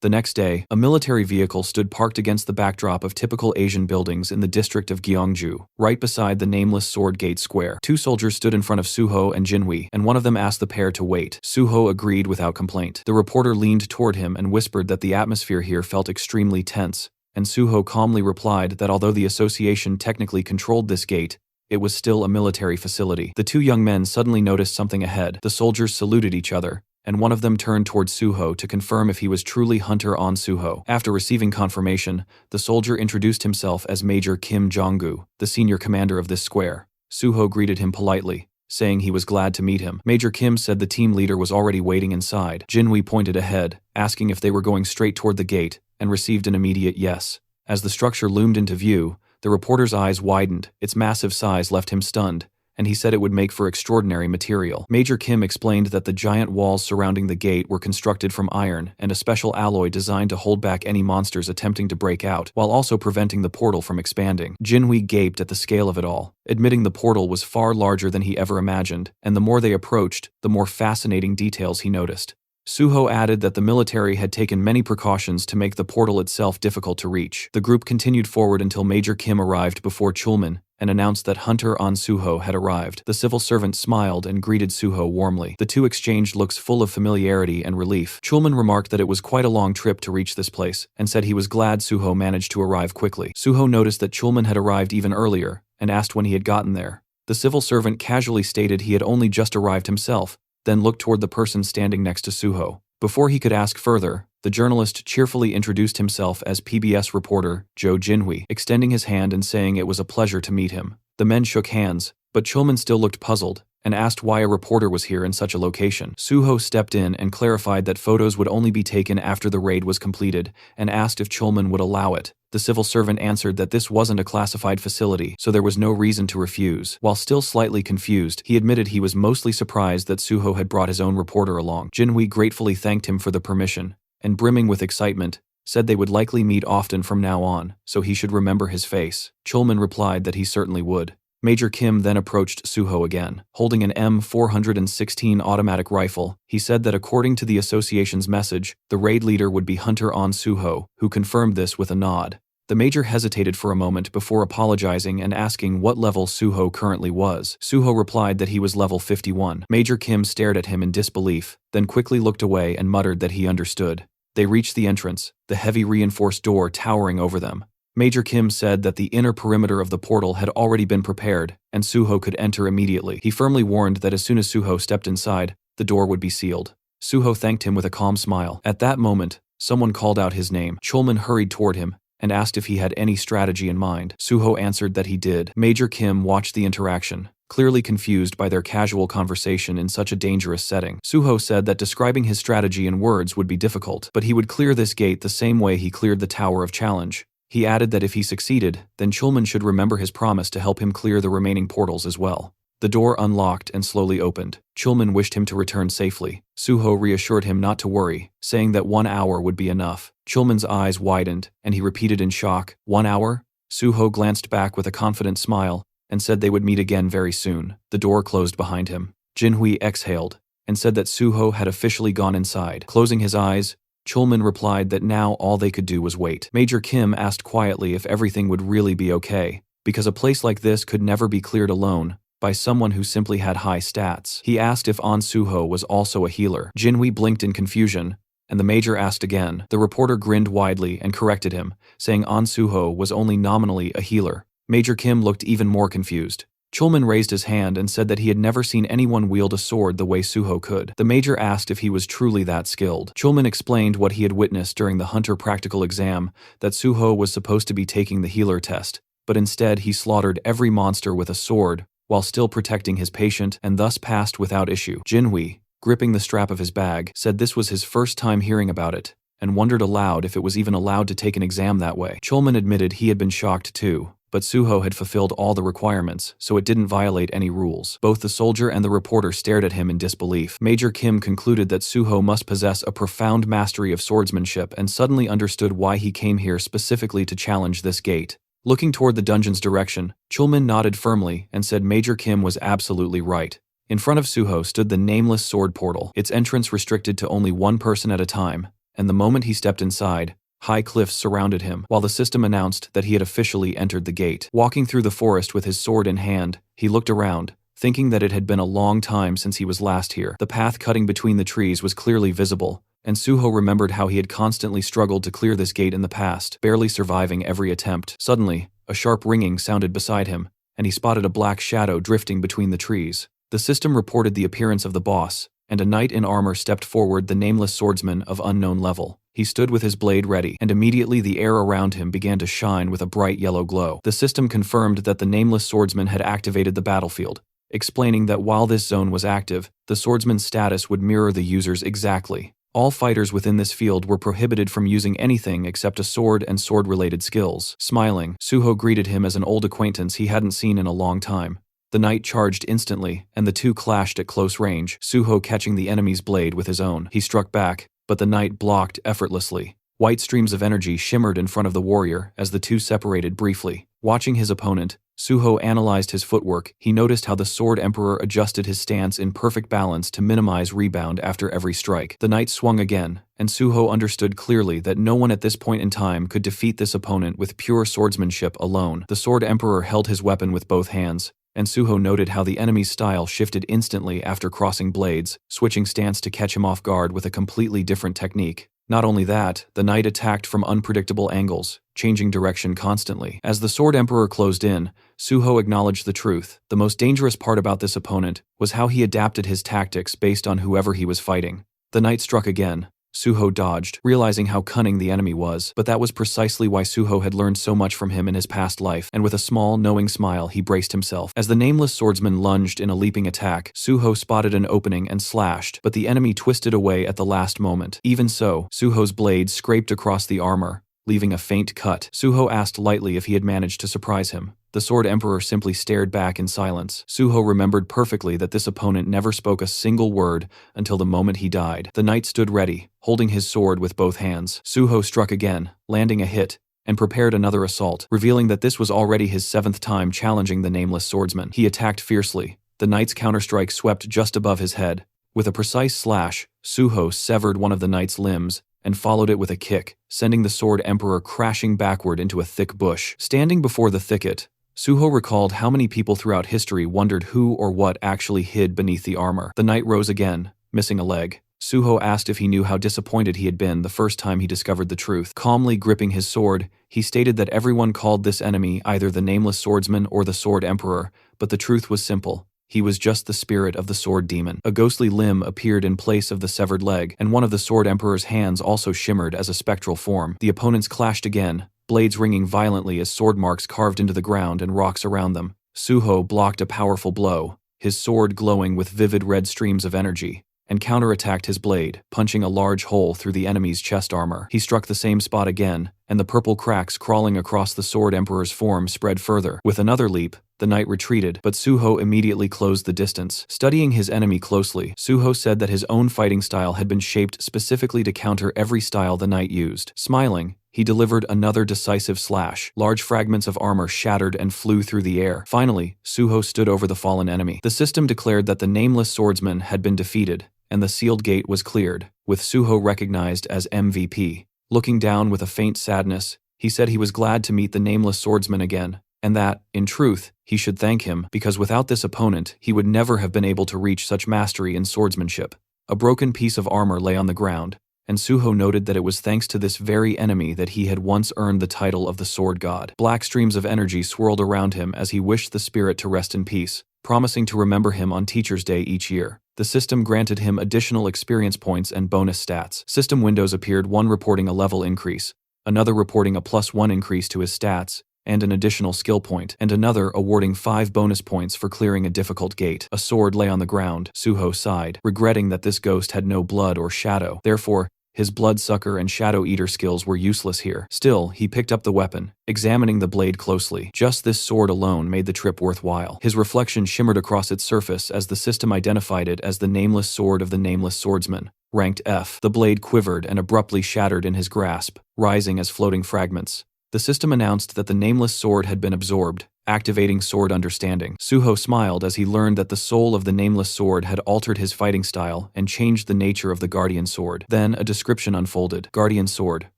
The next day, a military vehicle stood parked against the backdrop of typical Asian buildings in the district of Gyeongju, right beside the nameless Sword Gate Square. Two soldiers stood in front of Suho and Jinhui, and one of them asked the pair to wait. Suho agreed without complaint. The reporter leaned toward him and whispered that the atmosphere here felt extremely tense, and Suho calmly replied that although the association technically controlled this gate, it was still a military facility. The two young men suddenly noticed something ahead. The soldiers saluted each other, and one of them turned toward Suho to confirm if he was truly Hunter On Suho. After receiving confirmation, the soldier introduced himself as Major Kim Jong-gu, the senior commander of this square. Suho greeted him politely, saying he was glad to meet him. Major Kim said the team leader was already waiting inside. Jinhui pointed ahead, asking if they were going straight toward the gate, and received an immediate yes. As the structure loomed into view, the reporter's eyes widened. Its massive size left him stunned, and he said it would make for extraordinary material. Major Kim explained that the giant walls surrounding the gate were constructed from iron and a special alloy designed to hold back any monsters attempting to break out, while also preventing the portal from expanding. Jinhui gaped at the scale of it all, admitting the portal was far larger than he ever imagined, and the more they approached, the more fascinating details he noticed. Suho added that the military had taken many precautions to make the portal itself difficult to reach. The group continued forward until Major Kim arrived before Chulman and announced that Hunter On Suho had arrived. The civil servant smiled and greeted Suho warmly. The two exchanged looks full of familiarity and relief. Chulman remarked that it was quite a long trip to reach this place, and said he was glad Suho managed to arrive quickly. Suho noticed that Chulman had arrived even earlier, and asked when he had gotten there. The civil servant casually stated he had only just arrived himself, then looked toward the person standing next to Suho. Before he could ask further, the journalist cheerfully introduced himself as PBS reporter Jo Jinhui, extending his hand and saying it was a pleasure to meet him. The men shook hands, but Chulman still looked puzzled, and asked why a reporter was here in such a location. Suho stepped in and clarified that photos would only be taken after the raid was completed, and asked if Chulman would allow it. The civil servant answered that this wasn't a classified facility, so there was no reason to refuse. While still slightly confused, he admitted he was mostly surprised that Suho had brought his own reporter along. Jinhui gratefully thanked him for the permission, and brimming with excitement, said they would likely meet often from now on, so he should remember his face. Chulman replied that he certainly would. Major Kim then approached Suho again. Holding an M416 automatic rifle, he said that according to the association's message, the raid leader would be Hunter On Suho, who confirmed this with a nod. The major hesitated for a moment before apologizing and asking what level Suho currently was. Suho replied that he was level 51. Major Kim stared at him in disbelief, then quickly looked away and muttered that he understood. They reached the entrance, the heavy reinforced door towering over them. Major Kim said that the inner perimeter of the portal had already been prepared, and Suho could enter immediately. He firmly warned that as soon as Suho stepped inside, the door would be sealed. Suho thanked him with a calm smile. At that moment, someone called out his name. Chulman hurried toward him and asked if he had any strategy in mind. Suho answered that he did. Major Kim watched the interaction, clearly confused by their casual conversation in such a dangerous setting. Suho said that describing his strategy in words would be difficult, but he would clear this gate the same way he cleared the Tower of Challenge. He added that if he succeeded, then Chulman should remember his promise to help him clear the remaining portals as well. The door unlocked and slowly opened. Chulman wished him to return safely. Suho reassured him not to worry, saying that 1 hour would be enough. Chulman's eyes widened, and he repeated in shock, 1 hour? Suho glanced back with a confident smile, and said they would meet again very soon. The door closed behind him. Jinhui exhaled, and said that Suho had officially gone inside. Closing his eyes, Chulman replied that now all they could do was wait. Major Kim asked quietly if everything would really be okay, because a place like this could never be cleared alone by someone who simply had high stats. He asked if On Suho was also a healer. Jinhui blinked in confusion, and the major asked again. The reporter grinned widely and corrected him, saying On Suho was only nominally a healer. Major Kim looked even more confused. Chulman raised his hand and said that he had never seen anyone wield a sword the way Suho could. The major asked if he was truly that skilled. Chulman explained what he had witnessed during the Hunter practical exam, that Suho was supposed to be taking the healer test, but instead he slaughtered every monster with a sword, while still protecting his patient, and thus passed without issue. Jinhui, gripping the strap of his bag, said this was his first time hearing about it, and wondered aloud if it was even allowed to take an exam that way. Chulman admitted he had been shocked too, but Suho had fulfilled all the requirements, so it didn't violate any rules. Both the soldier and the reporter stared at him in disbelief. Major Kim concluded that Suho must possess a profound mastery of swordsmanship and suddenly understood why he came here specifically to challenge this gate. Looking toward the dungeon's direction, Chulman nodded firmly and said Major Kim was absolutely right. In front of Suho stood the nameless sword portal, its entrance restricted to only one person at a time, and the moment he stepped inside, high cliffs surrounded him, while the system announced that he had officially entered the gate. Walking through the forest with his sword in hand, he looked around, thinking that it had been a long time since he was last here. The path cutting between the trees was clearly visible, and Suho remembered how he had constantly struggled to clear this gate in the past, barely surviving every attempt. Suddenly, a sharp ringing sounded beside him, and he spotted a black shadow drifting between the trees. The system reported the appearance of the boss, and a knight in armor stepped forward, the nameless swordsman of unknown level. He stood with his blade ready, and immediately the air around him began to shine with a bright yellow glow. The system confirmed that the nameless swordsman had activated the battlefield, explaining that while this zone was active, the swordsman's status would mirror the user's exactly. All fighters within this field were prohibited from using anything except a sword and sword-related skills. Smiling, Suho greeted him as an old acquaintance he hadn't seen in a long time. The knight charged instantly, and the two clashed at close range, Suho catching the enemy's blade with his own. He struck back, but the knight blocked effortlessly. White streams of energy shimmered in front of the warrior as the two separated briefly. Watching his opponent, Suho analyzed his footwork. He noticed how the Sword Emperor adjusted his stance in perfect balance to minimize rebound after every strike. The knight swung again, and Suho understood clearly that no one at this point in time could defeat this opponent with pure swordsmanship alone. The Sword Emperor held his weapon with both hands, and Suho noted how the enemy's style shifted instantly after crossing blades, switching stance to catch him off guard with a completely different technique. Not only that, the knight attacked from unpredictable angles, changing direction constantly. As the Sword Emperor closed in, Suho acknowledged the truth. The most dangerous part about this opponent was how he adapted his tactics based on whoever he was fighting. The knight struck again. Suho dodged, realizing how cunning the enemy was, but that was precisely why Suho had learned so much from him in his past life, and with a small, knowing smile he braced himself. As the nameless swordsman lunged in a leaping attack, Suho spotted an opening and slashed, but the enemy twisted away at the last moment. Even so, Suho's blade scraped across the armor, leaving a faint cut. Suho asked lightly if he had managed to surprise him. The Sword Emperor simply stared back in silence. Suho remembered perfectly that this opponent never spoke a single word until the moment he died. The knight stood ready, holding his sword with both hands. Suho struck again, landing a hit, and prepared another assault, revealing that this was already his 7th time challenging the nameless swordsman. He attacked fiercely. The knight's counterstrike swept just above his head. With a precise slash, Suho severed one of the knight's limbs and followed it with a kick, sending the Sword Emperor crashing backward into a thick bush. Standing before the thicket, Suho recalled how many people throughout history wondered who or what actually hid beneath the armor. The knight rose again, missing a leg. Suho asked if he knew how disappointed he had been the first time he discovered the truth. Calmly gripping his sword, he stated that everyone called this enemy either the Nameless Swordsman or the Sword Emperor, but the truth was simple. He was just the spirit of the Sword Demon. A ghostly limb appeared in place of the severed leg, and one of the Sword Emperor's hands also shimmered as a spectral form. The opponents clashed again, blades ringing violently as sword marks carved into the ground and rocks around them. Suho blocked a powerful blow, his sword glowing with vivid red streams of energy, and counterattacked his blade, punching a large hole through the enemy's chest armor. He struck the same spot again, and the purple cracks crawling across the Sword Emperor's form spread further. With another leap, the knight retreated, but Suho immediately closed the distance. Studying his enemy closely, Suho said that his own fighting style had been shaped specifically to counter every style the knight used. Smiling, he delivered another decisive slash. Large fragments of armor shattered and flew through the air. Finally, Suho stood over the fallen enemy. The system declared that the Nameless Swordsman had been defeated, and the sealed gate was cleared, with Suho recognized as MVP. Looking down with a faint sadness, he said he was glad to meet the Nameless Swordsman again, and that, in truth, he should thank him, because without this opponent, he would never have been able to reach such mastery in swordsmanship. A broken piece of armor lay on the ground, and Suho noted that it was thanks to this very enemy that he had once earned the title of the Sword God. Black streams of energy swirled around him as he wished the spirit to rest in peace, promising to remember him on Teacher's Day each year. The system granted him additional experience points and bonus stats. System windows appeared, one reporting a level increase, another reporting a +1 increase to his stats, and an additional skill point, and another awarding 5 bonus points for clearing a difficult gate. A sword lay on the ground. Suho sighed, regretting that this ghost had no blood or shadow. Therefore, his bloodsucker and shadow eater skills were useless here. Still, he picked up the weapon, examining the blade closely. Just this sword alone made the trip worthwhile. His reflection shimmered across its surface as the system identified it as the Nameless Sword of the Nameless Swordsman, ranked F. The blade quivered and abruptly shattered in his grasp, rising as floating fragments. The system announced that the Nameless Sword had been absorbed, activating sword understanding. Suho smiled as he learned that the soul of the nameless sword had altered his fighting style and changed the nature of the guardian sword. Then a description unfolded. Guardian sword,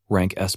rank S+.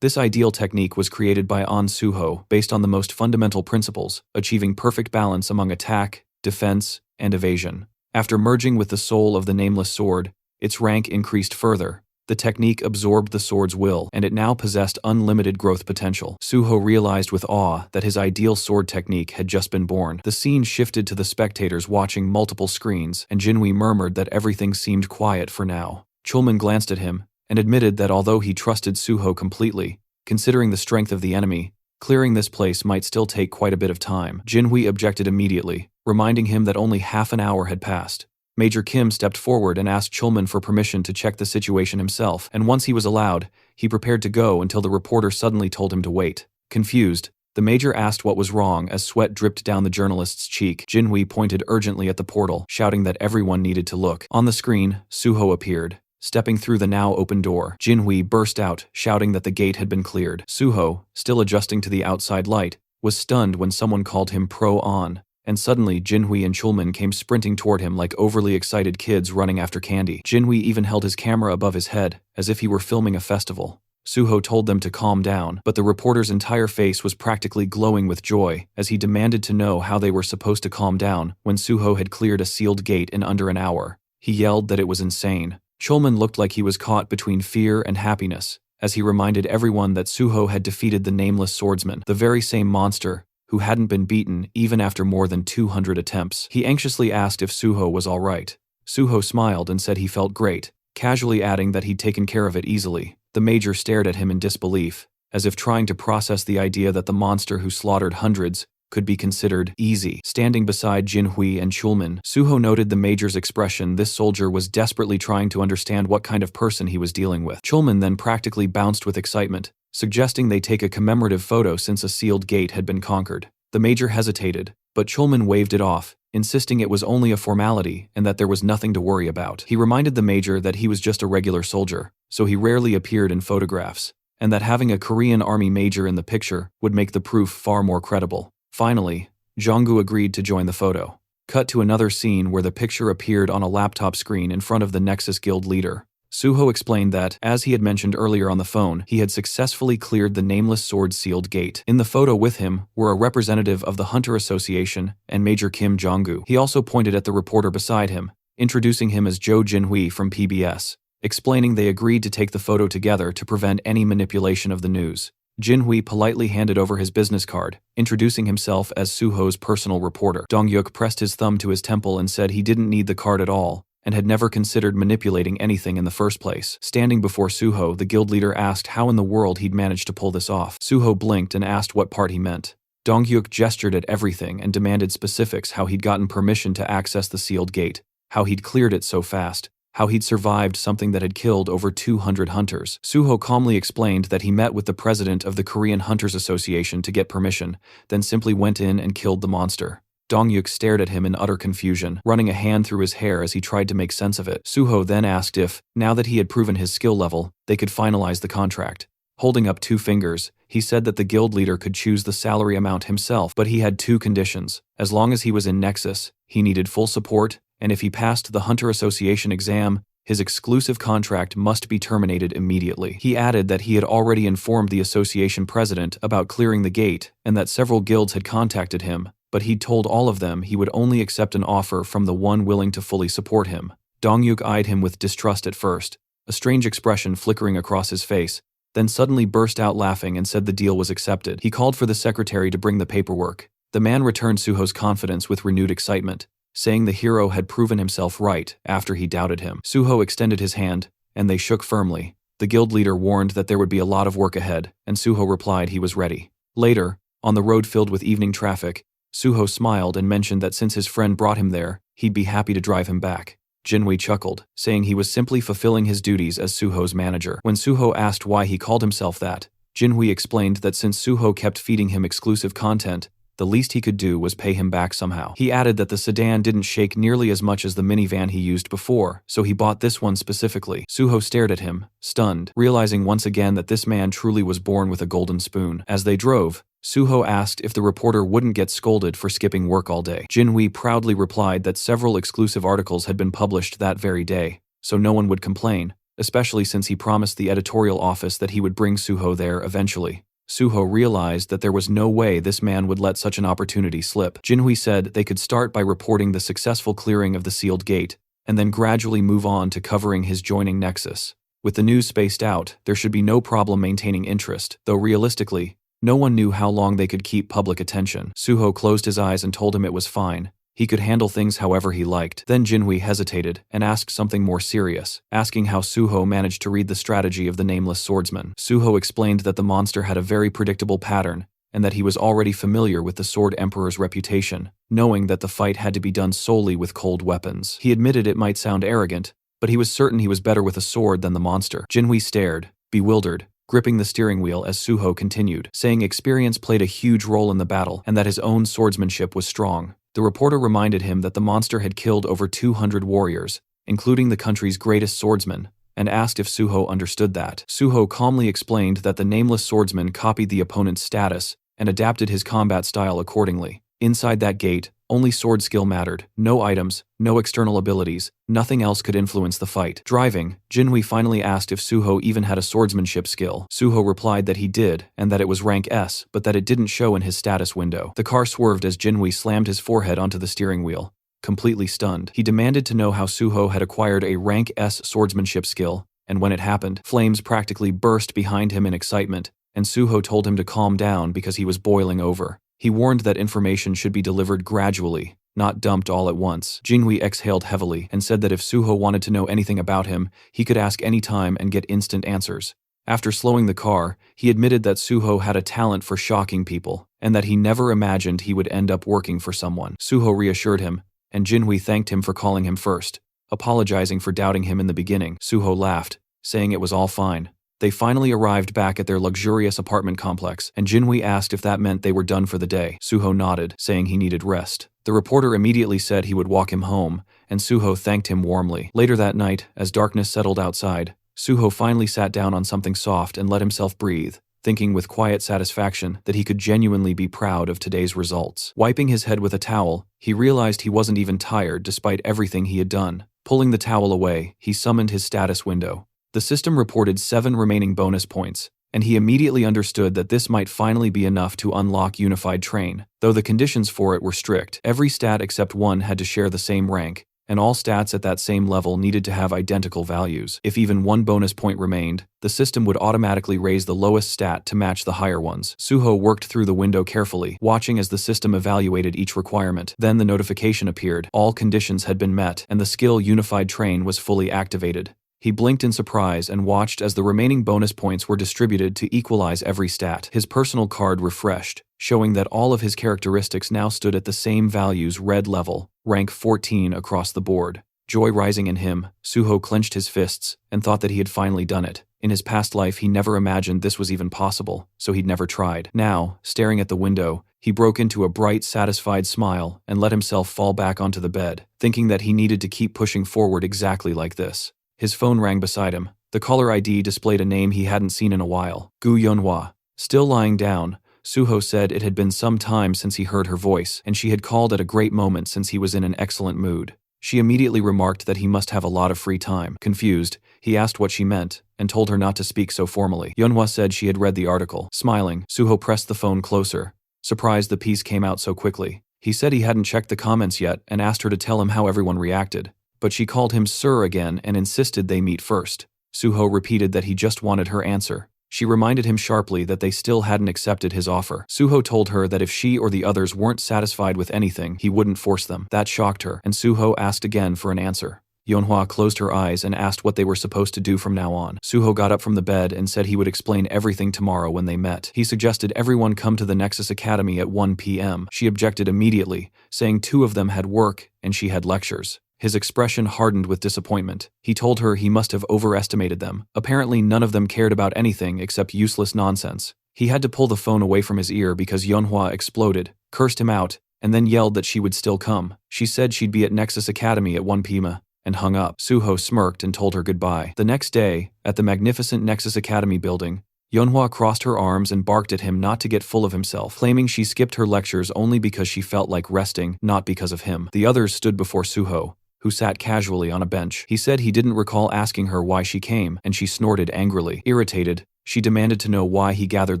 This ideal technique was created by An Suho based on the most fundamental principles, achieving perfect balance among attack, defense, and evasion. After merging with the soul of the nameless sword, its rank increased further. The technique absorbed the sword's will, and it now possessed unlimited growth potential. Suho realized with awe that his ideal sword technique had just been born. The scene shifted to the spectators watching multiple screens, and Jinhui murmured that everything seemed quiet for now. Chulman glanced at him, and admitted that although he trusted Suho completely, considering the strength of the enemy, clearing this place might still take quite a bit of time. Jinhui objected immediately, reminding him that only half an hour had passed. Major Kim stepped forward and asked Chulman for permission to check the situation himself, and once he was allowed, he prepared to go until the reporter suddenly told him to wait. Confused, the major asked what was wrong as sweat dripped down the journalist's cheek. Jinhui pointed urgently at the portal, shouting that everyone needed to look. On the screen, Suho appeared, stepping through the now open door. Jinhui burst out, shouting that the gate had been cleared. Suho, still adjusting to the outside light, was stunned when someone called him Pro-On. And suddenly Jinhui and Chulman came sprinting toward him like overly excited kids running after candy. Jinhui even held his camera above his head, as if he were filming a festival. Suho told them to calm down, but the reporter's entire face was practically glowing with joy, as he demanded to know how they were supposed to calm down when Suho had cleared a sealed gate in under an hour. He yelled that it was insane. Chulman looked like he was caught between fear and happiness, as he reminded everyone that Suho had defeated the nameless swordsman, the very same monster who hadn't been beaten even after more than 200 attempts. He anxiously asked if Suho was all right. Suho smiled and said he felt great, casually adding that he'd taken care of it easily. The major stared at him in disbelief, as if trying to process the idea that the monster who slaughtered hundreds could be considered easy. Standing beside Jinhui and Chulman, Suho noted the major's expression. This soldier was desperately trying to understand what kind of person he was dealing with. Chulman then practically bounced with excitement, suggesting they take a commemorative photo since a sealed gate had been conquered. The major hesitated, but Chulman waved it off, insisting it was only a formality and that there was nothing to worry about. He reminded the major that he was just a regular soldier, so he rarely appeared in photographs, and that having a Korean army major in the picture would make the proof far more credible. Finally, Jonggu agreed to join the photo. Cut to another scene where the picture appeared on a laptop screen in front of the Nexus Guild leader. Suho explained that, as he had mentioned earlier on the phone, he had successfully cleared the nameless sword sealed gate. In the photo with him were a representative of the Hunter Association and Major Kim Jong-gu. He also pointed at the reporter beside him, introducing him as Jo Jinhui from PBS, explaining they agreed to take the photo together to prevent any manipulation of the news. Jinhui politely handed over his business card, introducing himself as Suho's personal reporter. Dongyuk pressed his thumb to his temple and said he didn't need the card at all, and had never considered manipulating anything in the first place. Standing before Suho, the guild leader asked how in the world he'd managed to pull this off. Suho blinked and asked what part he meant. Dongyuk gestured at everything and demanded specifics: how he'd gotten permission to access the sealed gate, how he'd cleared it so fast, how he'd survived something that had killed over 200 hunters. Suho calmly explained that he met with the president of the Korean Hunters Association to get permission, then simply went in and killed the monster. Dongyuk stared at him in utter confusion, running a hand through his hair as he tried to make sense of it. Suho then asked if, now that he had proven his skill level, they could finalize the contract. Holding up 2 fingers, he said that the guild leader could choose the salary amount himself, but he had 2 conditions. As long as he was in Nexus, he needed full support, and if he passed the Hunter Association exam, his exclusive contract must be terminated immediately. He added that he had already informed the association president about clearing the gate and that several guilds had contacted him, but he'd told all of them he would only accept an offer from the one willing to fully support him. Dongyuk eyed him with distrust at first, a strange expression flickering across his face, then suddenly burst out laughing and said the deal was accepted. He called for the secretary to bring the paperwork. The man returned Suho's confidence with renewed excitement, saying the hero had proven himself right after he doubted him. Suho extended his hand, and they shook firmly. The guild leader warned that there would be a lot of work ahead, and Suho replied he was ready. Later, on the road filled with evening traffic, Suho smiled and mentioned that since his friend brought him there, he'd be happy to drive him back. Jinhui chuckled, saying he was simply fulfilling his duties as Suho's manager. When Suho asked why he called himself that, Jinhui explained that since Suho kept feeding him exclusive content, the least he could do was pay him back somehow. He added that the sedan didn't shake nearly as much as the minivan he used before, so he bought this one specifically. Suho stared at him, stunned, realizing once again that this man truly was born with a golden spoon. As they drove, Suho asked if the reporter wouldn't get scolded for skipping work all day. Jinhui proudly replied that several exclusive articles had been published that very day, so no one would complain, especially since he promised the editorial office that he would bring Suho there eventually. Suho realized that there was no way this man would let such an opportunity slip. Jinhui said they could start by reporting the successful clearing of the sealed gate, and then gradually move on to covering his joining nexus. With the news spaced out, there should be no problem maintaining interest, though realistically, no one knew how long they could keep public attention. Suho closed his eyes and told him it was fine. He could handle things however he liked. Then Jinhui hesitated and asked something more serious, asking how Suho managed to read the strategy of the nameless swordsman. Suho explained that the monster had a very predictable pattern, and that he was already familiar with the Sword Emperor's reputation, knowing that the fight had to be done solely with cold weapons. He admitted it might sound arrogant, but he was certain he was better with a sword than the monster. Jinhui stared, bewildered, gripping the steering wheel as Suho continued, saying experience played a huge role in the battle and that his own swordsmanship was strong. The reporter reminded him that the monster had killed over 200 warriors, including the country's greatest swordsman, and asked if Suho understood that. Suho calmly explained that the nameless swordsman copied the opponent's status and adapted his combat style accordingly. Inside that gate, only sword skill mattered, no items, no external abilities, nothing else could influence the fight. Driving, Jinhui finally asked if Suho even had a swordsmanship skill. Suho replied that he did, and that it was rank S, but that it didn't show in his status window. The car swerved as Jinhui slammed his forehead onto the steering wheel, completely stunned. He demanded to know how Suho had acquired a rank S swordsmanship skill, and when it happened, flames practically burst behind him in excitement, and Suho told him to calm down because he was boiling over. He warned that information should be delivered gradually, not dumped all at once. Jinhui exhaled heavily and said that if Suho wanted to know anything about him, he could ask any time and get instant answers. After slowing the car, he admitted that Suho had a talent for shocking people, and that he never imagined he would end up working for someone. Suho reassured him, and Jinhui thanked him for calling him first, apologizing for doubting him in the beginning. Suho laughed, saying it was all fine. They finally arrived back at their luxurious apartment complex, and Jinhui asked if that meant they were done for the day. Suho nodded, saying he needed rest. The reporter immediately said he would walk him home, and Suho thanked him warmly. Later that night, as darkness settled outside, Suho finally sat down on something soft and let himself breathe, thinking with quiet satisfaction that he could genuinely be proud of today's results. Wiping his head with a towel, he realized he wasn't even tired despite everything he had done. Pulling the towel away, he summoned his status window. The system reported 7 remaining bonus points, and he immediately understood that this might finally be enough to unlock Unified Train. Though the conditions for it were strict, every stat except one had to share the same rank, and all stats at that same level needed to have identical values. If even one bonus point remained, the system would automatically raise the lowest stat to match the higher ones. Suho worked through the window carefully, watching as the system evaluated each requirement. Then the notification appeared. All conditions had been met, and the skill Unified Train was fully activated. He blinked in surprise and watched as the remaining bonus points were distributed to equalize every stat. His personal card refreshed, showing that all of his characteristics now stood at the same values red level, rank 14 across the board. Joy rising in him, Suho clenched his fists and thought that he had finally done it. In his past life he never imagined this was even possible, so he'd never tried. Now, staring at the window, he broke into a bright, satisfied smile and let himself fall back onto the bed, thinking that he needed to keep pushing forward exactly like this. His phone rang beside him. The caller ID displayed a name he hadn't seen in a while. Gu Yunhua. Still lying down, Suho said it had been some time since he heard her voice, and she had called at a great moment since he was in an excellent mood. She immediately remarked that he must have a lot of free time. Confused, he asked what she meant, and told her not to speak so formally. Yunhua said she had read the article. Smiling, Suho pressed the phone closer, surprised the piece came out so quickly. He said he hadn't checked the comments yet and asked her to tell him how everyone reacted. But she called him sir again and insisted they meet first. Suho repeated that he just wanted her answer. She reminded him sharply that they still hadn't accepted his offer. Suho told her that if she or the others weren't satisfied with anything, he wouldn't force them. That shocked her, and Suho asked again for an answer. Yunhua closed her eyes and asked what they were supposed to do from now on. Suho got up from the bed and said he would explain everything tomorrow when they met. He suggested everyone come to the Nexus Academy at 1 p.m. She objected immediately, saying 2 of them had work and she had lectures. His expression hardened with disappointment. He told her he must have overestimated them. Apparently none of them cared about anything except useless nonsense. He had to pull the phone away from his ear because Yunhua exploded, cursed him out, and then yelled that she would still come. She said she'd be at Nexus Academy at 1 p.m. and hung up. Suho smirked and told her goodbye. The next day, at the magnificent Nexus Academy building, Yeonhwa crossed her arms and barked at him not to get full of himself, claiming she skipped her lectures only because she felt like resting, not because of him. The others stood before Suho, who sat casually on a bench. He said he didn't recall asking her why she came, and she snorted angrily. Irritated, she demanded to know why he gathered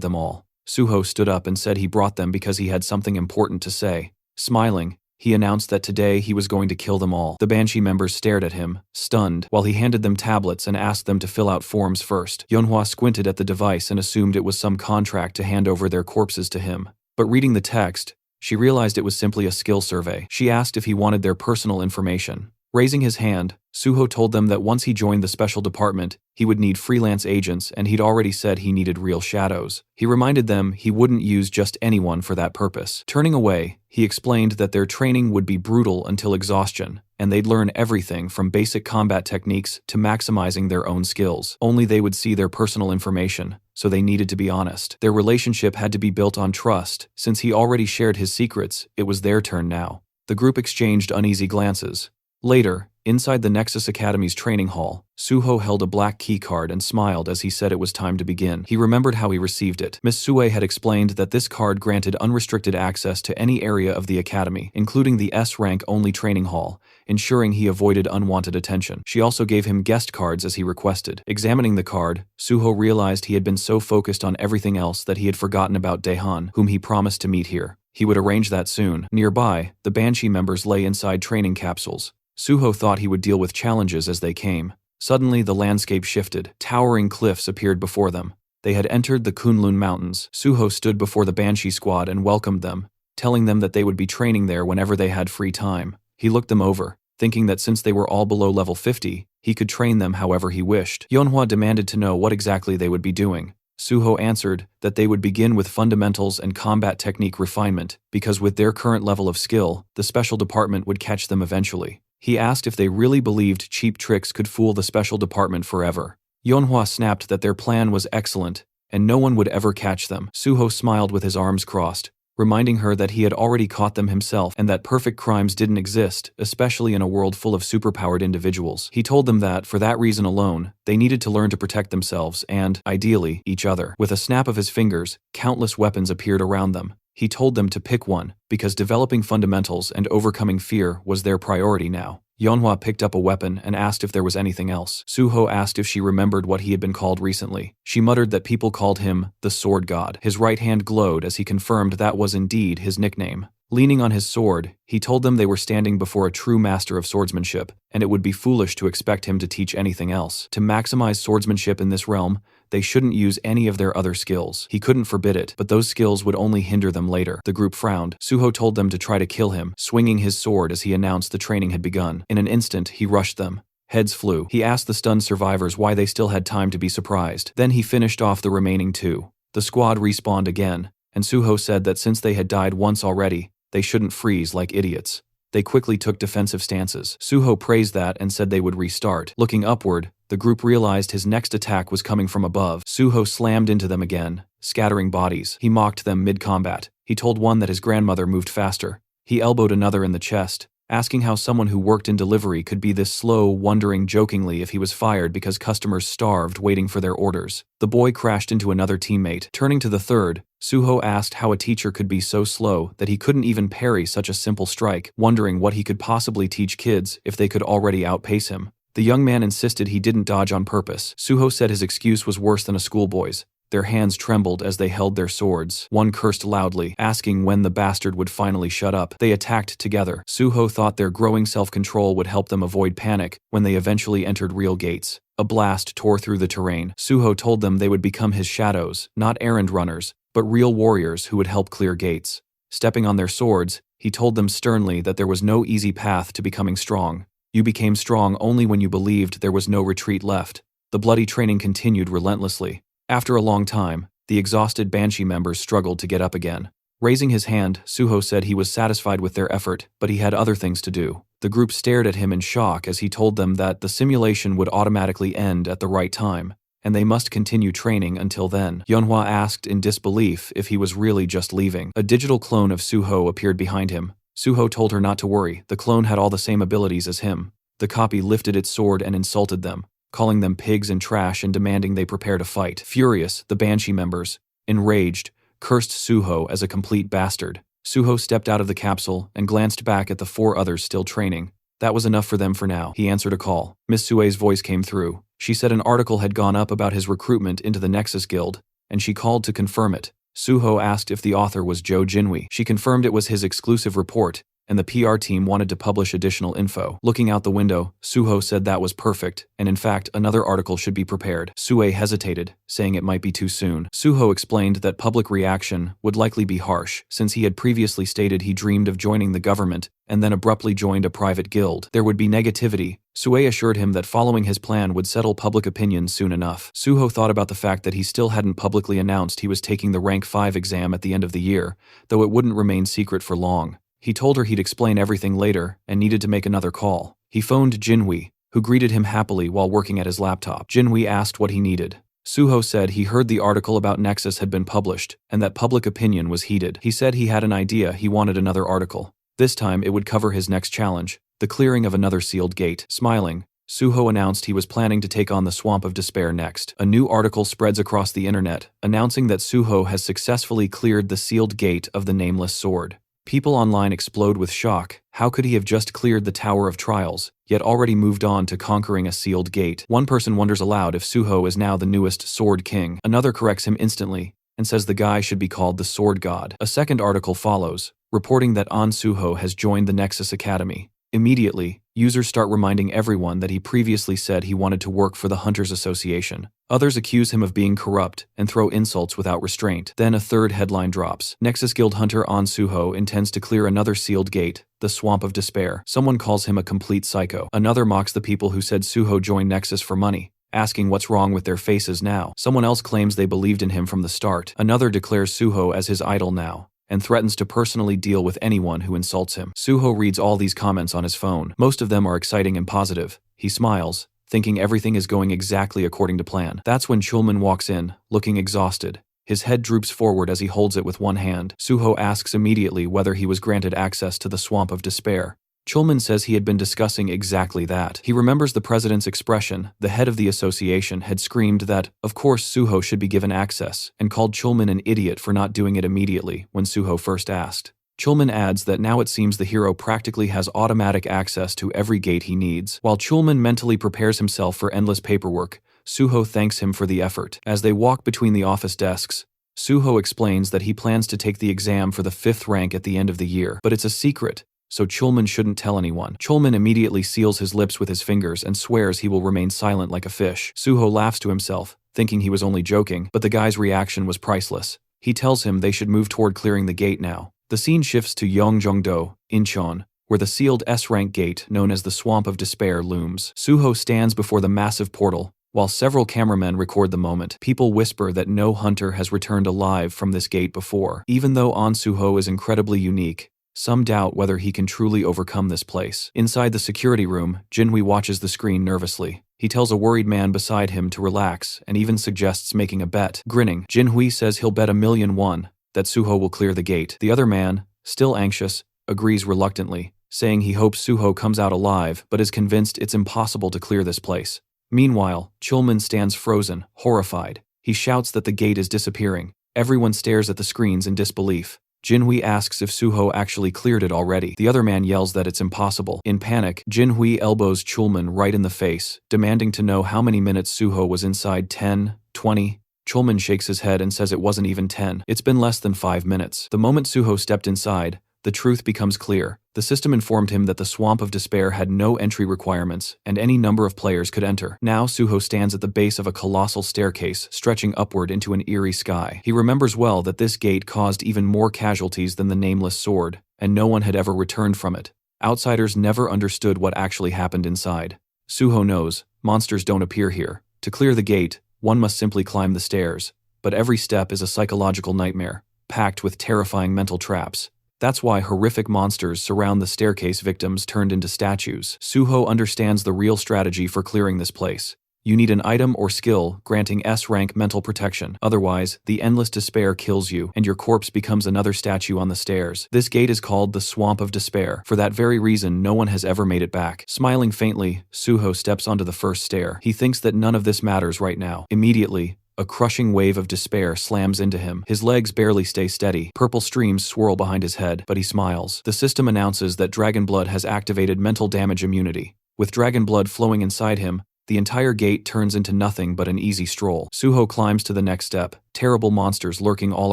them all. Suho stood up and said he brought them because he had something important to say. Smiling, he announced that today he was going to kill them all. The Banshee members stared at him, stunned, while he handed them tablets and asked them to fill out forms first. Yeonhwa squinted at the device and assumed it was some contract to hand over their corpses to him. But reading the text, she realized it was simply a skill survey. She asked if he wanted their personal information. Raising his hand, Suho told them that once he joined the special department, he would need freelance agents, and he'd already said he needed real shadows. He reminded them he wouldn't use just anyone for that purpose. Turning away, he explained that their training would be brutal until exhaustion, and they'd learn everything from basic combat techniques to maximizing their own skills. Only they would see their personal information, so they needed to be honest. Their relationship had to be built on trust. Since he already shared his secrets, it was their turn now. The group exchanged uneasy glances. Later, inside the Nexus Academy's training hall, Suho held a black key card and smiled as he said it was time to begin. He remembered how he received it. Miss Sue had explained that this card granted unrestricted access to any area of the academy, including the S-rank-only training hall, ensuring he avoided unwanted attention. She also gave him guest cards as he requested. Examining the card, Suho realized he had been so focused on everything else that he had forgotten about Daehan, whom he promised to meet here. He would arrange that soon. Nearby, the Banshee members lay inside training capsules. Suho thought he would deal with challenges as they came. Suddenly, the landscape shifted. Towering cliffs appeared before them. They had entered the Kunlun Mountains. Suho stood before the Banshee squad and welcomed them, telling them that they would be training there whenever they had free time. He looked them over, thinking that since they were all below level 50, he could train them however he wished. Yeonhwa demanded to know what exactly they would be doing. Suho answered that they would begin with fundamentals and combat technique refinement, because with their current level of skill, the special department would catch them eventually. He asked if they really believed cheap tricks could fool the special department forever. Yeonhwa snapped that their plan was excellent, and no one would ever catch them. Suho smiled with his arms crossed, reminding her that he had already caught them himself and that perfect crimes didn't exist, especially in a world full of superpowered individuals. He told them that, for that reason alone, they needed to learn to protect themselves and, ideally, each other. With a snap of his fingers, countless weapons appeared around them. He told them to pick one, because developing fundamentals and overcoming fear was their priority now. Yeonhwa picked up a weapon and asked if there was anything else. Suho asked if she remembered what he had been called recently. She muttered that people called him the Sword God. His right hand glowed as he confirmed that was indeed his nickname. Leaning on his sword, he told them they were standing before a true master of swordsmanship, and it would be foolish to expect him to teach anything else. To maximize swordsmanship in this realm, they shouldn't use any of their other skills. He couldn't forbid it, but those skills would only hinder them later. The group frowned. Suho told them to try to kill him, swinging his sword as he announced the training had begun. In an instant, he rushed them. Heads flew. He asked the stunned survivors why they still had time to be surprised. Then he finished off the remaining two. The squad respawned again, and Suho said that since they had died once already, they shouldn't freeze like idiots. They quickly took defensive stances. Suho praised that and said they would restart. Looking upward, the group realized his next attack was coming from above. Suho slammed into them again, scattering bodies. He mocked them mid-combat. He told one that his grandmother moved faster. He elbowed another in the chest, asking how someone who worked in delivery could be this slow, wondering jokingly if he was fired because customers starved waiting for their orders. The boy crashed into another teammate. Turning to the third, Suho asked how a teacher could be so slow that he couldn't even parry such a simple strike, wondering what he could possibly teach kids if they could already outpace him. The young man insisted he didn't dodge on purpose. Suho said his excuse was worse than a schoolboy's. Their hands trembled as they held their swords. One cursed loudly, asking when the bastard would finally shut up. They attacked together. Suho thought their growing self-control would help them avoid panic when they eventually entered real gates. A blast tore through the terrain. Suho told them they would become his shadows, not errand runners, but real warriors who would help clear gates. Stepping on their swords, he told them sternly that there was no easy path to becoming strong. You became strong only when you believed there was no retreat left. The bloody training continued relentlessly. After a long time, the exhausted Banshee members struggled to get up again. Raising his hand, Suho said he was satisfied with their effort, but he had other things to do. The group stared at him in shock as he told them that the simulation would automatically end at the right time, and they must continue training until then. Yeonhwa asked in disbelief if he was really just leaving. A digital clone of Suho appeared behind him. Suho told her not to worry, the clone had all the same abilities as him. The copy lifted its sword and insulted them, calling them pigs and trash and demanding they prepare to fight. Furious, the Banshee members, enraged, cursed Suho as a complete bastard. Suho stepped out of the capsule and glanced back at the 4 others still training. That was enough for them for now. He answered a call. Miss Sue's voice came through. She said an article had gone up about his recruitment into the Nexus Guild, and she called to confirm it. Suho asked if the author was Joe Jinwi. She confirmed it was his exclusive report, and the PR team wanted to publish additional info. Looking out the window, Suho said that was perfect, and in fact, another article should be prepared. Sue hesitated, saying it might be too soon. Suho explained that public reaction would likely be harsh, since he had previously stated he dreamed of joining the government, and then abruptly joined a private guild. There would be negativity. Sue assured him that following his plan would settle public opinion soon enough. Suho thought about the fact that he still hadn't publicly announced he was taking the Rank 5 exam at the end of the year, though it wouldn't remain secret for long. He told her he'd explain everything later and needed to make another call. He phoned Jinwi, who greeted him happily while working at his laptop. Jinwi asked what he needed. Suho said he heard the article about Nexus had been published and that public opinion was heated. He said he had an idea, he wanted another article. This time it would cover his next challenge, the clearing of another sealed gate. Smiling, Suho announced he was planning to take on the Swamp of Despair next. A new article spreads across the internet, announcing that Suho has successfully cleared the sealed gate of the Nameless Sword. People online explode with shock. How could he have just cleared the Tower of Trials, yet already moved on to conquering a sealed gate? One person wonders aloud if Suho is now the newest Sword King. Another corrects him instantly and says the guy should be called the Sword God. A second article follows, reporting that An Suho has joined the Nexus Academy. Immediately, users start reminding everyone that he previously said he wanted to work for the Hunters Association. Others accuse him of being corrupt and throw insults without restraint. Then a third headline drops. Nexus Guild Hunter An Suho intends to clear another sealed gate, the Swamp of Despair. Someone calls him a complete psycho. Another mocks the people who said Suho joined Nexus for money, asking what's wrong with their faces now. Someone else claims they believed in him from the start. Another declares Suho as his idol now, and threatens to personally deal with anyone who insults him. Suho reads all these comments on his phone. Most of them are exciting and positive. He smiles, thinking everything is going exactly according to plan. That's when Chulman walks in, looking exhausted. His head droops forward as he holds it with one hand. Suho asks immediately whether he was granted access to the Swamp of Despair. Chulman says he had been discussing exactly that. He remembers the president's expression. The head of the association had screamed that, of course, Suho should be given access, and called Chulman an idiot for not doing it immediately when Suho first asked. Chulman adds that now it seems the hero practically has automatic access to every gate he needs. While Chulman mentally prepares himself for endless paperwork, Suho thanks him for the effort. As they walk between the office desks, Suho explains that he plans to take the exam for the 5th rank at the end of the year, but it's a secret, so Chulman shouldn't tell anyone. Chulman immediately seals his lips with his fingers and swears he will remain silent like a fish. Suho laughs to himself, thinking he was only joking, but the guy's reaction was priceless. He tells him they should move toward clearing the gate now. The scene shifts to Yongjongdo, Incheon, where the sealed S-rank gate known as the Swamp of Despair looms. Suho stands before the massive portal, while several cameramen record the moment. People whisper that no hunter has returned alive from this gate before. Even though An Suho is incredibly unique, some doubt whether he can truly overcome this place. Inside the security room, Jinwi watches the screen nervously. He tells a worried man beside him to relax and even suggests making a bet. Grinning, Jinwi says he'll bet 1,000,000 won that Suho will clear the gate. The other man, still anxious, agrees reluctantly, saying he hopes Suho comes out alive but is convinced it's impossible to clear this place. Meanwhile, Chulman stands frozen, horrified. He shouts that the gate is disappearing. Everyone stares at the screens in disbelief. Jinhui asks if Suho actually cleared it already. The other man yells that it's impossible. In panic, Jinhui elbows Chulman right in the face, demanding to know how many minutes Suho was inside. 10, 20. Chulman shakes his head and says it wasn't even 10. It's been less than 5 minutes. The moment Suho stepped inside, the truth becomes clear. The system informed him that the Swamp of Despair had no entry requirements, and any number of players could enter. Now Suho stands at the base of a colossal staircase, stretching upward into an eerie sky. He remembers well that this gate caused even more casualties than the Nameless Sword, and no one had ever returned from it. Outsiders never understood what actually happened inside. Suho knows, monsters don't appear here. To clear the gate, one must simply climb the stairs, but every step is a psychological nightmare, packed with terrifying mental traps. That's why horrific monsters surround the staircase victims turned into statues. Suho understands the real strategy for clearing this place. You need an item or skill granting S-rank mental protection. Otherwise, the endless despair kills you, and your corpse becomes another statue on the stairs. This gate is called the Swamp of Despair. For that very reason, no one has ever made it back. Smiling faintly, Suho steps onto the first stair. He thinks that none of this matters right now. Immediately, a crushing wave of despair slams into him. His legs barely stay steady. Purple streams swirl behind his head, but he smiles. The system announces that dragon blood has activated mental damage immunity. With dragon blood flowing inside him, the entire gate turns into nothing but an easy stroll. Suho climbs to the next step, terrible monsters lurking all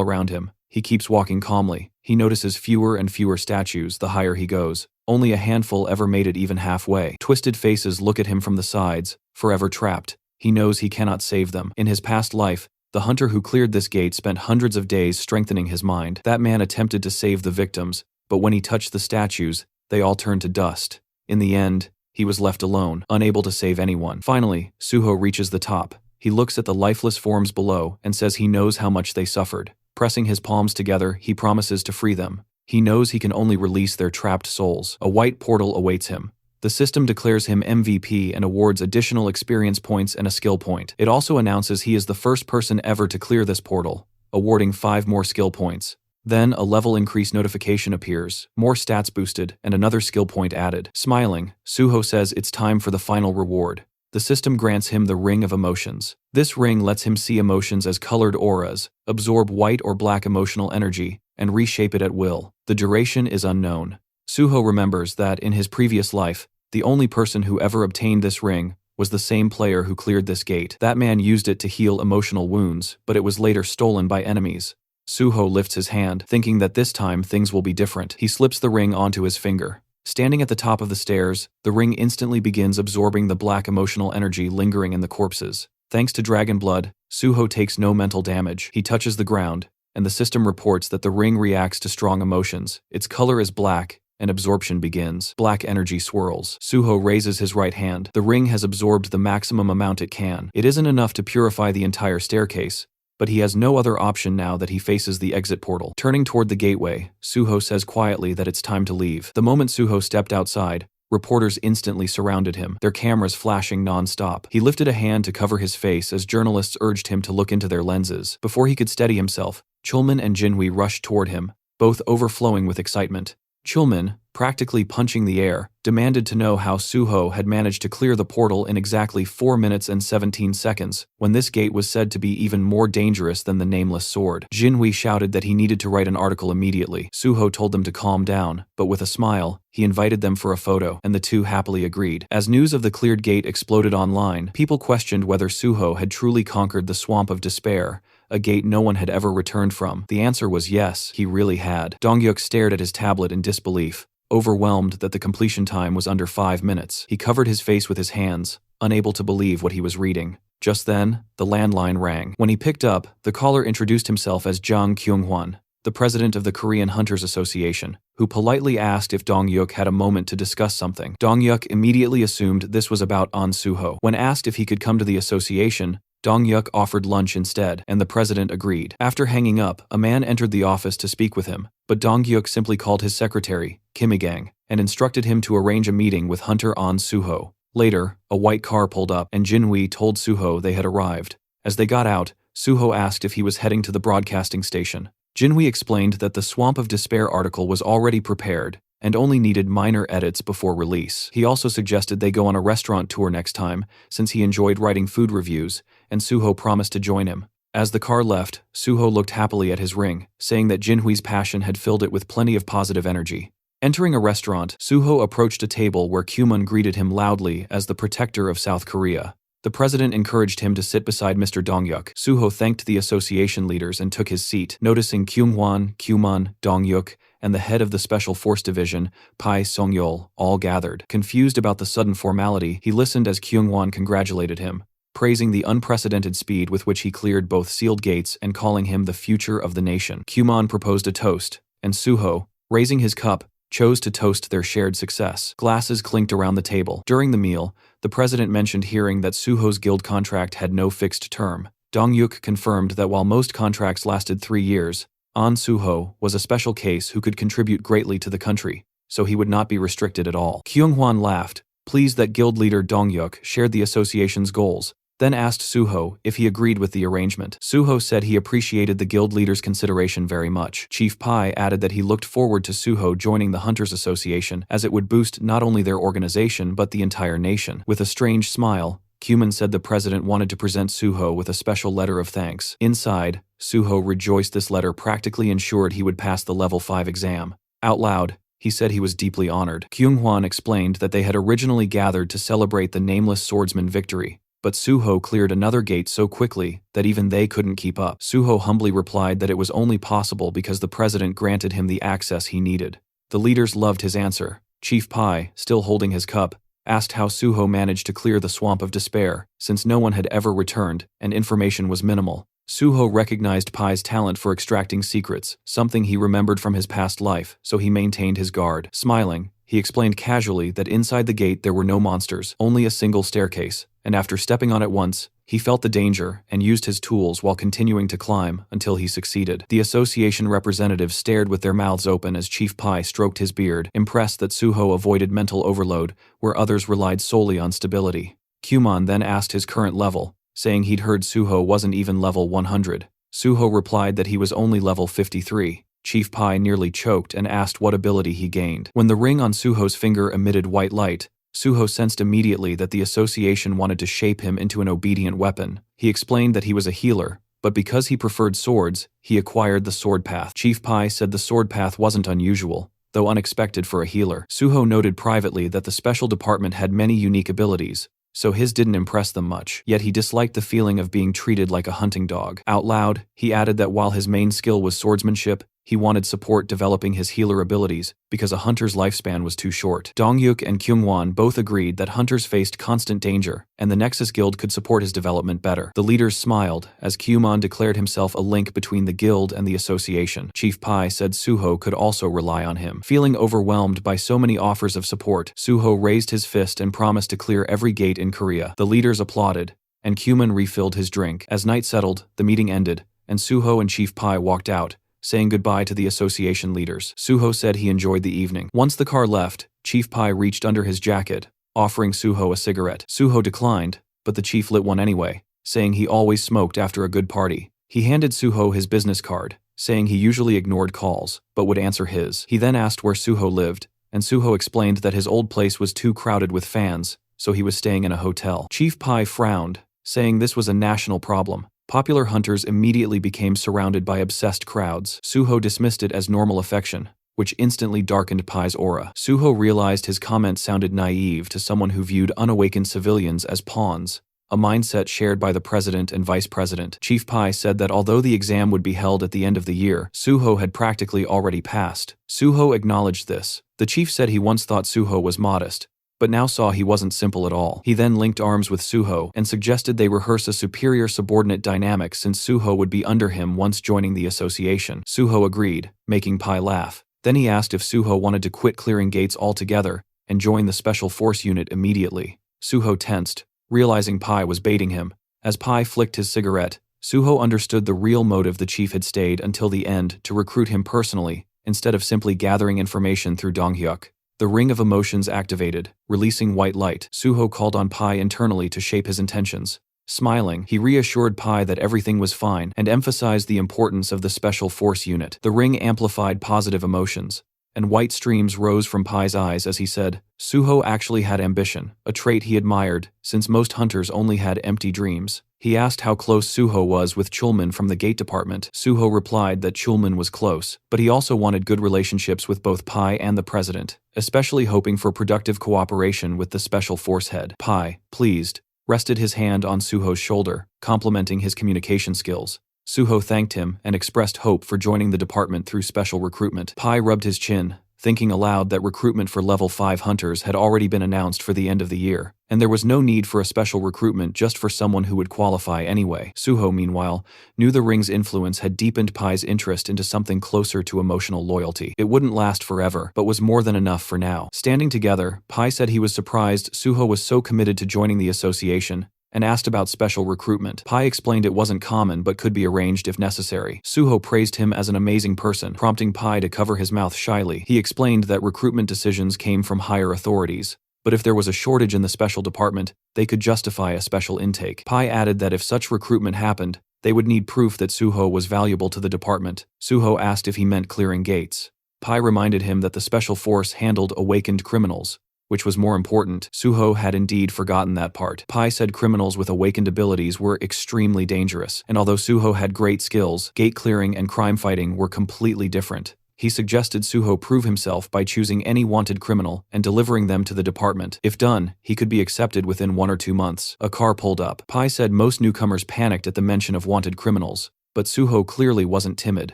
around him. He keeps walking calmly. He notices fewer and fewer statues the higher he goes. Only a handful ever made it even halfway. Twisted faces look at him from the sides, forever trapped. He knows he cannot save them. In his past life, the hunter who cleared this gate spent hundreds of days strengthening his mind. That man attempted to save the victims, but when he touched the statues, they all turned to dust. In the end, he was left alone, unable to save anyone. Finally, Suho reaches the top. He looks at the lifeless forms below and says he knows how much they suffered. Pressing his palms together, he promises to free them. He knows he can only release their trapped souls. A white portal awaits him. The system declares him MVP and awards additional experience points and a skill point. It also announces he is the first person ever to clear this portal, awarding 5 more skill points. Then a level increase notification appears, more stats boosted, and another skill point added. Smiling, Suho says it's time for the final reward. The system grants him the Ring of Emotions. This ring lets him see emotions as colored auras, absorb white or black emotional energy, and reshape it at will. The duration is unknown. Suho remembers that, in his previous life, the only person who ever obtained this ring was the same player who cleared this gate. That man used it to heal emotional wounds, but it was later stolen by enemies. Suho lifts his hand, thinking that this time things will be different. He slips the ring onto his finger. Standing at the top of the stairs, the ring instantly begins absorbing the black emotional energy lingering in the corpses. Thanks to dragon blood, Suho takes no mental damage. He touches the ground, and the system reports that the ring reacts to strong emotions. Its color is black, and absorption begins. Black energy swirls. Suho raises his right hand. The ring has absorbed the maximum amount it can. It isn't enough to purify the entire staircase, but he has no other option now that he faces the exit portal. Turning toward the gateway, Suho says quietly that it's time to leave. The moment Suho stepped outside, reporters instantly surrounded him, their cameras flashing non-stop. He lifted a hand to cover his face as journalists urged him to look into their lenses. Before he could steady himself, Chulman and Jinhui rushed toward him, both overflowing with excitement. Chulman, practically punching the air, demanded to know how Suho had managed to clear the portal in exactly 4 minutes and 17 seconds, when this gate was said to be even more dangerous than the nameless sword. Jinhui shouted that he needed to write an article immediately. Suho told them to calm down, but with a smile, he invited them for a photo, and the two happily agreed. As news of the cleared gate exploded online, people questioned whether Suho had truly conquered the Swamp of Despair, a gate no one had ever returned from. The answer was yes, he really had. Dongyuk stared at his tablet in disbelief, overwhelmed that the completion time was under 5 minutes. He covered his face with his hands, unable to believe what he was reading. Just then, the landline rang. When he picked up, the caller introduced himself as Jang Kyung-hwan, the president of the Korean Hunters Association, who politely asked if Dongyuk had a moment to discuss something. Dongyuk immediately assumed this was about An Suho. When asked if he could come to the association, Dongyuk offered lunch instead, and the president agreed. After hanging up, a man entered the office to speak with him, but Dongyuk simply called his secretary, Kimigang, and instructed him to arrange a meeting with Hunter An Suho. Later, a white car pulled up, and Jinhui told Suho they had arrived. As they got out, Suho asked if he was heading to the broadcasting station. Jinhui explained that the Swamp of Despair article was already prepared, and only needed minor edits before release. He also suggested they go on a restaurant tour next time, since he enjoyed writing food reviews, and Suho promised to join him. As the car left, Suho looked happily at his ring, saying that Jinhui's passion had filled it with plenty of positive energy. Entering a restaurant, Suho approached a table where Kyumun greeted him loudly as the protector of South Korea. The president encouraged him to sit beside Mr. Dongyuk. Suho thanked the association leaders and took his seat, noticing Kyunghwan, Kyumun, Dongyuk, and the head of the Special Force Division, Pai Songyol, all gathered. Confused about the sudden formality, he listened as Kyunghwan congratulated him, praising the unprecedented speed with which he cleared both sealed gates and calling him the future of the nation. Kyumun proposed a toast, and Suho, raising his cup, chose to toast their shared success. Glasses clinked around the table. During the meal, the president mentioned hearing that Suho's guild contract had no fixed term. Dongyuk confirmed that while most contracts lasted 3 years, An Suho was a special case who could contribute greatly to the country, so he would not be restricted at all. Kyunghwan laughed, pleased that guild leader Dongyuk shared the association's goals, then asked Suho if he agreed with the arrangement. Suho said he appreciated the guild leader's consideration very much. Chief Pai added that he looked forward to Suho joining the Hunters Association, as it would boost not only their organization but the entire nation. With a strange smile, Cuman said the president wanted to present Suho with a special letter of thanks. Inside, Suho rejoiced this letter practically ensured he would pass the level 5 exam. Out loud, he said he was deeply honored. Kyunghwan explained that they had originally gathered to celebrate the nameless swordsman victory, but Suho cleared another gate so quickly that even they couldn't keep up. Suho humbly replied that it was only possible because the president granted him the access he needed. The leaders loved his answer. Chief Pai, still holding his cup, asked how Suho managed to clear the swamp of despair, since no one had ever returned and information was minimal. Suho recognized Pai's talent for extracting secrets, something he remembered from his past life, so he maintained his guard. Smiling, he explained casually that inside the gate there were no monsters, only a single staircase, and after stepping on it once, he felt the danger and used his tools while continuing to climb until he succeeded. The association representatives stared with their mouths open as Chief Pai stroked his beard, impressed that Suho avoided mental overload, where others relied solely on stability. Cuman then asked his current level, saying he'd heard Suho wasn't even level 100. Suho replied that he was only level 53. Chief Pai nearly choked and asked what ability he gained. When the ring on Suho's finger emitted white light, Suho sensed immediately that the association wanted to shape him into an obedient weapon. He explained that he was a healer, but because he preferred swords, he acquired the sword path. Chief Pai said the sword path wasn't unusual, though unexpected for a healer. Suho noted privately that the special department had many unique abilities, so his didn't impress them much, yet he disliked the feeling of being treated like a hunting dog. Out loud, he added that while his main skill was swordsmanship, he wanted support developing his healer abilities because a hunter's lifespan was too short. Dongyuk and Kyungwon both agreed that hunters faced constant danger, and the Nexus Guild could support his development better. The leaders smiled as Kyumon declared himself a link between the guild and the association. Chief Pai said Suho could also rely on him. Feeling overwhelmed by so many offers of support, Suho raised his fist and promised to clear every gate in Korea. The leaders applauded, and Kyumon refilled his drink. As night settled, the meeting ended, and Suho and Chief Pai walked out, saying goodbye to the association leaders. Suho said he enjoyed the evening. Once the car left, Chief Pai reached under his jacket, offering Suho a cigarette. Suho declined, but the chief lit one anyway, saying he always smoked after a good party. He handed Suho his business card, saying he usually ignored calls, but would answer his. He then asked where Suho lived, and Suho explained that his old place was too crowded with fans, so he was staying in a hotel. Chief Pai frowned, saying this was a national problem. Popular hunters immediately became surrounded by obsessed crowds. Suho dismissed it as normal affection, which instantly darkened Pai's aura. Suho realized his comment sounded naive to someone who viewed unawakened civilians as pawns, a mindset shared by the president and vice president. Chief Pai said that although the exam would be held at the end of the year, Suho had practically already passed. Suho acknowledged this. The chief said he once thought Suho was modest, but now saw he wasn't simple at all. He then linked arms with Suho and suggested they rehearse a superior subordinate dynamic since Suho would be under him once joining the association. Suho agreed, making Pai laugh. Then he asked if Suho wanted to quit clearing gates altogether and join the special force unit immediately. Suho tensed, realizing Pai was baiting him. As Pai flicked his cigarette, Suho understood the real motive the chief had stayed until the end to recruit him personally, instead of simply gathering information through Donghyuk. The ring of emotions activated, releasing white light. Suho called on Pai internally to shape his intentions. Smiling, he reassured Pai that everything was fine and emphasized the importance of the special force unit. The ring amplified positive emotions, and white streams rose from Pai's eyes as he said, Suho actually had ambition, a trait he admired, since most hunters only had empty dreams. He asked how close Suho was with Chulman from the gate department. Suho replied that Chulman was close, but he also wanted good relationships with both Pai and the president, especially hoping for productive cooperation with the special force head. Pai, pleased, rested his hand on Suho's shoulder, complimenting his communication skills. Suho thanked him and expressed hope for joining the department through special recruitment. Pai rubbed his chin, thinking aloud that recruitment for level 5 hunters had already been announced for the end of the year, and there was no need for a special recruitment just for someone who would qualify anyway. Suho, meanwhile, knew the ring's influence had deepened Pai's interest into something closer to emotional loyalty. It wouldn't last forever, but was more than enough for now. Standing together, Pai said he was surprised Suho was so committed to joining the association, and asked about special recruitment. Pai explained it wasn't common but could be arranged if necessary. Suho praised him as an amazing person, prompting Pai to cover his mouth shyly. He explained that recruitment decisions came from higher authorities, But if there was a shortage in the special department, they could justify a special intake. Pai added that if such recruitment happened, they would need proof that Suho was valuable to the department. Suho asked if he meant clearing gates. Pai reminded him that the special force handled awakened criminals, which was more important. Suho had indeed forgotten that part. Pai said criminals with awakened abilities were extremely dangerous, and although Suho had great skills, gate clearing and crime fighting were completely different. He suggested Suho prove himself by choosing any wanted criminal and delivering them to the department. If done, he could be accepted within 1 or 2 months. A car pulled up. Pai said most newcomers panicked at the mention of wanted criminals, but Suho clearly wasn't timid.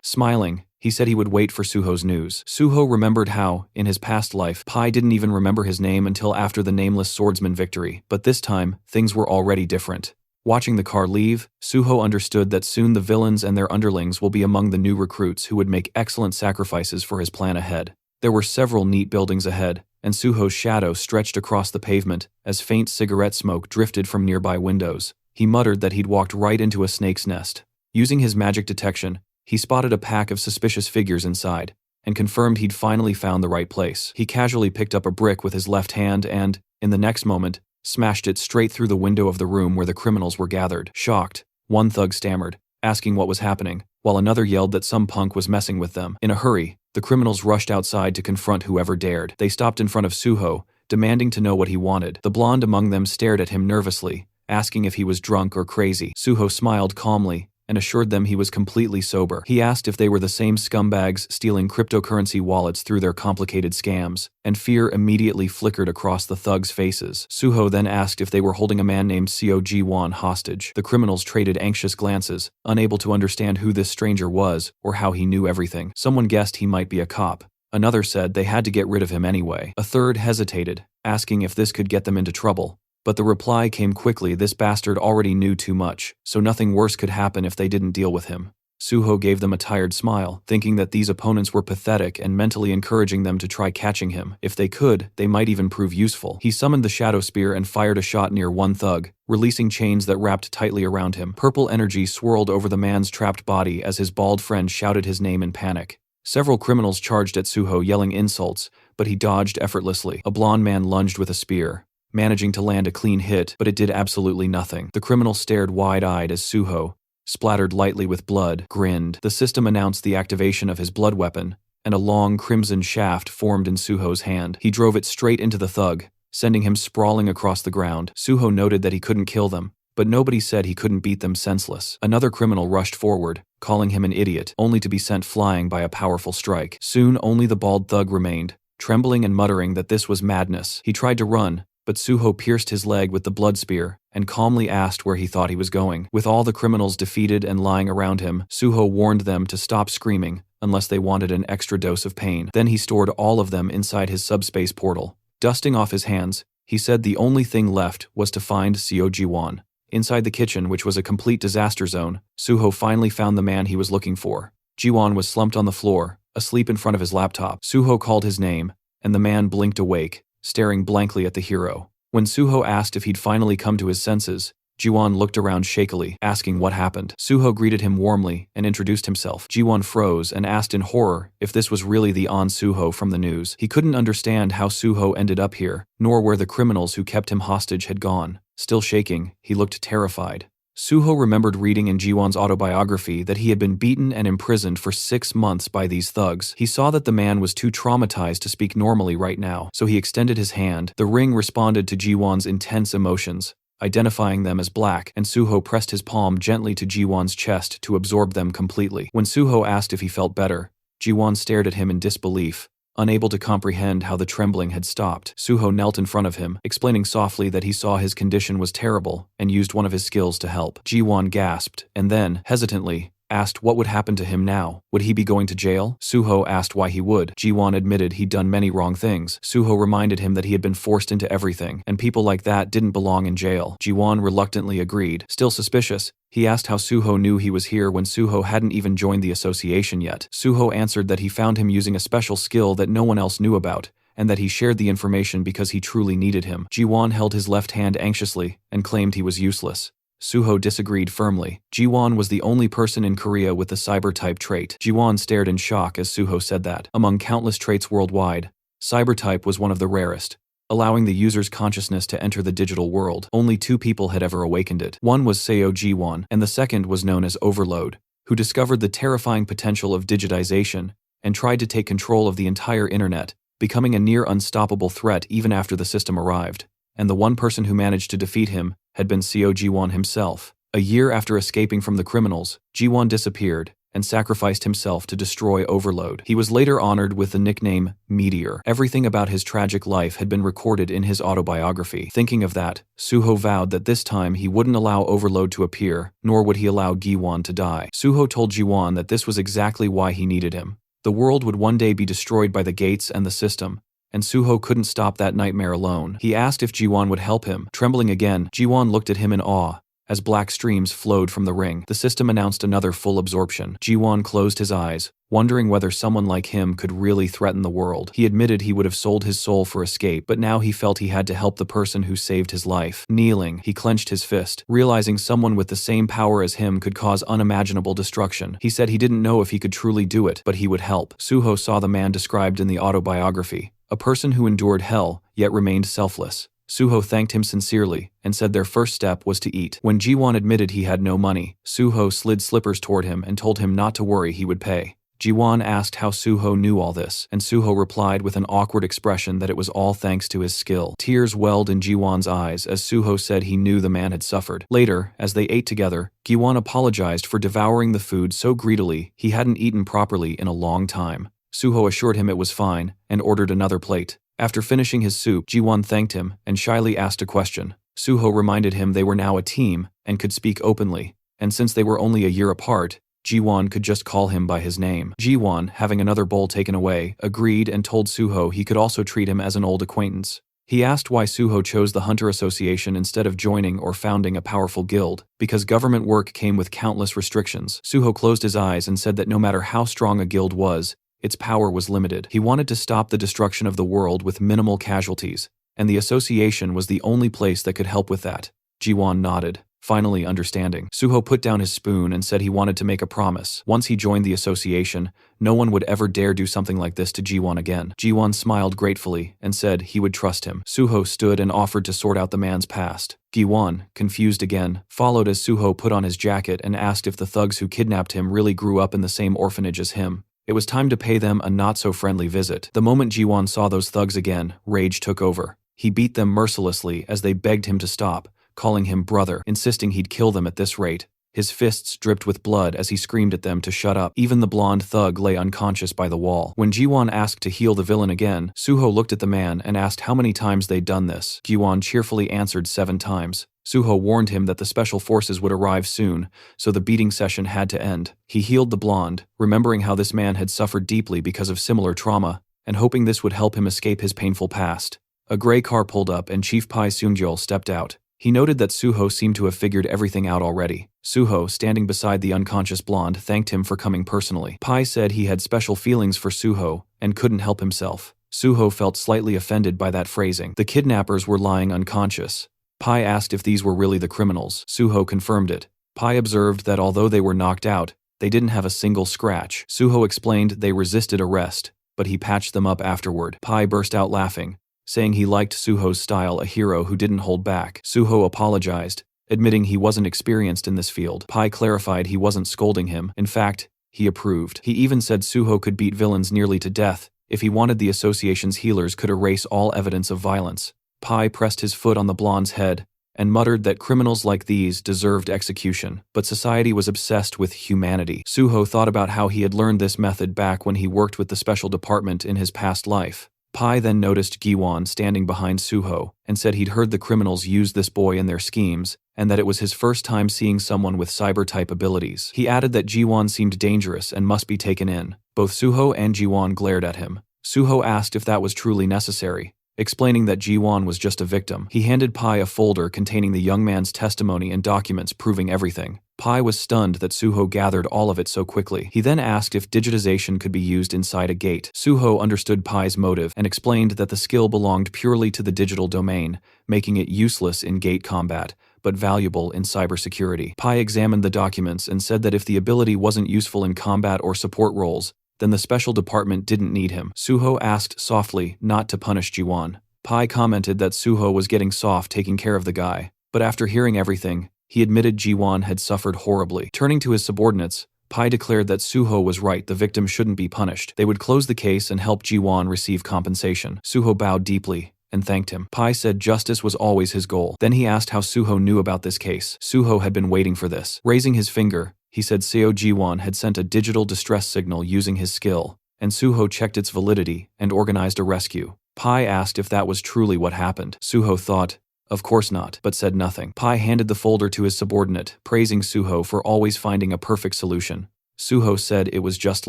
Smiling, he said he would wait for Suho's news. Suho remembered how, in his past life, Pai didn't even remember his name until after the nameless swordsman victory, but this time, things were already different. Watching the car leave, Suho understood that soon the villains and their underlings will be among the new recruits who would make excellent sacrifices for his plan ahead. There were several neat buildings ahead, and Suho's shadow stretched across the pavement as faint cigarette smoke drifted from nearby windows. He muttered that he'd walked right into a snake's nest. Using his magic detection, he spotted a pack of suspicious figures inside, and confirmed he'd finally found the right place. He casually picked up a brick with his left hand and, in the next moment, smashed it straight through the window of the room where the criminals were gathered. Shocked, one thug stammered, asking what was happening, while another yelled that some punk was messing with them. In a hurry, the criminals rushed outside to confront whoever dared. They stopped in front of Suho, demanding to know what he wanted. The blonde among them stared at him nervously, asking if he was drunk or crazy. Suho smiled calmly and assured them he was completely sober. He asked if they were the same scumbags stealing cryptocurrency wallets through their complicated scams, and fear immediately flickered across the thugs' faces. Suho then asked if they were holding a man named Seo Ji-won hostage. The criminals traded anxious glances, unable to understand who this stranger was or how he knew everything. Someone guessed he might be a cop. Another said they had to get rid of him anyway. A third hesitated, asking if this could get them into trouble. But the reply came quickly: this bastard already knew too much, so nothing worse could happen if they didn't deal with him. Suho gave them a tired smile, thinking that these opponents were pathetic and mentally encouraging them to try catching him. If they could, they might even prove useful. He summoned the shadow spear and fired a shot near one thug, releasing chains that wrapped tightly around him. Purple energy swirled over the man's trapped body as his bald friend shouted his name in panic. Several criminals charged at Suho yelling insults, but he dodged effortlessly. A blonde man lunged with a spear, managing to land a clean hit, but it did absolutely nothing. The criminal stared wide-eyed as Suho, splattered lightly with blood, grinned. The system announced the activation of his blood weapon, and a long crimson shaft formed in Suho's hand. He drove it straight into the thug, sending him sprawling across the ground. Suho noted that he couldn't kill them, but nobody said he couldn't beat them senseless. Another criminal rushed forward, calling him an idiot, only to be sent flying by a powerful strike. Soon only the bald thug remained, trembling and muttering that this was madness. He tried to run, but Suho pierced his leg with the blood spear and calmly asked where he thought he was going. With all the criminals defeated and lying around him, Suho warned them to stop screaming unless they wanted an extra dose of pain. Then he stored all of them inside his subspace portal. Dusting off his hands, he said the only thing left was to find Seo Ji-won. Inside the kitchen, which was a complete disaster zone, Suho finally found the man he was looking for. Ji-won was slumped on the floor, asleep in front of his laptop. Suho called his name, and the man blinked awake, staring blankly at the hero. When Suho asked if he'd finally come to his senses, Ji-won looked around shakily, asking what happened. Suho greeted him warmly and introduced himself. Ji-won froze and asked in horror if this was really the An Suho from the news. He couldn't understand how Suho ended up here, nor where the criminals who kept him hostage had gone. Still shaking, he looked terrified. Suho remembered reading in Ji-won's autobiography that he had been beaten and imprisoned for 6 months by these thugs. He saw that the man was too traumatized to speak normally right now, so he extended his hand. The ring responded to Ji-won's intense emotions, identifying them as black, and Suho pressed his palm gently to Ji-won's chest to absorb them completely. When Suho asked if he felt better, Ji-won stared at him in disbelief, unable to comprehend how the trembling had stopped. Suho knelt in front of him, explaining softly that he saw his condition was terrible and used one of his skills to help. Ji-won gasped, and then, hesitantly, asked what would happen to him now. Would he be going to jail? Suho asked why he would. Ji-won admitted he'd done many wrong things. Suho reminded him that he had been forced into everything, and people like that didn't belong in jail. Ji-won reluctantly agreed. Still suspicious, he asked how Suho knew he was here when Suho hadn't even joined the association yet. Suho answered that he found him using a special skill that no one else knew about, and that he shared the information because he truly needed him. Ji-won held his left hand anxiously and claimed he was useless. Suho disagreed firmly. Ji-won was the only person in Korea with the cyber-type trait. Ji-won stared in shock as Suho said that. Among countless traits worldwide, cyber-type was one of the rarest. allowing the user's consciousness to enter the digital world. Only 2 people had ever awakened it. One was Seo Ji-won, and the second was known as Overload, who discovered the terrifying potential of digitization and tried to take control of the entire internet, becoming a near unstoppable threat even after the system arrived. And the one person who managed to defeat him had been Seo Ji-won himself. A year after escaping from the criminals, Ji-won disappeared and sacrificed himself to destroy Overload. He was later honored with the nickname Meteor. Everything about his tragic life had been recorded in his autobiography. Thinking of that, Suho vowed that this time he wouldn't allow Overload to appear, nor would he allow Gi-won to die. Suho told Ji-won that this was exactly why he needed him. The world would one day be destroyed by the gates and the system, and Suho couldn't stop that nightmare alone. He asked if Ji-won would help him. Trembling again, Ji-won looked at him in awe. As black streams flowed from the ring, the system announced another full absorption. Ji-won closed his eyes, wondering whether someone like him could really threaten the world. He admitted he would have sold his soul for escape, but now he felt he had to help the person who saved his life. Kneeling, he clenched his fist, realizing someone with the same power as him could cause unimaginable destruction. He said he didn't know if he could truly do it, but he would help. Suho saw the man described in the autobiography, a person who endured hell, yet remained selfless. Suho thanked him sincerely and said their first step was to eat. When Ji-won admitted he had no money, Suho slid slippers toward him and told him not to worry, he would pay. Ji-won asked how Suho knew all this, and Suho replied with an awkward expression that it was all thanks to his skill. Tears welled in Ji-won's eyes as Suho said he knew the man had suffered. Later, as they ate together, Gi-won apologized for devouring the food so greedily he hadn't eaten properly in a long time. Suho assured him it was fine and ordered another plate. After finishing his soup, Ji-won thanked him and shyly asked a question. Suho reminded him they were now a team and could speak openly, and since they were only a year apart, Ji-won could just call him by his name. Ji-won, having another bowl taken away, agreed and told Suho he could also treat him as an old acquaintance. He asked why Suho chose the Hunter Association instead of joining or founding a powerful guild, because government work came with countless restrictions. Suho closed his eyes and said that no matter how strong a guild was, its power was limited. He wanted to stop the destruction of the world with minimal casualties, and the association was the only place that could help with that. Ji-won nodded, finally understanding. Suho put down his spoon and said he wanted to make a promise. Once he joined the association, no one would ever dare do something like this to Ji-won again. Ji-won smiled gratefully and said he would trust him. Suho stood and offered to sort out the man's past. Gi-won, confused again, followed as Suho put on his jacket and asked if the thugs who kidnapped him really grew up in the same orphanage as him. It was time to pay them a not-so-friendly visit. The moment Ji-won saw those thugs again, rage took over. He beat them mercilessly as they begged him to stop, calling him brother, insisting he'd kill them at this rate. His fists dripped with blood as he screamed at them to shut up. Even the blonde thug lay unconscious by the wall. When Ji-won asked to heal the villain again, Suho looked at the man and asked how many times they'd done this. Ji-won cheerfully answered 7 times. Suho warned him that the special forces would arrive soon, so the beating session had to end. He healed the blonde, remembering how this man had suffered deeply because of similar trauma, and hoping this would help him escape his painful past. A gray car pulled up and Chief Pai Seungjol stepped out. He noted that Suho seemed to have figured everything out already. Suho, standing beside the unconscious blonde, thanked him for coming personally. Pai said he had special feelings for Suho and couldn't help himself. Suho felt slightly offended by that phrasing. The kidnappers were lying unconscious. Pai asked if these were really the criminals. Suho confirmed it. Pai observed that although they were knocked out, they didn't have a single scratch. Suho explained they resisted arrest, but he patched them up afterward. Pai burst out laughing, saying he liked Suho's style, a hero who didn't hold back. Suho apologized, admitting he wasn't experienced in this field. Pai clarified he wasn't scolding him. In fact, he approved. He even said Suho could beat villains nearly to death if he wanted. The association's healers could erase all evidence of violence. Pai pressed his foot on the blonde's head and muttered that criminals like these deserved execution, but society was obsessed with humanity. Suho thought about how he had learned this method back when he worked with the special department in his past life. Pai then noticed Gi-won standing behind Suho and said he'd heard the criminals use this boy in their schemes and that it was his first time seeing someone with cyber-type abilities. He added that Gi-won seemed dangerous and must be taken in. Both Suho and Gi-won glared at him. Suho asked if that was truly necessary, explaining that Ji-won was just a victim. He handed Pai a folder containing the young man's testimony and documents proving everything. Pai was stunned that Suho gathered all of it so quickly. He then asked if digitization could be used inside a gate. Suho understood Pai's motive and explained that the skill belonged purely to the digital domain, making it useless in gate combat, but valuable in cybersecurity. Pai examined the documents and said that if the ability wasn't useful in combat or support roles, then the special department didn't need him. Suho asked softly not to punish Ji-won. Pai commented that Suho was getting soft taking care of the guy, but after hearing everything, he admitted Ji-won had suffered horribly. Turning to his subordinates, Pai declared that Suho was right, the victim shouldn't be punished. They would close the case and help Ji-won receive compensation. Suho bowed deeply and thanked him. Pai said justice was always his goal. Then he asked how Suho knew about this case. Suho had been waiting for this. Raising his finger, he said Seo Ji-won had sent a digital distress signal using his skill, and Suho checked its validity and organized a rescue. Pai asked if that was truly what happened. Suho thought, of course not, but said nothing. Pai handed the folder to his subordinate, praising Suho for always finding a perfect solution. Suho said it was just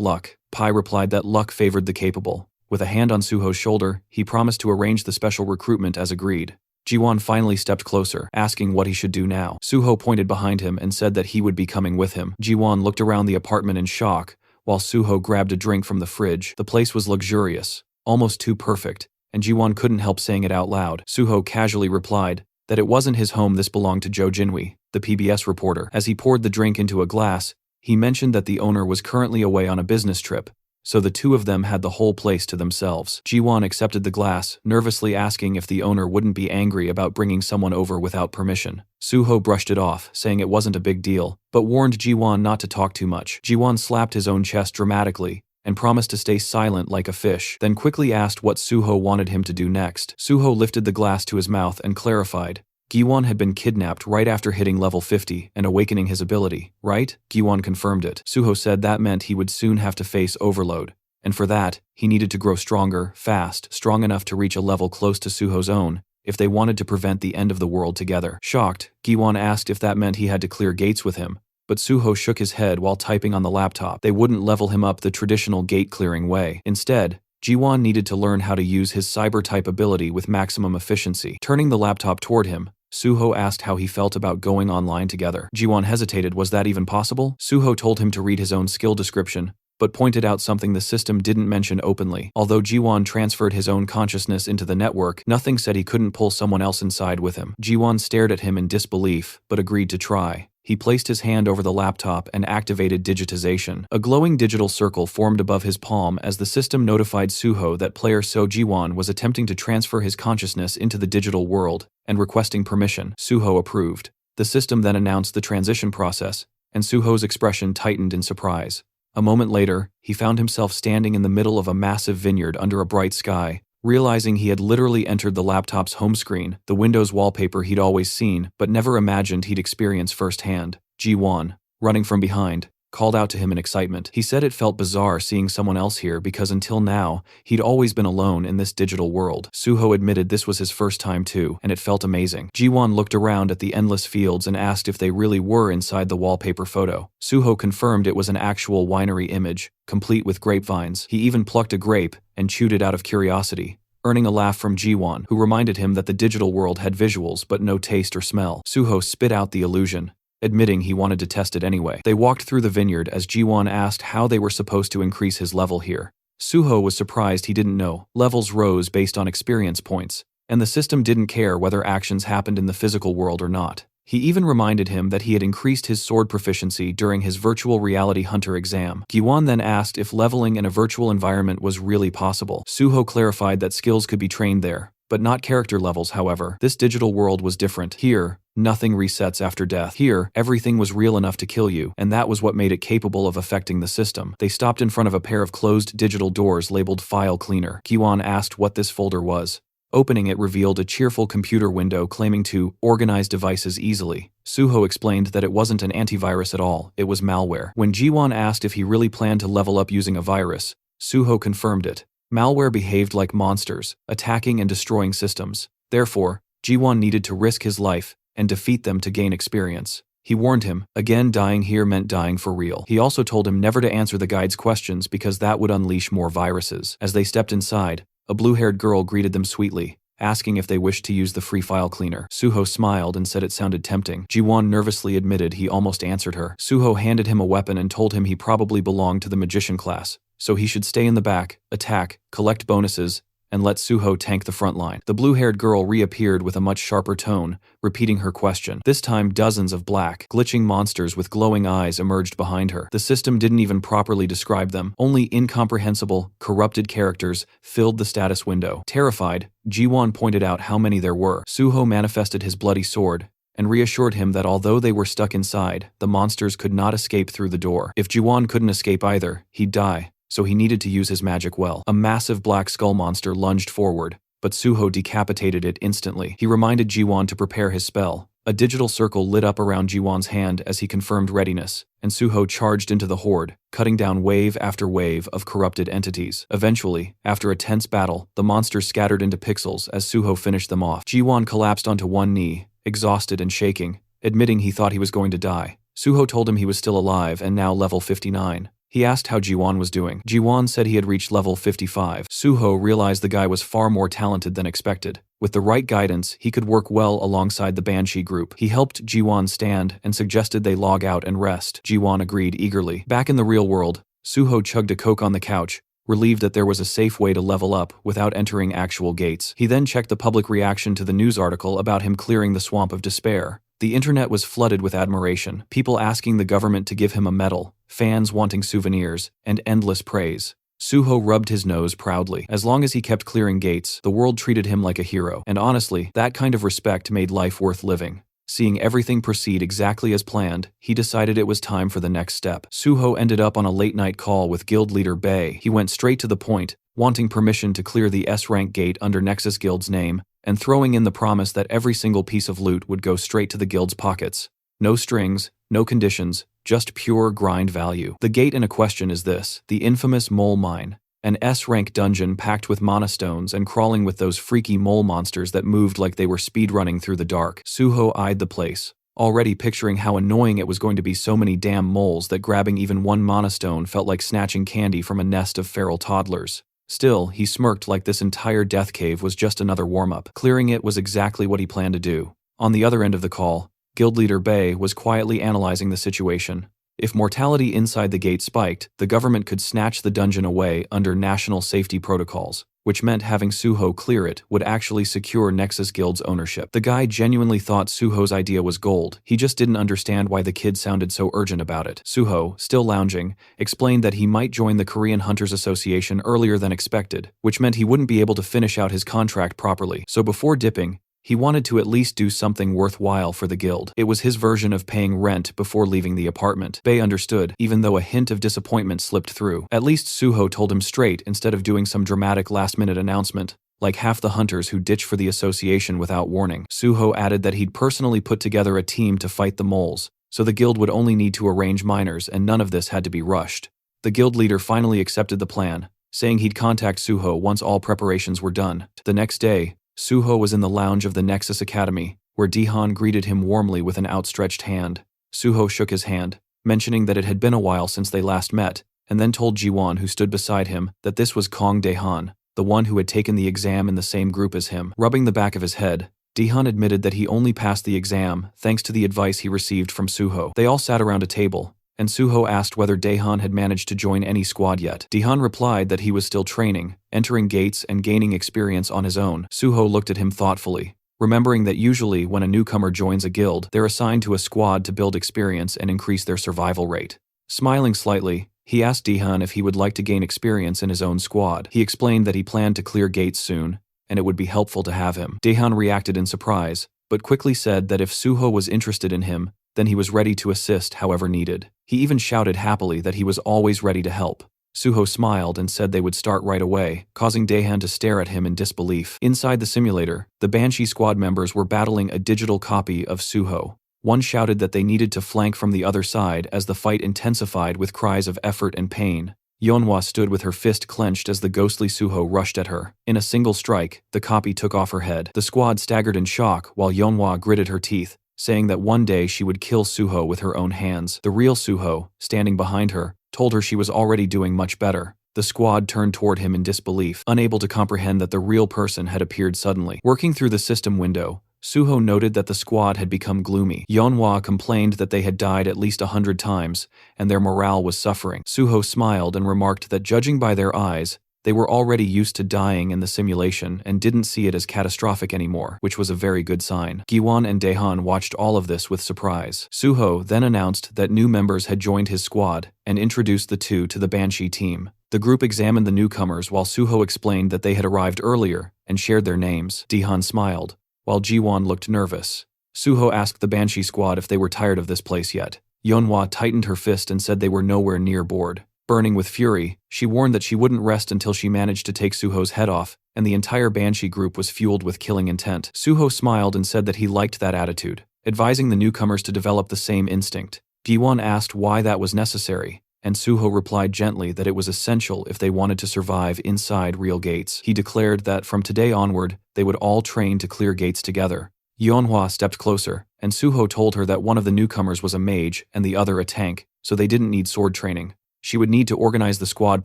luck. Pai replied that luck favored the capable. With a hand on Suho's shoulder, he promised to arrange the special recruitment as agreed. Ji-won finally stepped closer, asking what he should do now. Suho pointed behind him and said that he would be coming with him. Ji-won looked around the apartment in shock, while Suho grabbed a drink from the fridge. The place was luxurious, almost too perfect, and Ji-won couldn't help saying it out loud. Suho casually replied that it wasn't his home, this belonged to Jo Jinwi, the PBS reporter. As he poured the drink into a glass, he mentioned that the owner was currently away on a business trip, so the two of them had the whole place to themselves. Ji-won accepted the glass, nervously asking if the owner wouldn't be angry about bringing someone over without permission. Suho brushed it off, saying it wasn't a big deal, but warned Ji-won not to talk too much. Ji-won slapped his own chest dramatically and promised to stay silent like a fish, then quickly asked what Suho wanted him to do next. Suho lifted the glass to his mouth and clarified. Gi-won had been kidnapped right after hitting level 50 and awakening his ability, right? Gi-won confirmed it. Suho said that meant he would soon have to face overload, and for that, he needed to grow stronger, fast, strong enough to reach a level close to Suho's own, if they wanted to prevent the end of the world together. Shocked, Gi-won asked if that meant he had to clear gates with him, but Suho shook his head while typing on the laptop. They wouldn't level him up the traditional gate-clearing way. Instead, Ji-won needed to learn how to use his cyber-type ability with maximum efficiency. Turning the laptop toward him, Suho asked how he felt about going online together. Ji-won hesitated. Was that even possible? Suho told him to read his own skill description, but pointed out something the system didn't mention openly. Although Ji-won transferred his own consciousness into the network, nothing said he couldn't pull someone else inside with him. Ji-won stared at him in disbelief, but agreed to try. He placed his hand over the laptop and activated digitization. A glowing digital circle formed above his palm as the system notified Suho that player So Ji-won was attempting to transfer his consciousness into the digital world and requesting permission. Suho approved. The system then announced the transition process, and Suho's expression tightened in surprise. A moment later, he found himself standing in the middle of a massive vineyard under a bright sky. Realizing he had literally entered the laptop's home screen, the Windows wallpaper he'd always seen but never imagined he'd experience firsthand. Ji-won, running from behind, called out to him in excitement. He said it felt bizarre seeing someone else here because until now, he'd always been alone in this digital world. Suho admitted this was his first time too, and it felt amazing. Ji-won looked around at the endless fields and asked if they really were inside the wallpaper photo. Suho confirmed it was an actual winery image, complete with grapevines. He even plucked a grape and chewed it out of curiosity, earning a laugh from Ji-won, who reminded him that the digital world had visuals but no taste or smell. Suho spit out the illusion, admitting he wanted to test it anyway. They walked through the vineyard as Ji-won asked how they were supposed to increase his level here. Suho was surprised he didn't know. Levels rose based on experience points, and the system didn't care whether actions happened in the physical world or not. He even reminded him that he had increased his sword proficiency during his virtual reality hunter exam. Gi-won then asked if leveling in a virtual environment was really possible. Suho clarified that skills could be trained there, but not character levels. However, this digital world was different. Here, nothing resets after death. Here, everything was real enough to kill you, and that was what made it capable of affecting the system. They stopped in front of a pair of closed digital doors labeled File Cleaner. Gi-won asked what this folder was. Opening it revealed a cheerful computer window claiming to organize devices easily. Suho explained that it wasn't an antivirus at all, it was malware. When Ji-won asked if he really planned to level up using a virus, Suho confirmed it. Malware behaved like monsters, attacking and destroying systems. Therefore, Ji-won needed to risk his life and defeat them to gain experience. He warned him, again dying here meant dying for real. He also told him never to answer the guide's questions because that would unleash more viruses. As they stepped inside, a blue-haired girl greeted them sweetly, asking if they wished to use the free file cleaner. Suho smiled and said it sounded tempting. Ji-won nervously admitted he almost answered her. Suho handed him a weapon and told him he probably belonged to the magician class, so he should stay in the back, attack, collect bonuses, and let Suho tank the front line. The blue-haired girl reappeared with a much sharper tone, repeating her question. This time dozens of black, glitching monsters with glowing eyes emerged behind her. The system didn't even properly describe them. Only incomprehensible, corrupted characters filled the status window. Terrified, Jiwon pointed out how many there were. Suho manifested his bloody sword and reassured him that although they were stuck inside, the monsters could not escape through the door. If Jiwon couldn't escape either, he'd die, so he needed to use his magic well. A massive black skull monster lunged forward, but Suho decapitated it instantly. He reminded Jiwon to prepare his spell. A digital circle lit up around Jiwon's hand as he confirmed readiness, and Suho charged into the horde, cutting down wave after wave of corrupted entities. Eventually, after a tense battle, the monsters scattered into pixels as Suho finished them off. Jiwon collapsed onto one knee, exhausted and shaking, admitting he thought he was going to die. Suho told him he was still alive and now level 59. He asked how Jiwon was doing. Jiwon said he had reached level 55. Suho realized the guy was far more talented than expected. With the right guidance, he could work well alongside the Banshee group. He helped Jiwon stand and suggested they log out and rest. Jiwon agreed eagerly. Back in the real world, Suho chugged a Coke on the couch, relieved that there was a safe way to level up without entering actual gates. He then checked the public reaction to the news article about him clearing the swamp of despair. The internet was flooded with admiration, people asking the government to give him a medal, fans wanting souvenirs, and endless praise. Suho rubbed his nose proudly. As long as he kept clearing gates, the world treated him like a hero. And honestly, that kind of respect made life worth living. Seeing everything proceed exactly as planned, he decided it was time for the next step. Suho ended up on a late-night call with guild leader Bae. He went straight to the point, wanting permission to clear the S-rank gate under Nexus Guild's name, and throwing in the promise that every single piece of loot would go straight to the guild's pockets. No strings, no conditions, just pure grind value. The gate in a question is this, the infamous Mole Mine, an S-rank dungeon packed with mana stones and crawling with those freaky mole monsters that moved like they were speedrunning through the dark. Suho eyed the place, already picturing how annoying it was going to be so many damn moles that grabbing even one mana stone felt like snatching candy from a nest of feral toddlers. Still, he smirked like this entire death cave was just another warm-up. Clearing it was exactly what he planned to do. On the other end of the call, guild leader Bae was quietly analyzing the situation. If mortality inside the gate spiked, the government could snatch the dungeon away under national safety protocols, which meant having Suho clear it would actually secure Nexus Guild's ownership. The guy genuinely thought Suho's idea was gold. He just didn't understand why the kid sounded so urgent about it. Suho, still lounging, explained that he might join the Korean Hunters Association earlier than expected, which meant he wouldn't be able to finish out his contract properly. So before dipping, he wanted to at least do something worthwhile for the guild. It was his version of paying rent before leaving the apartment. Bae understood, even though a hint of disappointment slipped through. At least Suho told him straight instead of doing some dramatic last-minute announcement, like half the hunters who ditch for the association without warning. Suho added that he'd personally put together a team to fight the moles, so the guild would only need to arrange miners and none of this had to be rushed. The guild leader finally accepted the plan, saying he'd contact Suho once all preparations were done. The next day, Suho was in the lounge of the Nexus Academy, where Dehan greeted him warmly with an outstretched hand. Suho shook his hand, mentioning that it had been a while since they last met, and then told Jiwon, who stood beside him, that this was Kong Dehan, the one who had taken the exam in the same group as him. Rubbing the back of his head, Dehan admitted that he only passed the exam thanks to the advice he received from Suho. They all sat around a table, and Suho asked whether Dehan had managed to join any squad yet. Dehan replied that he was still training, entering gates and gaining experience on his own. Suho looked at him thoughtfully, remembering that usually when a newcomer joins a guild, they're assigned to a squad to build experience and increase their survival rate. Smiling slightly, he asked Dehan if he would like to gain experience in his own squad. He explained that he planned to clear gates soon, and it would be helpful to have him. Dehan reacted in surprise, but quickly said that if Suho was interested in him, then he was ready to assist however needed. He even shouted happily that he was always ready to help. Suho smiled and said they would start right away, causing Dehan to stare at him in disbelief. Inside the simulator, the Banshee squad members were battling a digital copy of Suho. One shouted that they needed to flank from the other side as the fight intensified with cries of effort and pain. Yeonhwa stood with her fist clenched as the ghostly Suho rushed at her. In a single strike, the copy took off her head. The squad staggered in shock while Yeonhwa gritted her teeth, saying that one day she would kill Suho with her own hands. The real Suho, standing behind her, told her she was already doing much better. The squad turned toward him in disbelief, unable to comprehend that the real person had appeared suddenly. Working through the system window, Suho noted that the squad had become gloomy. Yeonhwa complained that they had died at least 100 times, and their morale was suffering. Suho smiled and remarked that judging by their eyes, They were already used to dying in the simulation and didn't see it as catastrophic anymore, which was a very good sign. Giwon and Daehan watched all of this with surprise. Suho then announced that new members had joined his squad and introduced the two to the Banshee team. The group examined the newcomers while Suho explained that they had arrived earlier and shared their names. Daehan smiled, while Jiwon looked nervous. Suho asked the Banshee squad if they were tired of this place yet. Yeonhwa tightened her fist and said they were nowhere near bored. Burning with fury, she warned that she wouldn't rest until she managed to take Suho's head off, and the entire Banshee group was fueled with killing intent. Suho smiled and said that he liked that attitude, advising the newcomers to develop the same instinct. Giwon asked why that was necessary, and Suho replied gently that it was essential if they wanted to survive inside real gates. He declared that from today onward, they would all train to clear gates together. Yeonhwa stepped closer, and Suho told her that one of the newcomers was a mage and the other a tank, so they didn't need sword training. She would need to organize the squad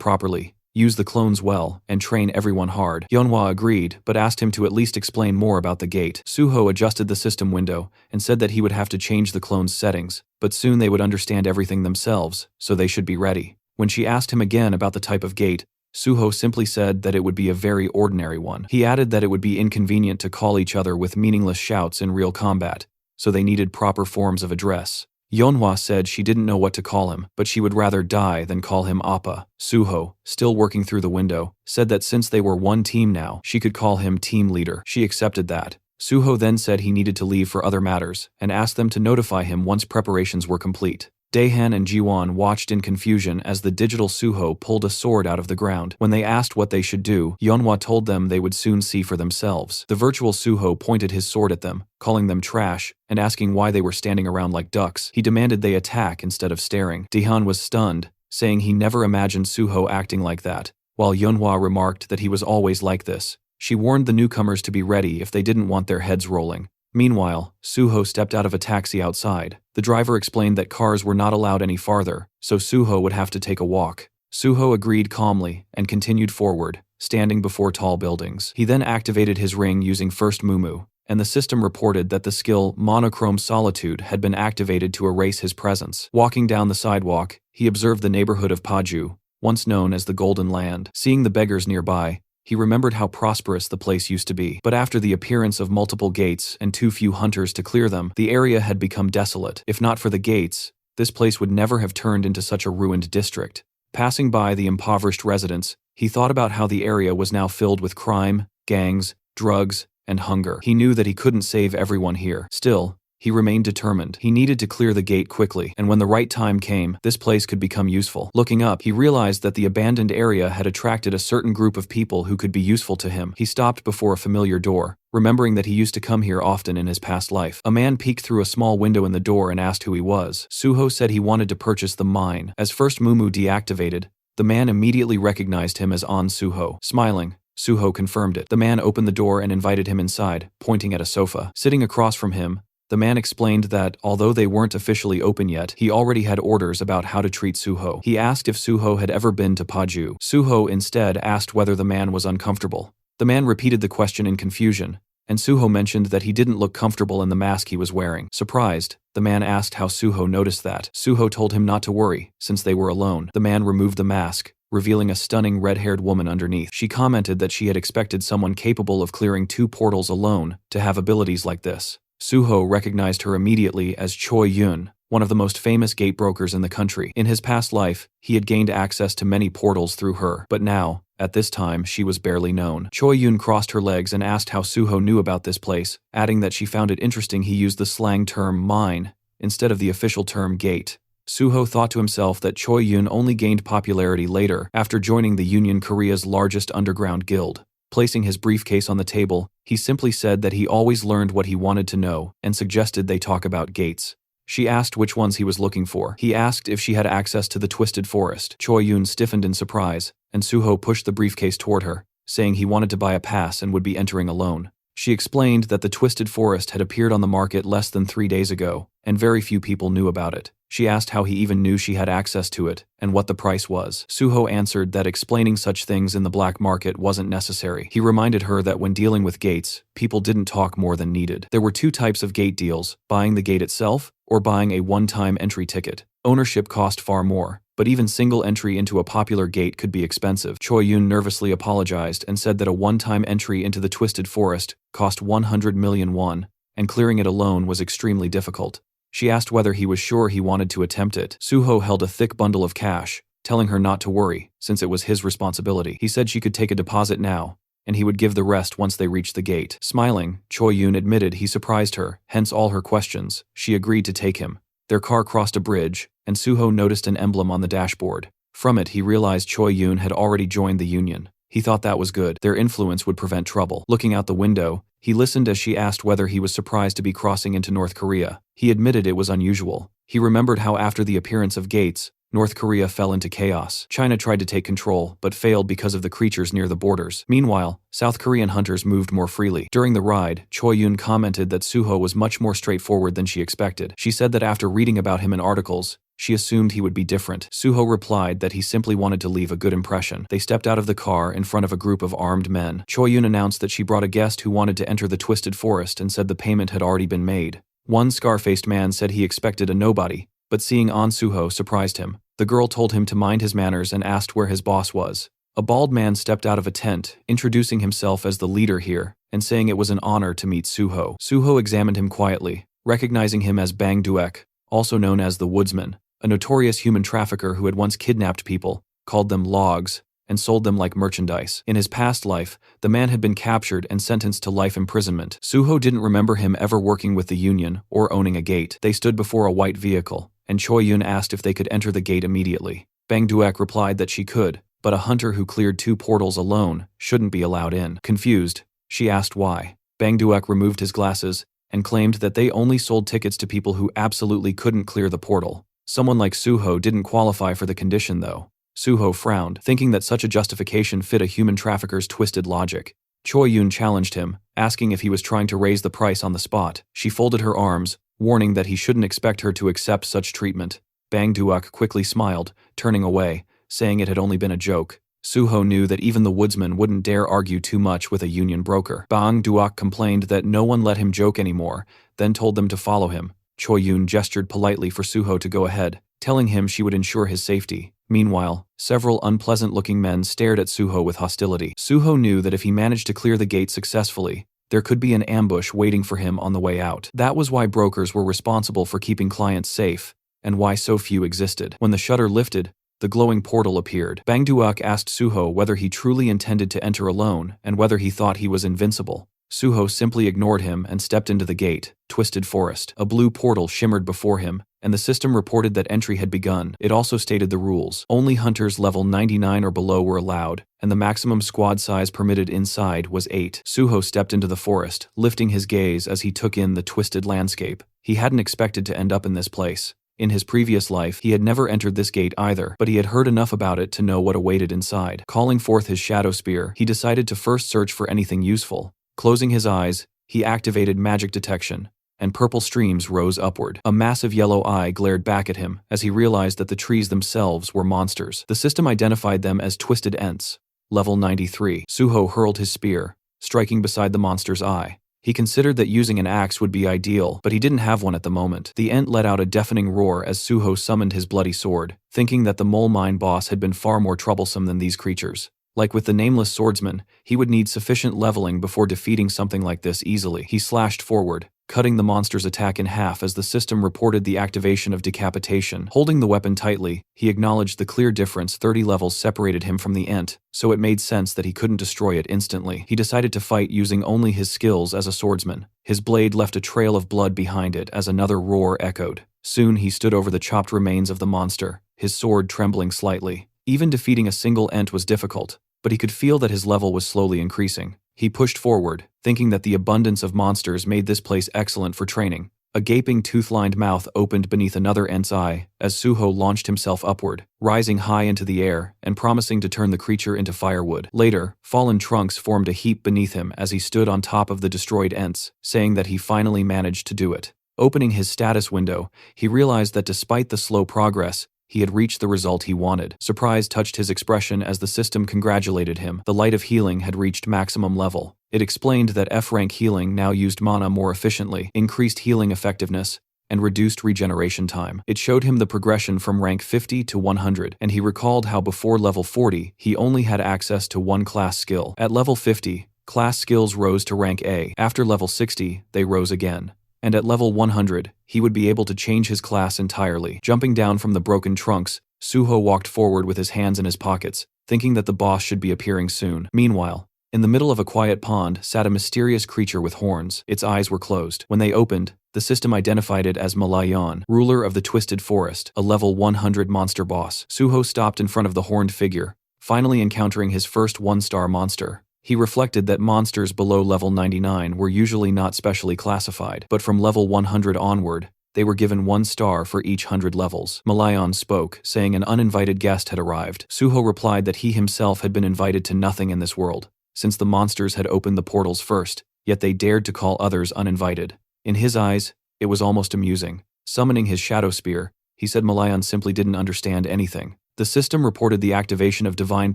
properly, use the clones well, and train everyone hard. Yeonhwa agreed, but asked him to at least explain more about the gate. Suho adjusted the system window and said that he would have to change the clones' settings, but soon they would understand everything themselves, so they should be ready. When she asked him again about the type of gate, Suho simply said that it would be a very ordinary one. He added that it would be inconvenient to call each other with meaningless shouts in real combat, so they needed proper forms of address. Yeonhwa said she didn't know what to call him, but she would rather die than call him Appa. Suho, still working through the window, said that since they were one team now, she could call him team leader. She accepted that. Suho then said he needed to leave for other matters, and asked them to notify him once preparations were complete. Daehan and Jiwon watched in confusion as the digital Suho pulled a sword out of the ground. When they asked what they should do, Yeonhwa told them they would soon see for themselves. The virtual Suho pointed his sword at them, calling them trash, and asking why they were standing around like ducks. He demanded they attack instead of staring. Daehan was stunned, saying he never imagined Suho acting like that, while Yeonhwa remarked that he was always like this. She warned the newcomers to be ready if they didn't want their heads rolling. Meanwhile, Suho stepped out of a taxi outside. The driver explained that cars were not allowed any farther, so Suho would have to take a walk. Suho agreed calmly and continued forward, standing before tall buildings. He then activated his ring using First Mumu, and the system reported that the skill Monochrome Solitude had been activated to erase his presence. Walking down the sidewalk, he observed the neighborhood of Paju, once known as the Golden Land. Seeing the beggars nearby, he remembered how prosperous the place used to be. But after the appearance of multiple gates and too few hunters to clear them, the area had become desolate. If not for the gates, this place would never have turned into such a ruined district. Passing by the impoverished residents, he thought about how the area was now filled with crime, gangs, drugs, and hunger. He knew that he couldn't save everyone here. Still, he remained determined. He needed to clear the gate quickly, and when the right time came, this place could become useful. Looking up, he realized that the abandoned area had attracted a certain group of people who could be useful to him. He stopped before a familiar door, remembering that he used to come here often in his past life. A man peeked through a small window in the door and asked who he was. Suho said he wanted to purchase the mine. As First Mumu deactivated, the man immediately recognized him as An Suho. Smiling, Suho confirmed it. The man opened the door and invited him inside, pointing at a sofa. Sitting across from him, the man explained that, although they weren't officially open yet, he already had orders about how to treat Suho. He asked if Suho had ever been to Paju. Suho instead asked whether the man was uncomfortable. The man repeated the question in confusion, and Suho mentioned that he didn't look comfortable in the mask he was wearing. Surprised, the man asked how Suho noticed that. Suho told him not to worry, since they were alone. The man removed the mask, revealing a stunning red-haired woman underneath. She commented that she had expected someone capable of clearing 2 portals alone to have abilities like this. Suho recognized her immediately as Choi Yun, one of the most famous gate brokers in the country. In his past life, he had gained access to many portals through her, but now, at this time, she was barely known. Choi Yun crossed her legs and asked how Suho knew about this place, adding that she found it interesting he used the slang term mine instead of the official term gate. Suho thought to himself that Choi Yun only gained popularity later after joining the Union Korea's largest underground guild. Placing his briefcase on the table, he simply said that he always learned what he wanted to know and suggested they talk about gates. She asked which ones he was looking for. He asked if she had access to the Twisted Forest. Choi Yun stiffened in surprise, and Suho pushed the briefcase toward her, saying he wanted to buy a pass and would be entering alone. She explained that the Twisted Forest had appeared on the market less than 3 days ago, and very few people knew about it. She asked how he even knew she had access to it, and what the price was. Suho answered that explaining such things in the black market wasn't necessary. He reminded her that when dealing with gates, people didn't talk more than needed. There were 2 types of gate deals, buying the gate itself, or buying a one-time entry ticket. Ownership cost far more, but even single entry into a popular gate could be expensive. Choi Yun nervously apologized and said that a one-time entry into the Twisted Forest cost 100 million won, and clearing it alone was extremely difficult. She asked whether he was sure he wanted to attempt it. Suho held a thick bundle of cash, telling her not to worry, since it was his responsibility. He said she could take a deposit now, and he would give the rest once they reached the gate. Smiling, Choi Yun admitted he surprised her, hence all her questions. She agreed to take him. Their car crossed a bridge, and Suho noticed an emblem on the dashboard. From it, he realized Choi Yun had already joined the union. He thought that was good. Their influence would prevent trouble. Looking out the window, he listened as she asked whether he was surprised to be crossing into North Korea. He admitted it was unusual. He remembered how after the appearance of Gates, North Korea fell into chaos. China tried to take control, but failed because of the creatures near the borders. Meanwhile, South Korean hunters moved more freely. During the ride, Choi Yun commented that Suho was much more straightforward than she expected. She said that after reading about him in articles, she assumed he would be different. Suho replied that he simply wanted to leave a good impression. They stepped out of the car in front of a group of armed men. Choi Yun announced that she brought a guest who wanted to enter the Twisted Forest and said the payment had already been made. One scar-faced man said he expected a nobody, but seeing An Suho surprised him. The girl told him to mind his manners and asked where his boss was. A bald man stepped out of a tent, introducing himself as the leader here, and saying it was an honor to meet Suho. Suho examined him quietly, recognizing him as Bang Duek, also known as the Woodsman, a notorious human trafficker who had once kidnapped people, called them logs, and sold them like merchandise. In his past life, the man had been captured and sentenced to life imprisonment. Suho didn't remember him ever working with the union or owning a gate. They stood before a white vehicle, and Choi Yun asked if they could enter the gate immediately. Bang Duek replied that she could, but a hunter who cleared 2 portals alone shouldn't be allowed in. Confused, she asked why. Bang Duek removed his glasses and claimed that they only sold tickets to people who absolutely couldn't clear the portal. Someone like Suho didn't qualify for the condition though. Suho frowned, thinking that such a justification fit a human trafficker's twisted logic. Choi Yun challenged him, asking if he was trying to raise the price on the spot. She folded her arms, warning that he shouldn't expect her to accept such treatment. Bang Duek quickly smiled, turning away, saying it had only been a joke. Suho knew that even the woodsman wouldn't dare argue too much with a union broker. Bang Duek complained that no one let him joke anymore, then told them to follow him. Choi Yun gestured politely for Suho to go ahead, telling him she would ensure his safety. Meanwhile, several unpleasant-looking men stared at Suho with hostility. Suho knew that if he managed to clear the gate successfully, there could be an ambush waiting for him on the way out. That was why brokers were responsible for keeping clients safe, and why so few existed. When the shutter lifted, the glowing portal appeared. Bang Duek asked Suho whether he truly intended to enter alone and whether he thought he was invincible. Suho simply ignored him and stepped into the gate, Twisted Forest. A blue portal shimmered before him, and the system reported that entry had begun. It also stated the rules. Only hunters level 99 or below were allowed, and the maximum squad size permitted inside was 8. Suho stepped into the forest, lifting his gaze as he took in the twisted landscape. He hadn't expected to end up in this place. In his previous life, he had never entered this gate either, but he had heard enough about it to know what awaited inside. Calling forth his shadow spear, he decided to first search for anything useful. Closing his eyes, he activated magic detection, and purple streams rose upward. A massive yellow eye glared back at him as he realized that the trees themselves were monsters. The system identified them as Twisted Ents, level 93. Suho hurled his spear, striking beside the monster's eye. He considered that using an axe would be ideal, but he didn't have one at the moment. The Ent let out a deafening roar as Suho summoned his bloody sword, thinking that the mole mine boss had been far more troublesome than these creatures. Like with the nameless swordsman, he would need sufficient leveling before defeating something like this easily. He slashed forward, cutting the monster's attack in half as the system reported the activation of decapitation. Holding the weapon tightly, he acknowledged the clear difference 30 levels separated him from the Ent, so it made sense that he couldn't destroy it instantly. He decided to fight using only his skills as a swordsman. His blade left a trail of blood behind it as another roar echoed. Soon he stood over the chopped remains of the monster, his sword trembling slightly. Even defeating a single Ent was difficult, but he could feel that his level was slowly increasing. He pushed forward, thinking that the abundance of monsters made this place excellent for training. A gaping tooth-lined mouth opened beneath another Ent's eye as Suho launched himself upward, rising high into the air and promising to turn the creature into firewood. Later, fallen trunks formed a heap beneath him as he stood on top of the destroyed Ents, saying that he finally managed to do it. Opening his status window, he realized that despite the slow progress, he had reached the result he wanted. Surprise touched his expression as the system congratulated him. The light of healing had reached maximum level. It explained that F-rank healing now used mana more efficiently, increased healing effectiveness, and reduced regeneration time. It showed him the progression from rank 50 to 100, and he recalled how before level 40, he only had access to one class skill. At level 50, class skills rose to rank A. After level 60, they rose again. And at level 100, he would be able to change his class entirely. Jumping down from the broken trunks, Suho walked forward with his hands in his pockets, thinking that the boss should be appearing soon. Meanwhile, in the middle of a quiet pond sat a mysterious creature with horns. Its eyes were closed. When they opened, the system identified it as Malayan, ruler of the Twisted Forest, a level 100 monster boss. Suho stopped in front of the horned figure, finally encountering his first one-star monster. He reflected that monsters below level 99 were usually not specially classified, but from level 100 onward, they were given 1 star for each 100 levels. Malayan spoke, saying an uninvited guest had arrived. Suho replied that he himself had been invited to nothing in this world, since the monsters had opened the portals first, yet they dared to call others uninvited. In his eyes, it was almost amusing. Summoning his shadow spear, he said Malayan simply didn't understand anything. The system reported the activation of divine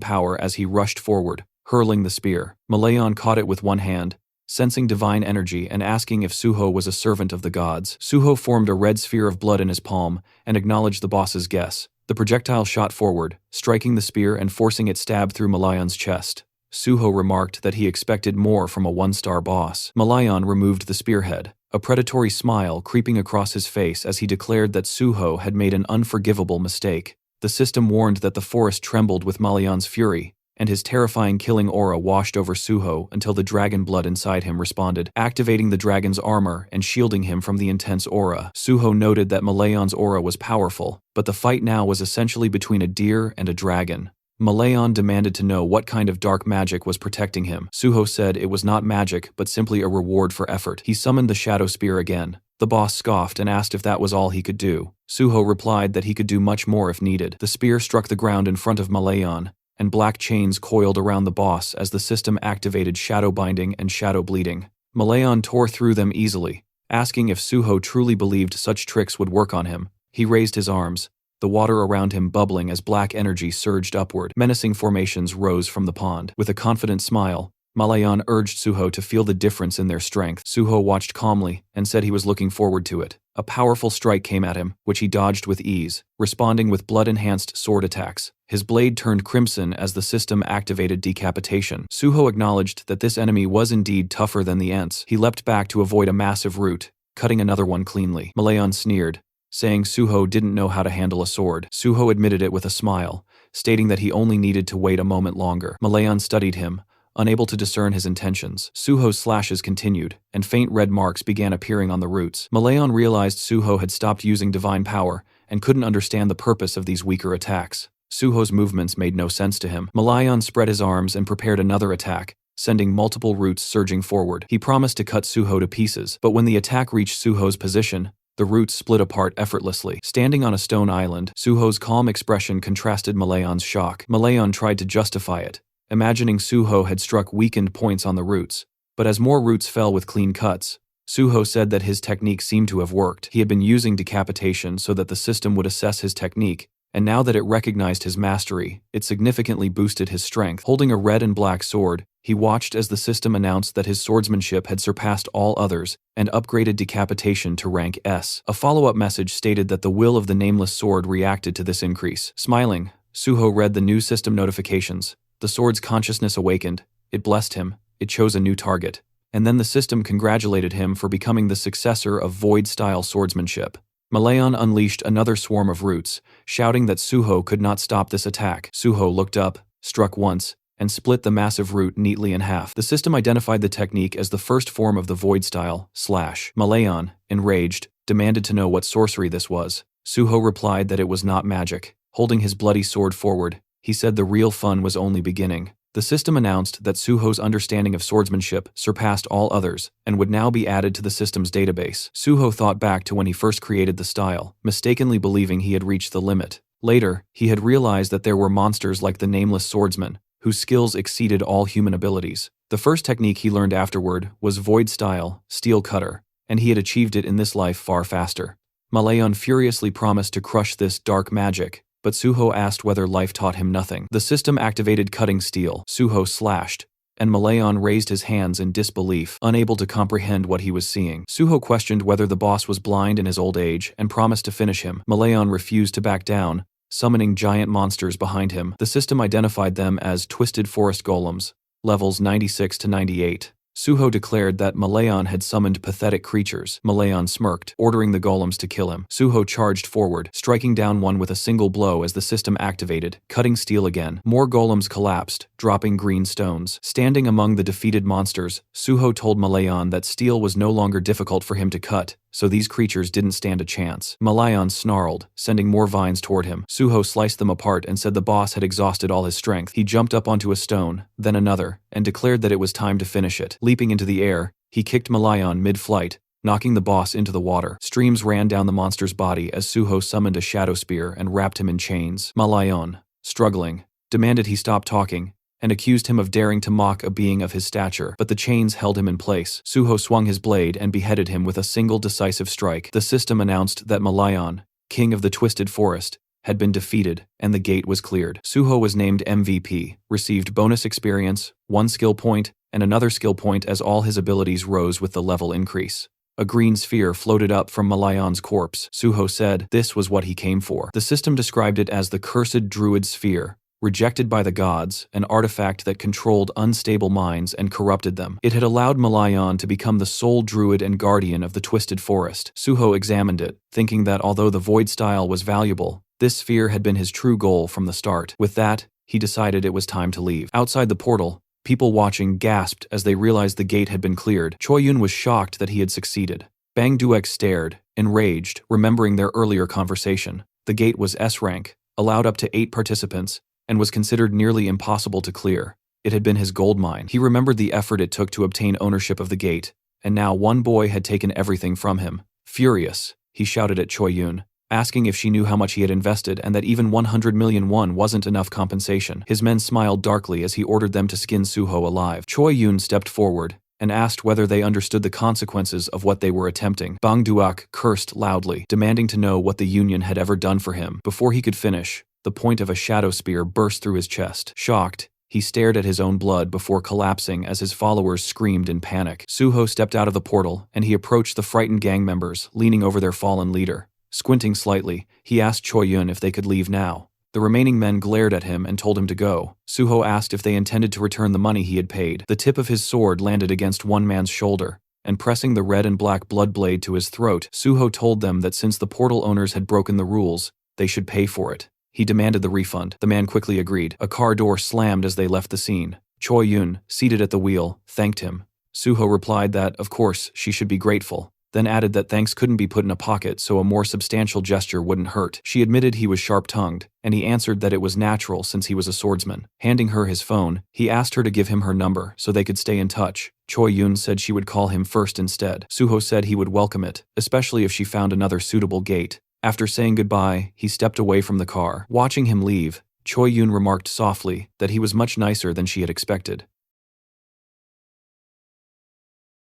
power as he rushed forward, hurling the spear. Malayan caught it with one hand, sensing divine energy and asking if Suho was a servant of the gods. Suho formed a red sphere of blood in his palm and acknowledged the boss's guess. The projectile shot forward, striking the spear and forcing it stab through Malayan's chest. Suho remarked that he expected more from a one-star boss. Malayan removed the spearhead, a predatory smile creeping across his face as he declared that Suho had made an unforgivable mistake. The system warned that the forest trembled with Malayan's fury, and his terrifying killing aura washed over Suho until the dragon blood inside him responded, activating the dragon's armor and shielding him from the intense aura. Suho noted that Malayan's aura was powerful, but the fight now was essentially between a deer and a dragon. Malayan demanded to know what kind of dark magic was protecting him. Suho said it was not magic, but simply a reward for effort. He summoned the shadow spear again. The boss scoffed and asked if that was all he could do. Suho replied that he could do much more if needed. The spear struck the ground in front of Malayan, and black chains coiled around the boss as the system activated shadow binding and shadow bleeding. Malayan tore through them easily, asking if Suho truly believed such tricks would work on him. He raised his arms, the water around him bubbling as black energy surged upward. Menacing formations rose from the pond. With a confident smile, Malayan urged Suho to feel the difference in their strength. Suho watched calmly and said he was looking forward to it. A powerful strike came at him, which he dodged with ease, responding with blood-enhanced sword attacks. His blade turned crimson as the system activated decapitation. Suho acknowledged that this enemy was indeed tougher than the ants. He leapt back to avoid a massive root, cutting another one cleanly. Malayan sneered, saying Suho didn't know how to handle a sword. Suho admitted it with a smile, stating that he only needed to wait a moment longer. Malayan studied him, unable to discern his intentions. Suho's slashes continued, and faint red marks began appearing on the roots. Malayan realized Suho had stopped using divine power and couldn't understand the purpose of these weaker attacks. Suho's movements made no sense to him. Malayan spread his arms and prepared another attack, sending multiple roots surging forward. He promised to cut Suho to pieces, but when the attack reached Suho's position, the roots split apart effortlessly. Standing on a stone island, Suho's calm expression contrasted Malayan's shock. Malayan tried to justify it, imagining Suho had struck weakened points on the roots, but as more roots fell with clean cuts, Suho said that his technique seemed to have worked. He had been using decapitation so that the system would assess his technique, and now that it recognized his mastery, it significantly boosted his strength. Holding a red and black sword, he watched as the system announced that his swordsmanship had surpassed all others and upgraded decapitation to rank S. A follow-up message stated that the will of the nameless sword reacted to this increase. Smiling, Suho read the new system notifications. The sword's consciousness awakened, it blessed him, it chose a new target, and then the system congratulated him for becoming the successor of Void-style swordsmanship. Malayan unleashed another swarm of roots, shouting that Suho could not stop this attack. Suho looked up, struck once, and split the massive root neatly in half. The system identified the technique as the first form of the Void-style / Malayan, enraged, demanded to know what sorcery this was. Suho replied that it was not magic. Holding his bloody sword forward, he said the real fun was only beginning. The system announced that Suho's understanding of swordsmanship surpassed all others and would now be added to the system's database. Suho thought back to when he first created the style, mistakenly believing he had reached the limit. Later, he had realized that there were monsters like the Nameless Swordsman, whose skills exceeded all human abilities. The first technique he learned afterward was Void-style, Steel Cutter, and he had achieved it in this life far faster. Malayan furiously promised to crush this dark magic, but Suho asked whether life taught him nothing. The system activated cutting steel. Suho slashed, and Malayan raised his hands in disbelief, unable to comprehend what he was seeing. Suho questioned whether the boss was blind in his old age and promised to finish him. Malayan refused to back down, summoning giant monsters behind him. The system identified them as Twisted Forest Golems, levels 96 to 98. Suho declared that Malayan had summoned pathetic creatures. Malayan smirked, ordering the golems to kill him. Suho charged forward, striking down one with a single blow as the system activated, cutting steel again. More golems collapsed, dropping green stones. Standing among the defeated monsters, Suho told Malayan that steel was no longer difficult for him to cut, so these creatures didn't stand a chance. Malayan snarled, sending more vines toward him. Suho sliced them apart and said the boss had exhausted all his strength. He jumped up onto a stone, then another, and declared that it was time to finish it. Leaping into the air, he kicked Malayan mid-flight, knocking the boss into the water. Streams ran down the monster's body as Suho summoned a shadow spear and wrapped him in chains. Malayan, struggling, demanded he stop talking, and accused him of daring to mock a being of his stature, but the chains held him in place. Suho swung his blade and beheaded him with a single decisive strike. The system announced that Malayan, king of the Twisted Forest, had been defeated, and the gate was cleared. Suho was named MVP, received bonus experience, 1 skill point, and another skill point as all his abilities rose with the level increase. A green sphere floated up from Malayan's corpse. Suho said this was what he came for. The system described it as the Cursed Druid Sphere, rejected by the gods, an artifact that controlled unstable minds and corrupted them. It had allowed Malayan to become the sole druid and guardian of the Twisted Forest. Suho examined it, thinking that although the void style was valuable, this sphere had been his true goal from the start. With that, he decided it was time to leave. Outside the portal, people watching gasped as they realized the gate had been cleared. Choi-yun was shocked that he had succeeded. Bang Duek stared, enraged, remembering their earlier conversation. The gate was S-rank, allowed up to 8 participants, and was considered nearly impossible to clear. It had been his gold mine. He remembered the effort it took to obtain ownership of the gate, and now one boy had taken everything from him. Furious, he shouted at Choi-yun, asking if she knew how much he had invested and that even 100 million won wasn't enough compensation. His men smiled darkly as he ordered them to skin Suho alive. Choi-yun stepped forward and asked whether they understood the consequences of what they were attempting. Bang Duak cursed loudly, demanding to know what the Union had ever done for him. Before he could finish, the point of a shadow spear burst through his chest. Shocked, he stared at his own blood before collapsing as his followers screamed in panic. Suho stepped out of the portal, and he approached the frightened gang members, leaning over their fallen leader. Squinting slightly, he asked Choi-yun if they could leave now. The remaining men glared at him and told him to go. Suho asked if they intended to return the money he had paid. The tip of his sword landed against one man's shoulder, and pressing the red and black blood blade to his throat, Suho told them that since the portal owners had broken the rules, they should pay for it. He demanded the refund. The man quickly agreed. A car door slammed as they left the scene. Choi-yun, seated at the wheel, thanked him. Suho replied that, of course, she should be grateful, then added that thanks couldn't be put in a pocket so a more substantial gesture wouldn't hurt. She admitted he was sharp-tongued, and he answered that it was natural since he was a swordsman. Handing her his phone, he asked her to give him her number so they could stay in touch. Choi-yun said she would call him first instead. Suho said he would welcome it, especially if she found another suitable gate. After saying goodbye, he stepped away from the car. Watching him leave, Choi-yun remarked softly that he was much nicer than she had expected.